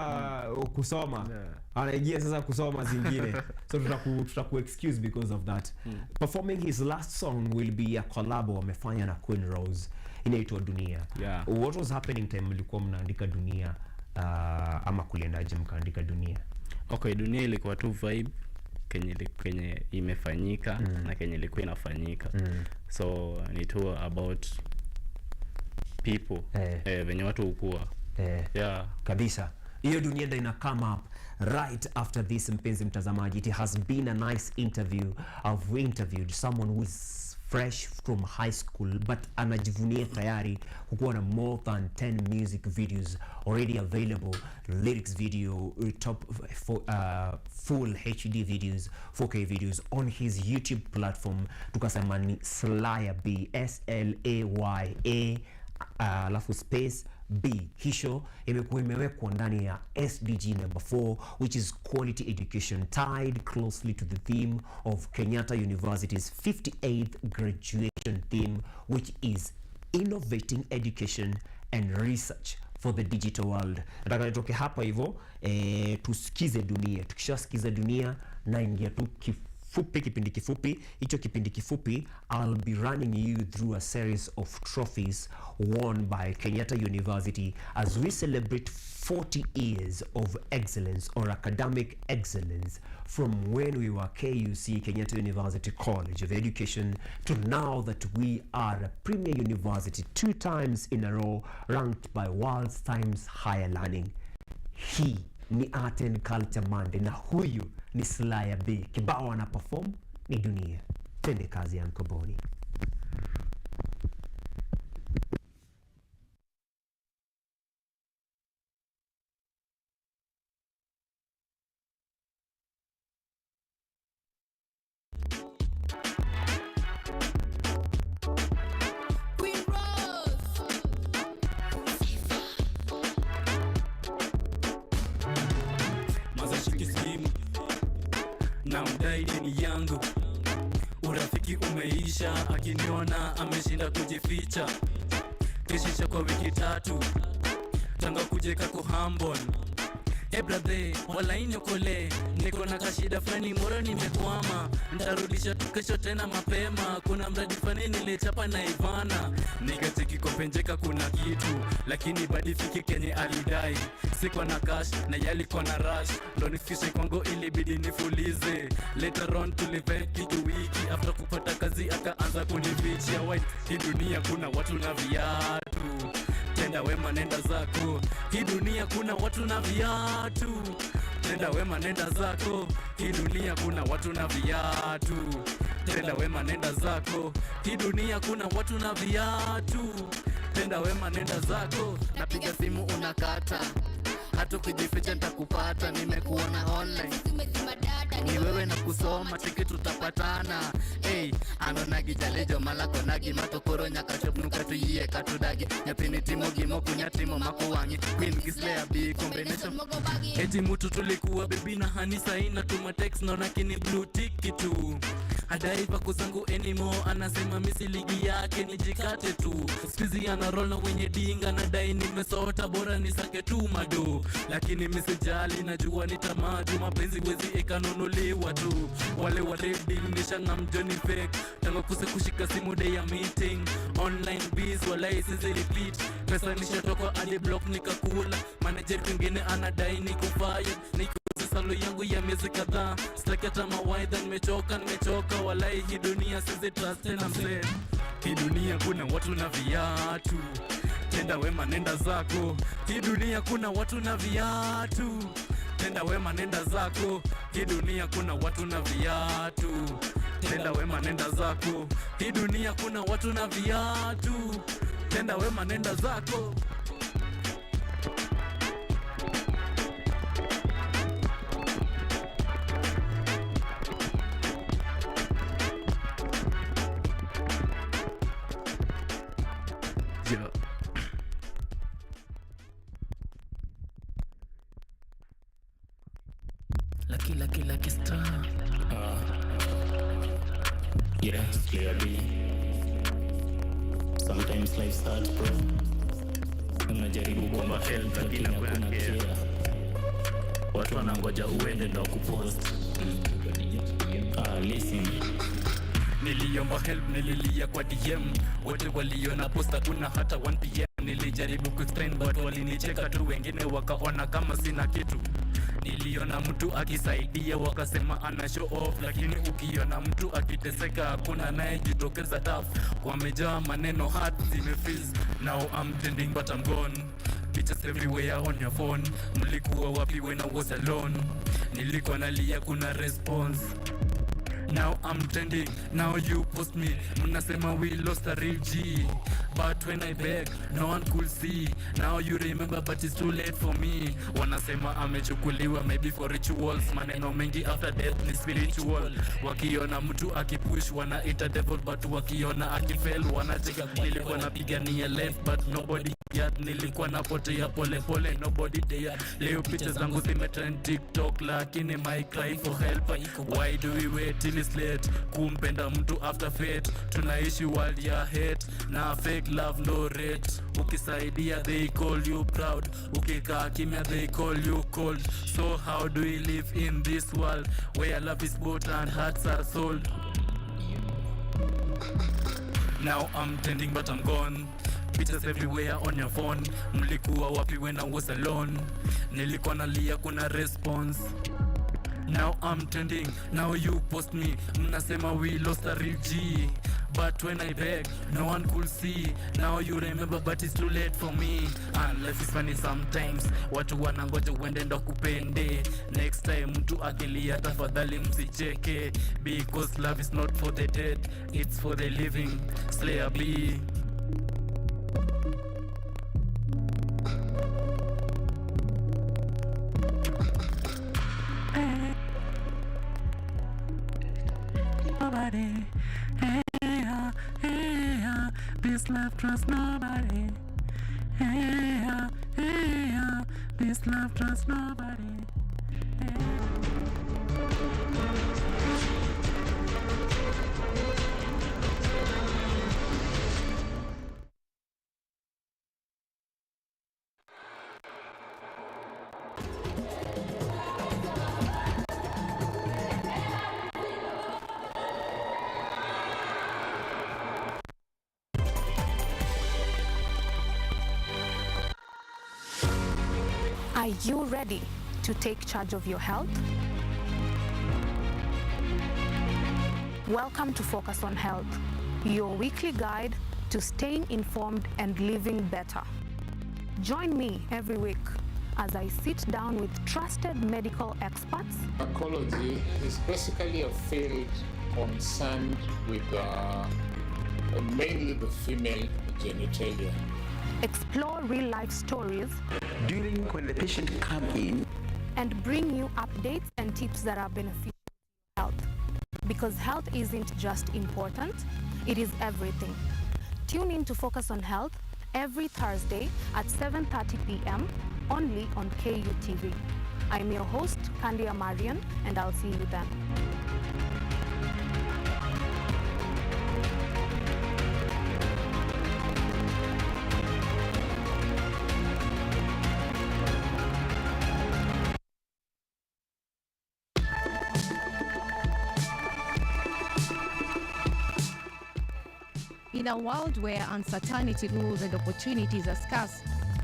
kusoma. Anaingia sasa kusoma zingine. So tutaku excuse because of that. Performing his last song will be a collab amefanya na Queen Rose. Inaitwa Dunia. Yeah. What was happening time mlikuwa mnaandika Dunia ama kuliendaje mkaandika Dunia? Okay, Dunia ilikuwa tu vibe kenye imefanyika na kenye ilikuwa inafanyika. So ni tu about people venye watu ukua. Yeah. Kabisa. Hiyo Dunia ndio ina come up right after this, mpenzi mtazamaji. It has been a nice interview. I've interviewed someone who is fresh from high school but anajivunia tayari kukuwa na more than 10 music videos already available, lyrics video, full HD videos, 4K videos on his YouTube platform. Tukasema ni Slaya B, SLAYA alafu space B. Hisho imekuwa imewekwa ndani ya SDG number 4, which is quality education, tied closely to the theme of Kenyatta University's 58th graduation theme, which is innovating education and research for the digital world. Nataka nitoke hapa hivyo tusikize Dunia. Tukishasikiza Dunia na ingia tu kipindi kifupi. Hicho kipindi kifupi I'll be running you through a series of trophies won by Kenyatta University as we celebrate 40 years of excellence or academic excellence from when we were KUC, Kenyatta University College of Education, to now that we are a premier university 2 times in a row ranked by World's Times Higher Learning. Hii ni Art and Culture Monday na huyu ni Slaya B. Kibao ana perform ni Dunia. Tende kazi ya Nkoboni. Na mdai deni yangu, urafiki umeisha, akiniona ameshinda kujificha. Kishisha kwa wiki 3 tanga kujeka kuhambon. Hey brother, wala inyokole, niko na kashida fulani moro nimekwama. Nitarudisha tu kesho tena mapema, kuna mradi fulani nilichapa na Ivana. Nikacheki kopenjeka kuna kitu, lakini badi fiki kenye alidai. Sikuwa na cash na yalikuwa na rush, ndo nifikishe kwangu ilibidi nifulize. Later on tulive kitu wiki, after kupata kazi akaanza kunifichia white. Hii dunia kuna watu na viatu, tenda wema nenda zako. Hii dunia kuna watu na viatu, tenda wema nenda zako. Hii dunia kuna watu na viatu, tenda wema nenda zako. Hii dunia kuna watu na viatu, tenda wema nenda zako. Napiga simu unakata, hata kujificha nitakupata. Nimekuona online, ni wewe na kusoma, tiketi tutapatana. Hey, anonagi jalejo malako nagi matokoro nyakachopnuka tuyiye katudagi. Nyapini timo gimo kunyatimo makuwangi, Queen Gislea B combination. Eti mutu tulikuwa baby na hani saina tuma text naona kini blue tick tu. hadai vako zangu anymore. Anasema misi ligi yake nijikate tu. Squeezy ana roll na wenye dinga na dai nimesota bora nisake tu mado. Lakini misijali najua nitamadu. Mapenzi wezi ekanunuliwa tu. Wale wa red deal nishanga mjoni fake. Tango kuse kushika simu day ya meeting. Online biz walai sizi repeat. Pesa nishatoka adi block nikakula. Manager kwingine anadai niko fire. Niko salo yangu ya miezi kadhaa. Sitaki hata mawaidha nimechoka walai hii dunia sizi trust tena mzee. Hii dunia kuna watu na viatu. Tenda wema nenda zako. Hii dunia kuna watu na viatu. Tenda wema nenda zako. Hii dunia kuna watu na viatu. Tenda wema nenda zako. Hii dunia kuna watu na viatu. Tenda wema nenda zako. Yeah. Lucky star. Yes, clearly. Sometimes life starts bro. Unajaribu kuomba help lakini hakuna care. Watu wanangoja uende ndo kupost. Listen. Niliomba help nililia kwa DM. Wote waliona posta kuna hata 1 PM. Nilijaribu kuexplain but walinicheka tu, wengine wakaona kama sina kitu. Niliona mtu akisaidia wakasema ana show off, lakini ukiona mtu akiteseka hakuna naye jitokeza tough. Wamejaa maneno hard zimefreeze. Now I'm trending but I'm gone. Pictures everywhere on your phone. Mlikuwa wapi when I was alone? Nilikuwa nalia kuna response. Now I'm trending, now you post me. Mnasema we lost a real G. But when I beg, no one could see. Now you remember but it's too late for me. Wanasema amechukuliwa maybe for rituals. Maneno mengi after death ni spiritual. Wakiona mtu akipush wanaita devil, but wakiona akifail wanacheka. Nilikuwa napigania left but nobody yet. Nilikuwa napotea pole pole nobody there. Leo picha zangu zimetrend TikTok lakini my cry for help. Why do we wait till it's late? Kumpenda mtu after fate. Tunaishi world ya hate na fake love no rate. Ukisaidia they call you proud. Ukikaa kimya they call you cold. So how do we live in this world where love is bought and hearts are sold? Now I'm trending but I'm gone. Pictures everywhere on your phone. Mlikuwa wapi when I was alone? Nilikuwa nalia kuna response. Now I'm trending, now you post me. Mnasema we lost a real G. But when I beg, no one could see. Now you remember but it's too late for me. And life is funny sometimes. Watu wanangoja uende ndo kupende. Next time mtu akilia tafadhali msicheke. Because love is not for the dead, it's for the living. Slayer B. Nobody, hey yeah, this love trust nobody, hey yeah, this love trust nobody. Are you ready to take charge of your health? Welcome to Focus on Health, your weekly guide to staying informed and living better. Join me every week as I sit down with trusted medical experts. Gynecology is basically a field concerned with mainly the female genitalia. Explore real-life stories during when the patient come in and bring you updates and tips that are beneficial to health. Because health isn't just important, it is everything. Tune in to Focus on Health every Thursday at 7:30 p.m. only on KUTV. I'm your host, Kandia Marian, and I'll see you then. In a world where uncertainty rules and opportunities are scarce,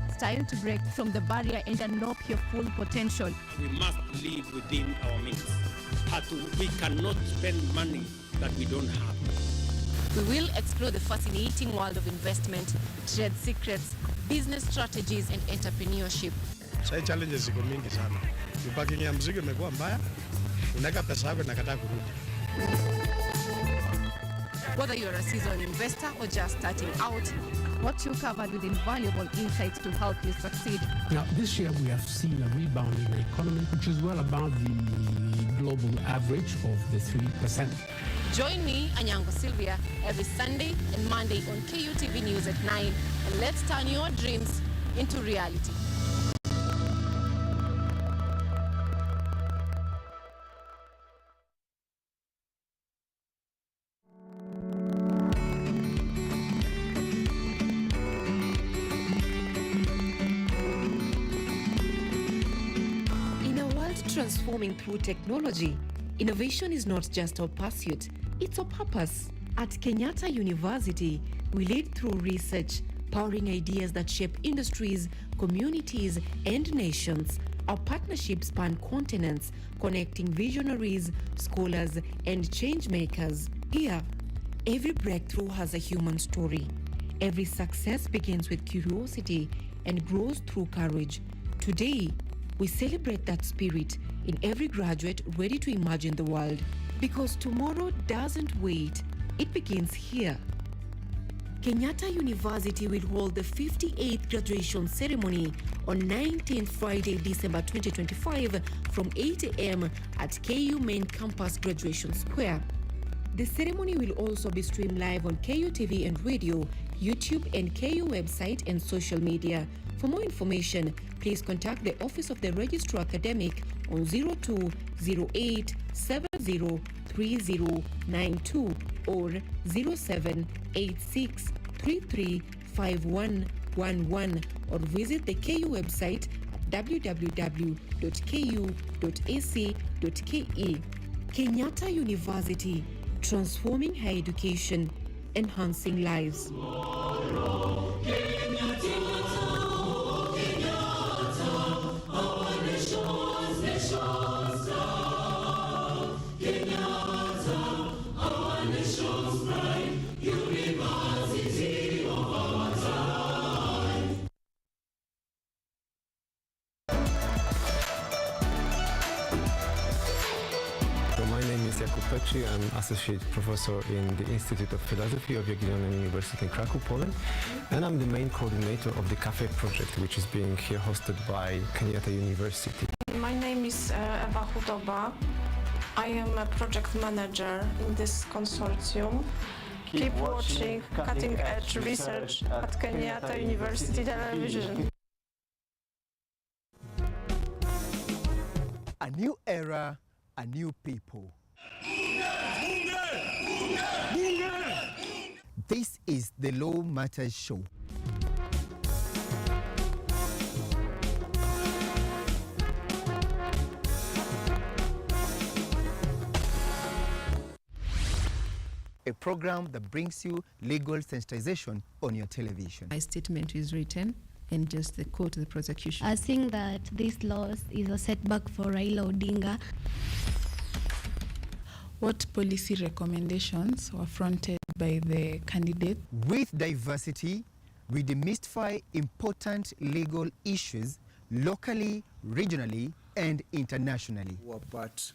it's time to break from the barrier and unlock your full potential. We must live within our means. We cannot spend money that we don't have. We will explore the fascinating world of investment, trade secrets, business strategies and entrepreneurship. Sasa challenges ziko mingi sana. Parking ya mzigo imekuwa mbaya. Unaweka pesa yako inakataa kurudi. Whether you're a seasoned investor or just starting out, what you covered with invaluable insights to help you succeed. Now, this year we have seen a rebound in the economy, which is well above the global average of the 3%. Join me, Anyango Sylvia, every Sunday and Monday on KUTV News at 9, and let's turn your dreams into reality. Transforming through technology, innovation is not just our pursuit, it's our purpose. At Kenyatta University, we lead through research, powering ideas that shape industries, communities, and nations. Our partnerships span continents, connecting visionaries, scholars, and change makers. Here, every breakthrough has a human story. Every success begins with curiosity and grows through courage. Today, we celebrate that spirit in every graduate ready to imagine the world. Because tomorrow doesn't wait, it begins here. Kenyatta University will hold the 58th graduation ceremony on 19th Friday, December 2025 from 8 a.m. at KU Main Campus Graduation Square. The ceremony will also be streamed live on KUTV and radio, YouTube and KU website and social media. For more information, please contact the Office of the Registrar Academic on 0208 703092 or 0786 335111 or visit the KU website at www.ku.ac.ke. Kenyatta University, transforming higher education, enhancing lives. I'm Associate Professor in the Institute of Philosophy of Jagiellonian University in Krakow, Poland, and I'm the main coordinator of the Cafe project, which is being here hosted by Kenyatta University. My name is Eva Hudoba. I am a project manager in this consortium. Keep watching cutting-edge research at Kenyatta University Television. A new era, a new people. This is the Law Matters Show. A program that brings you legal sensitization on your television. My statement is written and just the quote the prosecution. I think that this loss is a setback for Raila Odinga. What policy recommendations were fronted by the candidate? With diversity, we demystify important legal issues locally, regionally, and internationally. What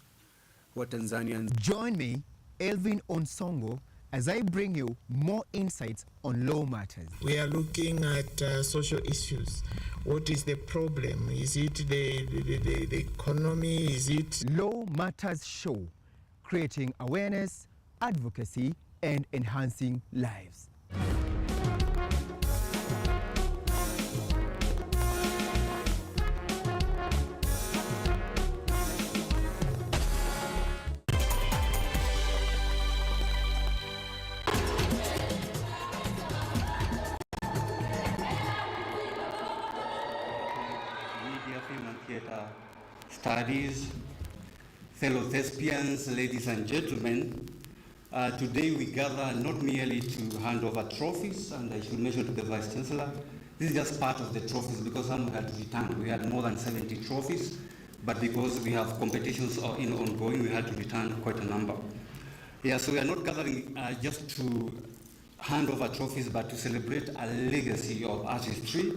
Tanzanians? Join me, Elvin Onsongo, as I bring you more insights on law matters. We are looking at social issues. What is the problem? Is it the economy? Is it... Law Matters Show, creating awareness, advocacy, and enhancing lives. Studies, fellow thespians, ladies and gentlemen, Today we gather not merely to hand over trophies, and I should mention to the Vice Chancellor, this is just part of the trophies because some we had to return. We had more than 70 trophies, but because we have competitions ongoing, we had to return quite a number. Yeah, so we are not gathering just to hand over trophies, but to celebrate a legacy of artistry,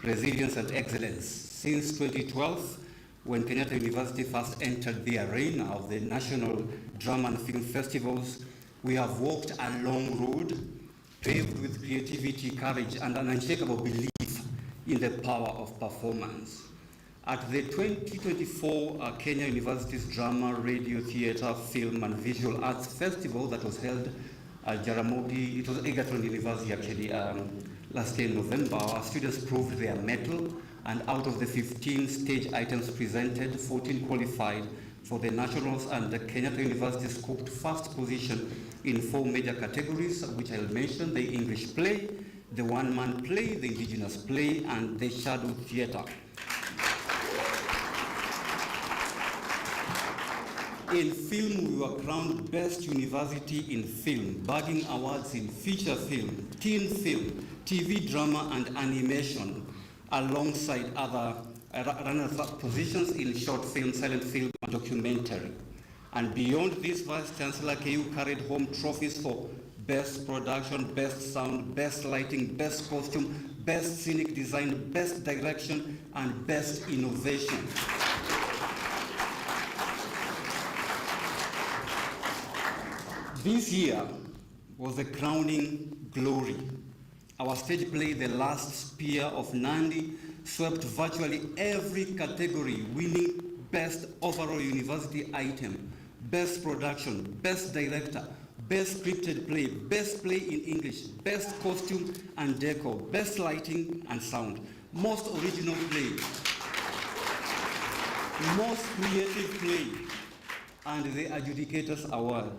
resilience, and excellence. Since 2012, when Kenyatta University first entered the arena of the National Drama and Film Festivals, we have walked a long road, paved with creativity, courage, and an unshakable belief in the power of performance. At the 2024 Kenya University's Drama, Radio, Theatre, Film, and Visual Arts Festival that was held at Jaramogi, it was Egerton University actually, last year in November, our students proved their mettle, and out of the 15 stage items presented, 14 qualified for the nationals, and the Kenyatta University scooped first position in 4 major categories, which I'll mention: the English play, the one-man play, the indigenous play, and the shadow theatre. In film, we were crowned Best University in Film, bagging awards in feature film, teen film, TV drama, and animation, alongside other runner-up positions in short film, silent film, and documentary. And beyond this, Vice Chancellor, KU carried home trophies for Best Production, Best Sound, Best Lighting, Best Costume, Best Scenic Design, Best Direction, and Best Innovation. This year was the crowning glory. Our stage play, The Last Spear of Nandi, swept virtually every category, winning Best Overall University Item, Best Production, Best Director, Best Scripted Play, Best Play in English, Best Costume and Decor, Best Lighting and Sound, Most Original Play, Most Creative Play, and the Adjudicators Award.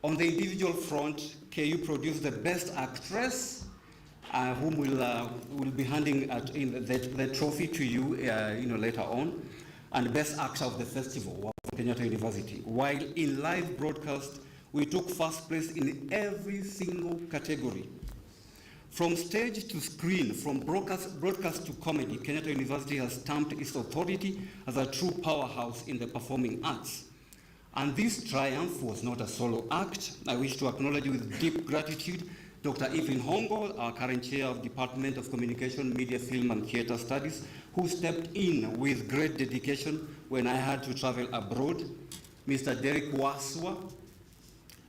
On the individual front, KU produced the Best Actress, whom will be handing the trophy to you, later on, and Best Actor of the Festival of Kenyatta University. While in live broadcast, we took first place in every single category. From stage to screen, from broadcast to comedy, Kenyatta University has stamped its authority as a true powerhouse in the performing arts. And this triumph was not a solo act. I wish to acknowledge with deep gratitude Dr. Evelyn Hongo, our current chair of Department of Communication, Media, Film and Theatre Studies, who stepped in with great dedication when I had to travel abroad. Mr. Derek Waswa,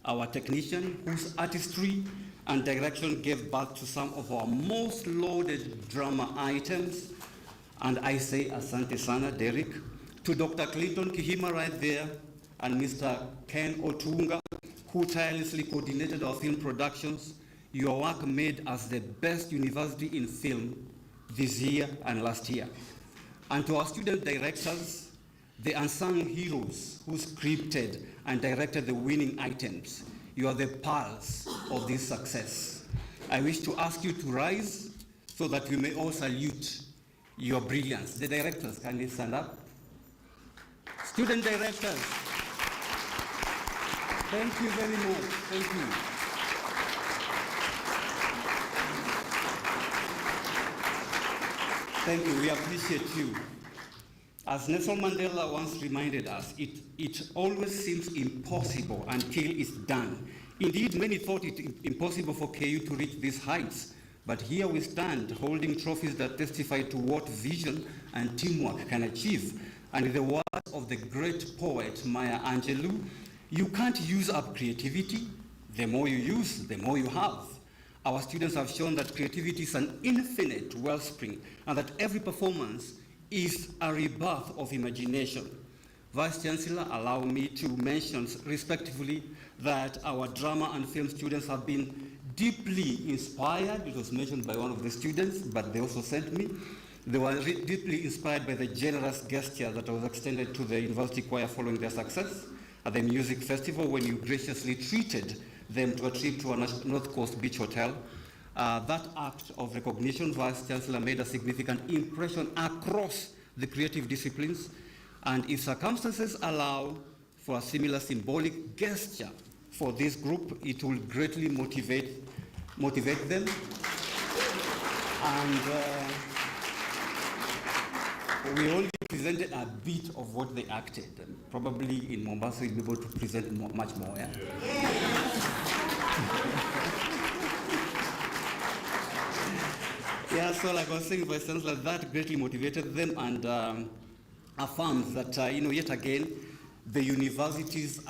our technician, whose artistry and direction gave birth to some of our most lauded drama items. And I say asante sana, Derek. To Dr. Clinton Kihima right there, and Mr. Ken Otunga, who tirelessly coordinated our film productions. Your work made us the best university in film this year and last year. And to our student directors, the unsung heroes who scripted and directed the winning items, you are the pearls of this success. I wish to ask you to rise so that we may all salute your brilliance. The directors, can you stand up? Student directors, thank you very much. Thank you. Thank you. We appreciate you. As Nelson Mandela once reminded us, it always seems impossible until it's done. Indeed, many thought it impossible for KU to reach these heights, but here we stand holding trophies that testify to what vision and teamwork can achieve. And in the words of the great poet Maya Angelou, you can't use up creativity. The more you use, the more you have. Our students have shown that creativity is an infinite wellspring and that every performance is a rebirth of imagination. Vice Chancellor, allow me to mention respectively that our drama and film students have been deeply inspired. It was mentioned by one of the students, but they also sent me. They were deeply inspired by the generous gesture that was extended to the university choir following their success at the music festival when you graciously treated them to a trip to a North Coast Beach Hotel. That act of recognition, Vice Chancellor, made a significant impression across the creative disciplines, and if circumstances allow for a similar symbolic gesture for this group. It will greatly motivate them. And we only presented a bit of what they acted. And probably in Mombasa we'll be able to present much more. Yeah? Yeah, so like I was saying, Vice Chancellor, that greatly motivated them and affirms that, yet again, the university's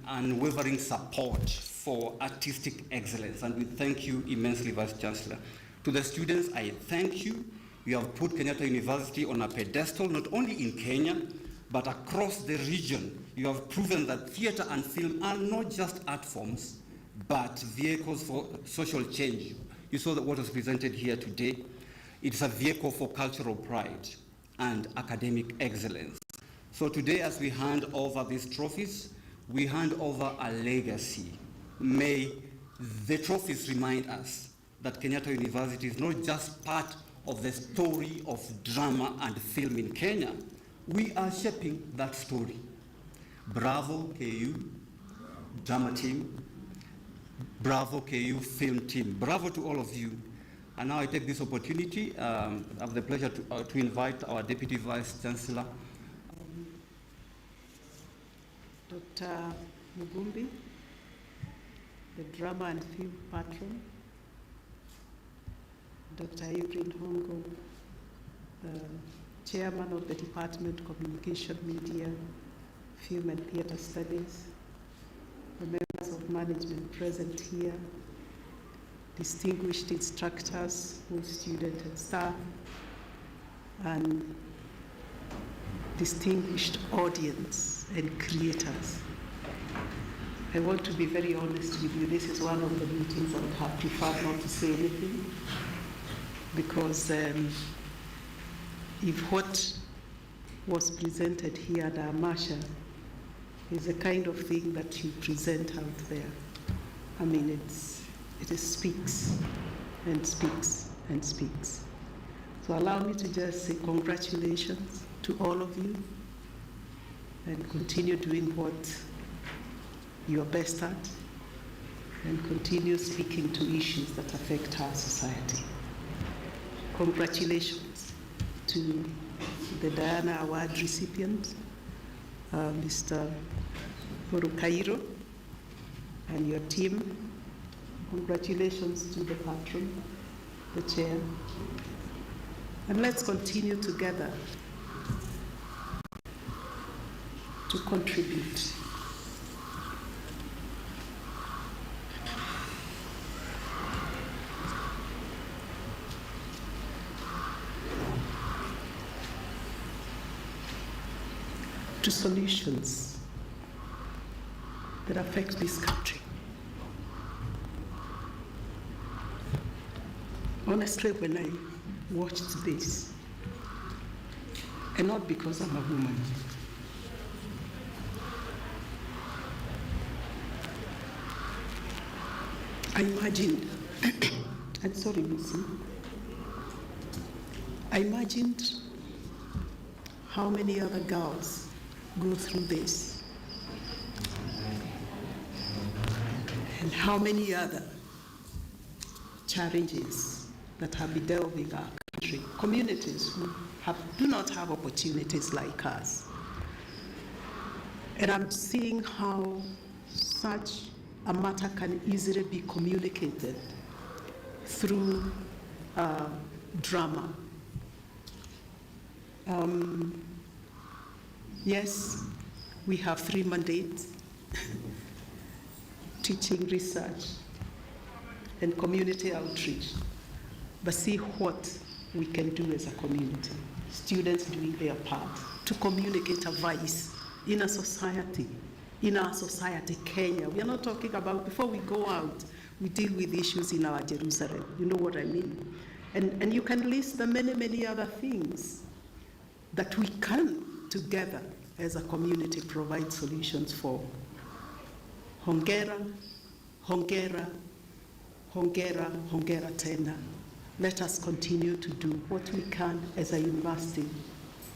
unwavering support for artistic excellence. And we thank you immensely, Vice Chancellor. To the students, I thank you. You have put Kenyatta University on a pedestal, not only in Kenya, but across the region. You have proven that theatre and film are not just art forms, but vehicles for social change. You saw that what was presented here today. It's a vehicle for cultural pride and academic excellence. So today, as we hand over these trophies, we hand over a legacy. May the trophies remind us that Kenyatta University is not just part of the story of drama and film in Kenya. We are shaping that story. Bravo, KU drama team. Bravo, KU film team. Bravo to all of you. And now I take this opportunity, I have the pleasure to invite our Deputy Vice Chancellor. Dr. Mugumbi, the drama and film patron. Dr. Evelyn Hongo, Chairman of the Department of Communication, Media, Film and Theatre Studies, the members of management present here, distinguished instructors, both student and staff, and distinguished audience and creators. I want to be very honest with you. This is one of the meetings I would have preferred not to say anything, because if what was presented here at Amasha is the kind of thing that you present out there, I mean, it speaks and speaks and speaks. So allow me to just say congratulations to all of you, and continue doing what you're best at, and continue speaking to issues that affect our society. Congratulations to the Diana Award recipient, Mr. Furukairo, and your team. Congratulations to the patron, the chair. And let's continue together to contribute. To solutions that affect this country. Honestly, when I watched this, and not because I'm a woman, I imagined, I'm sorry, Missy, I imagined how many other girls go through this, and how many other challenges that have bedeviled our country, communities who do not have opportunities like us. And I'm seeing how such a matter can easily be communicated through drama. Yes, we have 3 mandates: teaching, research, and community outreach. But see what we can do as a community. Students doing their part to communicate a voice in a society, in our society, Kenya. We are not talking about, before we go out, we deal with issues in our Jerusalem. You know what I mean? And you can list the many, many other things that we can together as a community provide solutions for. Hongera, hongera, hongera, hongera tena. Let us continue to do what we can as a university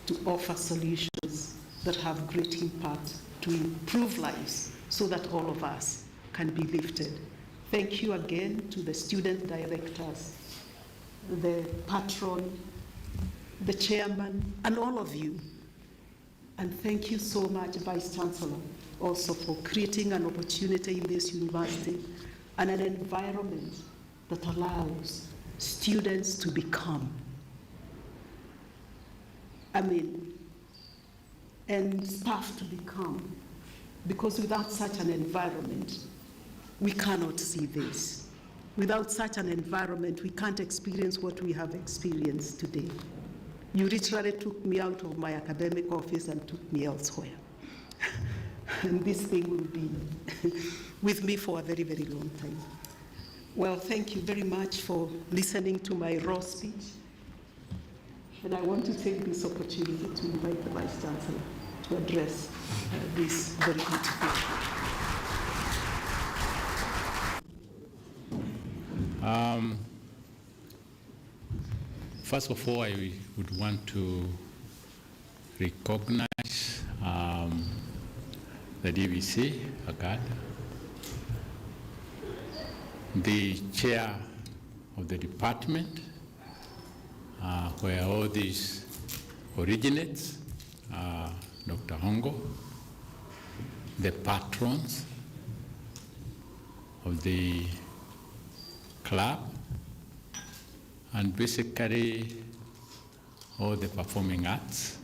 to offer solutions that have great impact to improve lives, so that all of us can be lifted. Thank you again to the student directors, the patron, the chairman, and all of you. And thank you so much, Vice Chancellor, also for creating an opportunity in this university and an environment that allows students to become. And staff to become. Because without such an environment, we cannot see this. Without such an environment, we can't experience what we have experienced today. You literally took me out of my academic office and took me elsewhere. And this thing will be with me for a very, very long time. Well, thank you very much for listening to my raw speech. And I want to take this opportunity to invite the Vice Chancellor to address this very beautiful. First of all, I would want to recognize the DVC, AGAD, the chair of the department, where all this originates, Dr. Hongo, the patrons of the club, and basically all the performing arts.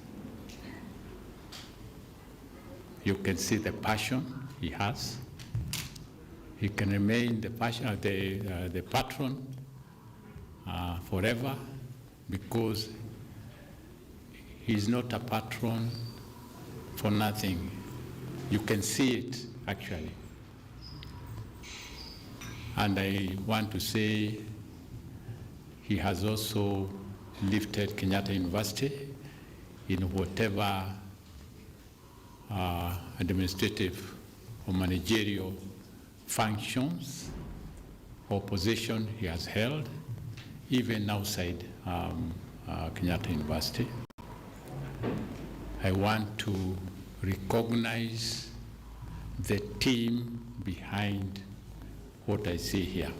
You can see the passion he has. He can remain the patron forever, because he's not a patron for nothing. You can see it, actually. And I want to say he has also lifted Kenyatta University in whatever administrative or managerial functions or position he has held, even outside Kenyatta University. I want to recognize the team behind what I see here.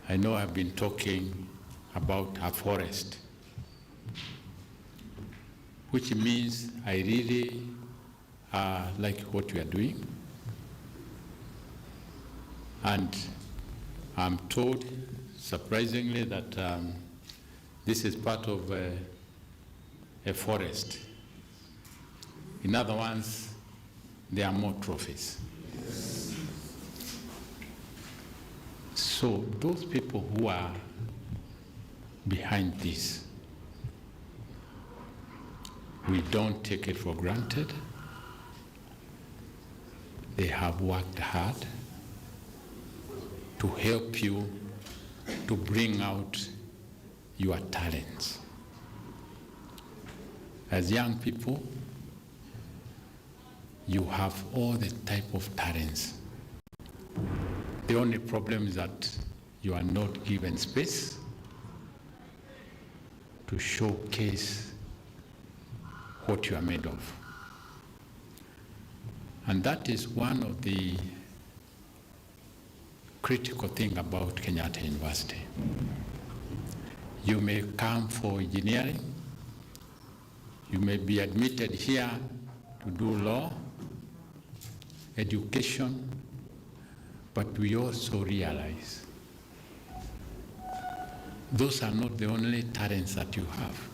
I know I've been talking about a forest, which means I really like what we are doing. And I'm told, surprisingly, that this is part of a forest. In other words, there are more trophies. So those people who are behind this, we don't take it for granted. They have worked hard to help you to bring out your talents. As young people, you have all the type of talents. The only problem is that you are not given space to showcase what you are made of. And that is one of the critical things about Kenyatta University. You may come for engineering, you may be admitted here to do law, education, but we also realize those are not the only talents that you have.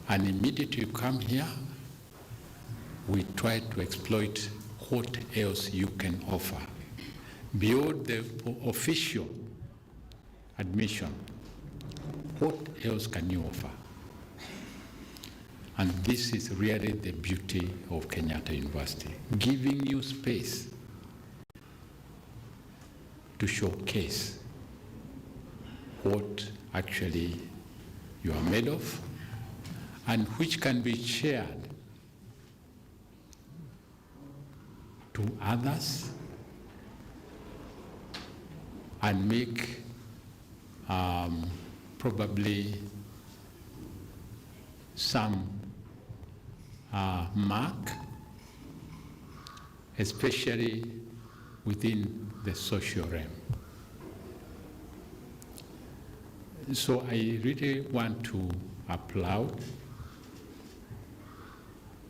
And immediately you come here, we try to exploit what else you can offer. Beyond the official admission, what else can you offer? And this is really the beauty of Kenyatta University, giving you space to showcase what actually you are made of and which can be shared to others and make probably some mark especially within the social realm. So I really want to applaud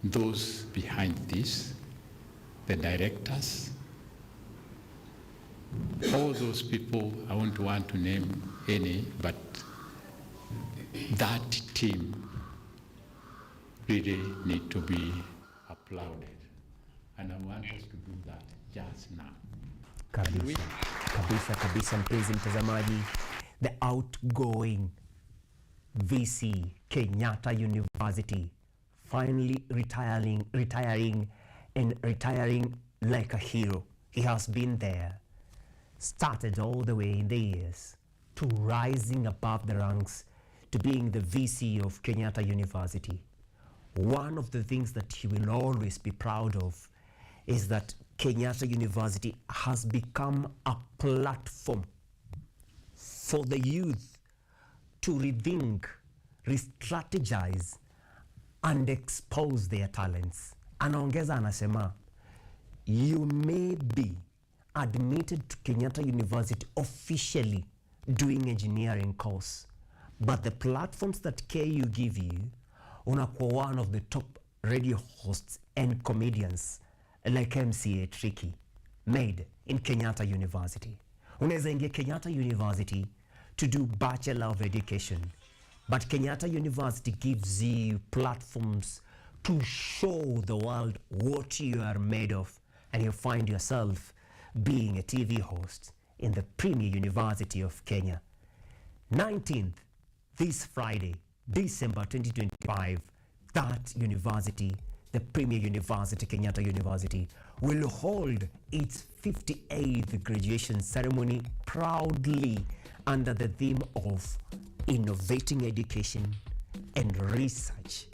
those behind this, the directors, all those people. I won't want to name any, but that team really need to be applauded. And I want us to do that just now. Kabisa mpenzi mtazamaji, the outgoing VC Kenyatta University finally retiring like a hero. He has been there, started all the way in the years to rising above the ranks to being the VC of Kenyatta University. One of the things that he will always be proud of is that Kenyatta University has become a platform for the youth to rethink, re-strategize, and expose their talents. Anaongeza anasema, you may be admitted to Kenyatta University officially doing engineering course, but the platforms that KU give you, unakuwa one of the top radio hosts and comedians like MCA Tricky, made in Kenyatta University. Unaweza ingia Kenyatta University to do Bachelor of Education, but Kenyatta University gives you platforms to show the world what you are made of, and you find yourself being a TV host in the premier university of Kenya. 19th, this Friday, December 2025, that university, the premier university, Kenyatta University, will hold its 58th graduation ceremony proudly under the theme of innovating education and research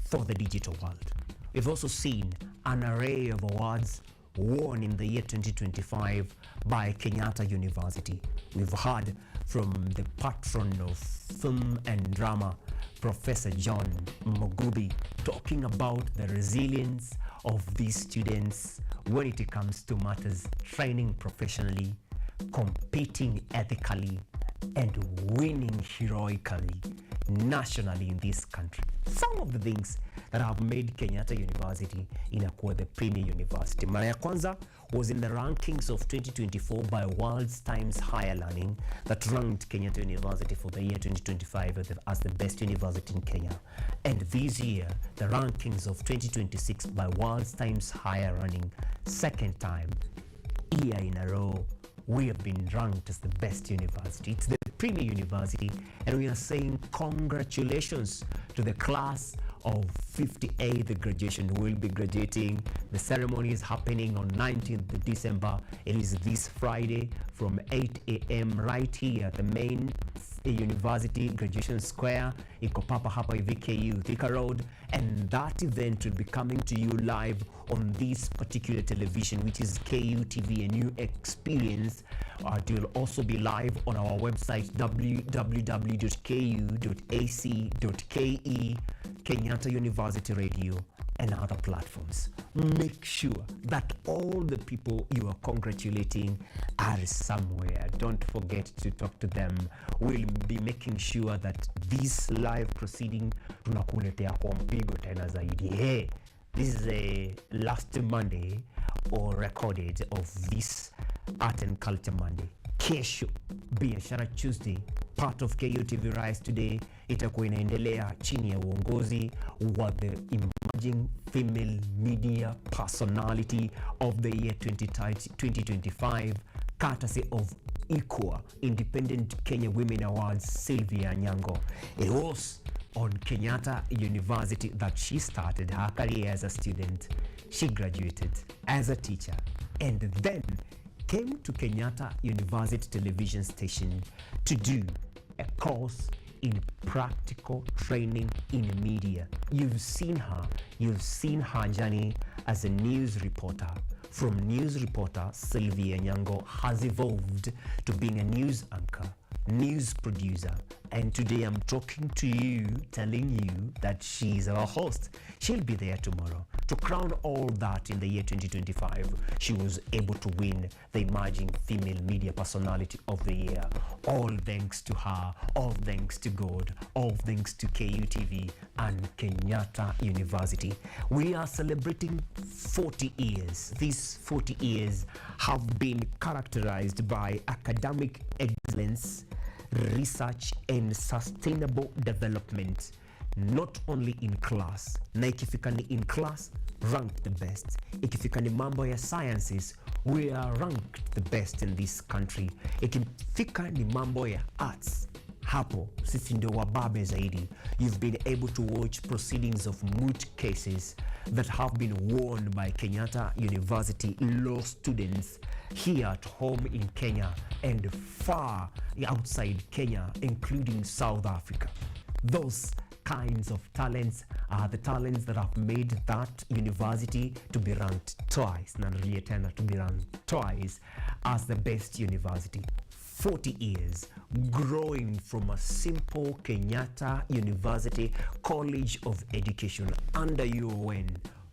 for the digital world. We've also seen an array of awards won in the year 2025 by Kenyatta University. We've heard from the patron of film and drama, Professor John Mugubi, talking about the resilience of these students when it comes to matters training professionally, competing ethically, and winning heroically nationally in this country. Some of the things that have made Kenyatta University inakuwa the premier university. Mara ya kwanza was in the rankings of 2024 by World's Times Higher Learning that ranked Kenyatta University for the year 2025 as the best university in Kenya. And this year, the rankings of 2026 by World's Times Higher Learning, second time, year in a row, we have been ranked as the best university. It's the premier university, and we are saying congratulations to the class of 58th graduation who will be graduating. The ceremony is happening on 19th December. It is this Friday from 8 a.m. right here at the main University Graduation Square, iko papa hapa hivi KU Thika Road, and that event will be coming to you live on this particular television, which is KUTV, a new experience. It will also be live on our website www.ku.ac.ke, Kenyatta University Radio, and other platforms. Make sure that all the people you are congratulating are somewhere. Don't forget to talk to them. We'll be making sure that this live proceeding tunakuletea kwa mpigo tena zaidi. Hey, this is a last Monday or recorded of this Art and Culture Monday. Kesho, Biashara Tuesday, part of KUTV Rise Today, itakuwa inaendelea chini ya uongozi wa the emerging female media personality of the year 2025, courtesy of Equal Independent Kenya Women Awards, Sylvia Nyango. It was on Kenyatta University that she started her career as a student. She graduated as a teacher and then came to Kenyatta University television station to do a course in practical training in media. You've seen her journey as a news reporter. From news reporter, Sylvia Nyango has evolved to being a news anchor, news producer, and today I'm talking to you, telling you that she's our host. She'll be there tomorrow to crown all that in the year 2025. She was able to win the Emerging Female Media Personality of the Year. All thanks to her, all thanks to God, all thanks to KUTV and Kenyatta University. We are celebrating 40 years. These 40 years have been characterized by academic excellence, research and sustainable development, not only in class. Na ikifika ni in class, ranked the best. Ikifika ni mambo ya sciences, we are ranked the best in this country. Ikifika ni mambo ya arts, hapo sisi ndio wababe zaidi. You've been able to watch proceedings of moot cases that have been won by Kenyatta University law students here at home in Kenya and far outside Kenya, including South Africa. Those kinds of talents are the talents that have made that university to be ranked twice, to be ranked twice as the best university. 40 years growing from a simple Kenyatta University College of Education under UON.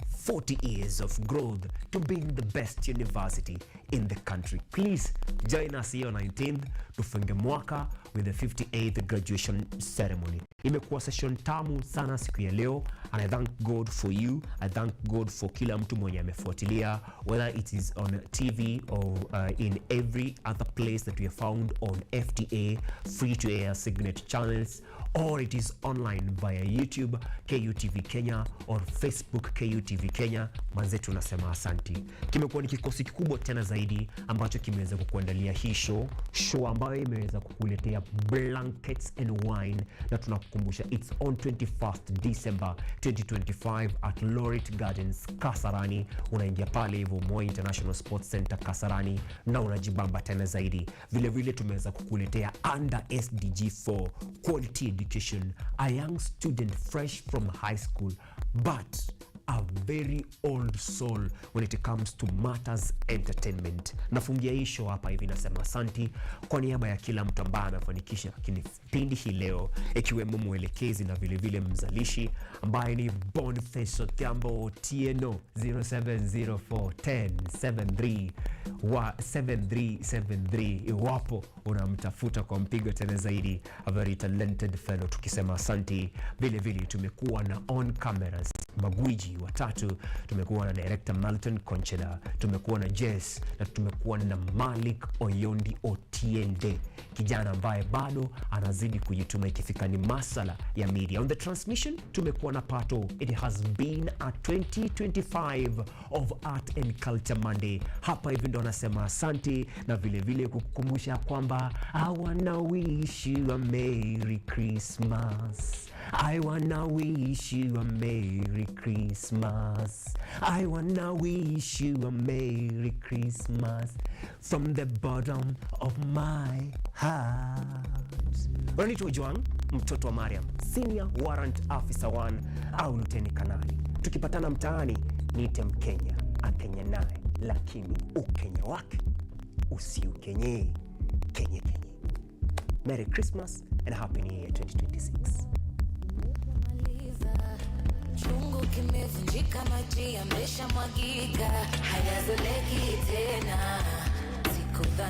40 years of growth to being the best university in the country. Please join us here on 19th tufunge mwaka with the 58th graduation ceremony. Imekuwa session tamu sana siku ya leo, and I thank God for you. I thank God for kila mtu mwenye amefuatilia, whether it is on TV or in every other place that we are found on FTA free to air signature channels, or it is online via YouTube KUTV Kenya or Facebook KUTV Kenya. Manzetu nasema asanti. Kimekuwa ni kikosi kikubwa tena zaidi ambacho kimeweza kukuandalia hii show ambayo imeweza kukuletea blankets and wine, na tunakukumbusha it's on 21st December 2025 at Laureate Gardens Kasarani. Unaingia pale hivyo Moi International Sports Center Kasarani na unajibamba tena zaidi. Vile vile tumeweza kukuletea under SDG 4 quality education, a young student fresh from high school but a very old soul when it comes to matters entertainment. Nafungia hii show hapa hivi, nasema asanti kwa niaba ya kila mtu ambaye amefanikisha kipindi hii leo, ikiwemo mwelekezi na vile vile mzalishi ambaye ni Boniface Otiambo TNO 07041073 wa 7373 iwapo unamtafuta kwa mpigo tena zaidi, a very talented fellow. Tukisema asanti, vile vile tumekuwa na on cameras magwiji watatu. Tumekuwa na director Malton Conchela, tumekuwa na Jess, na tumekuwa na Malik Oyondi Otiende, kijana ambaye bado anazidi kujituma ikifika ni masala ya media. On the transmission tumekuwa na Pato. It has been a 2025 of Art and Culture Monday. Hapa hivi ndo nasema asante, na vile vile kukukumbusha kwamba I wanna wish you a Merry Christmas. I wanna wish you a Merry Christmas. I wanna wish you a Merry Christmas from the bottom of my heart. Ronito Joan, mtoto wa Mariam, Senior Warrant Officer 1 au Luteni Kanali. Tukipatana mtaani niite Mkenya, Akenya naye, lakini Ukenya wake usiukenye Kenya. Merry Christmas and Happy New Year 2026. Chungu kimevunjika, maji yameshamwagika, hayazoleki tena.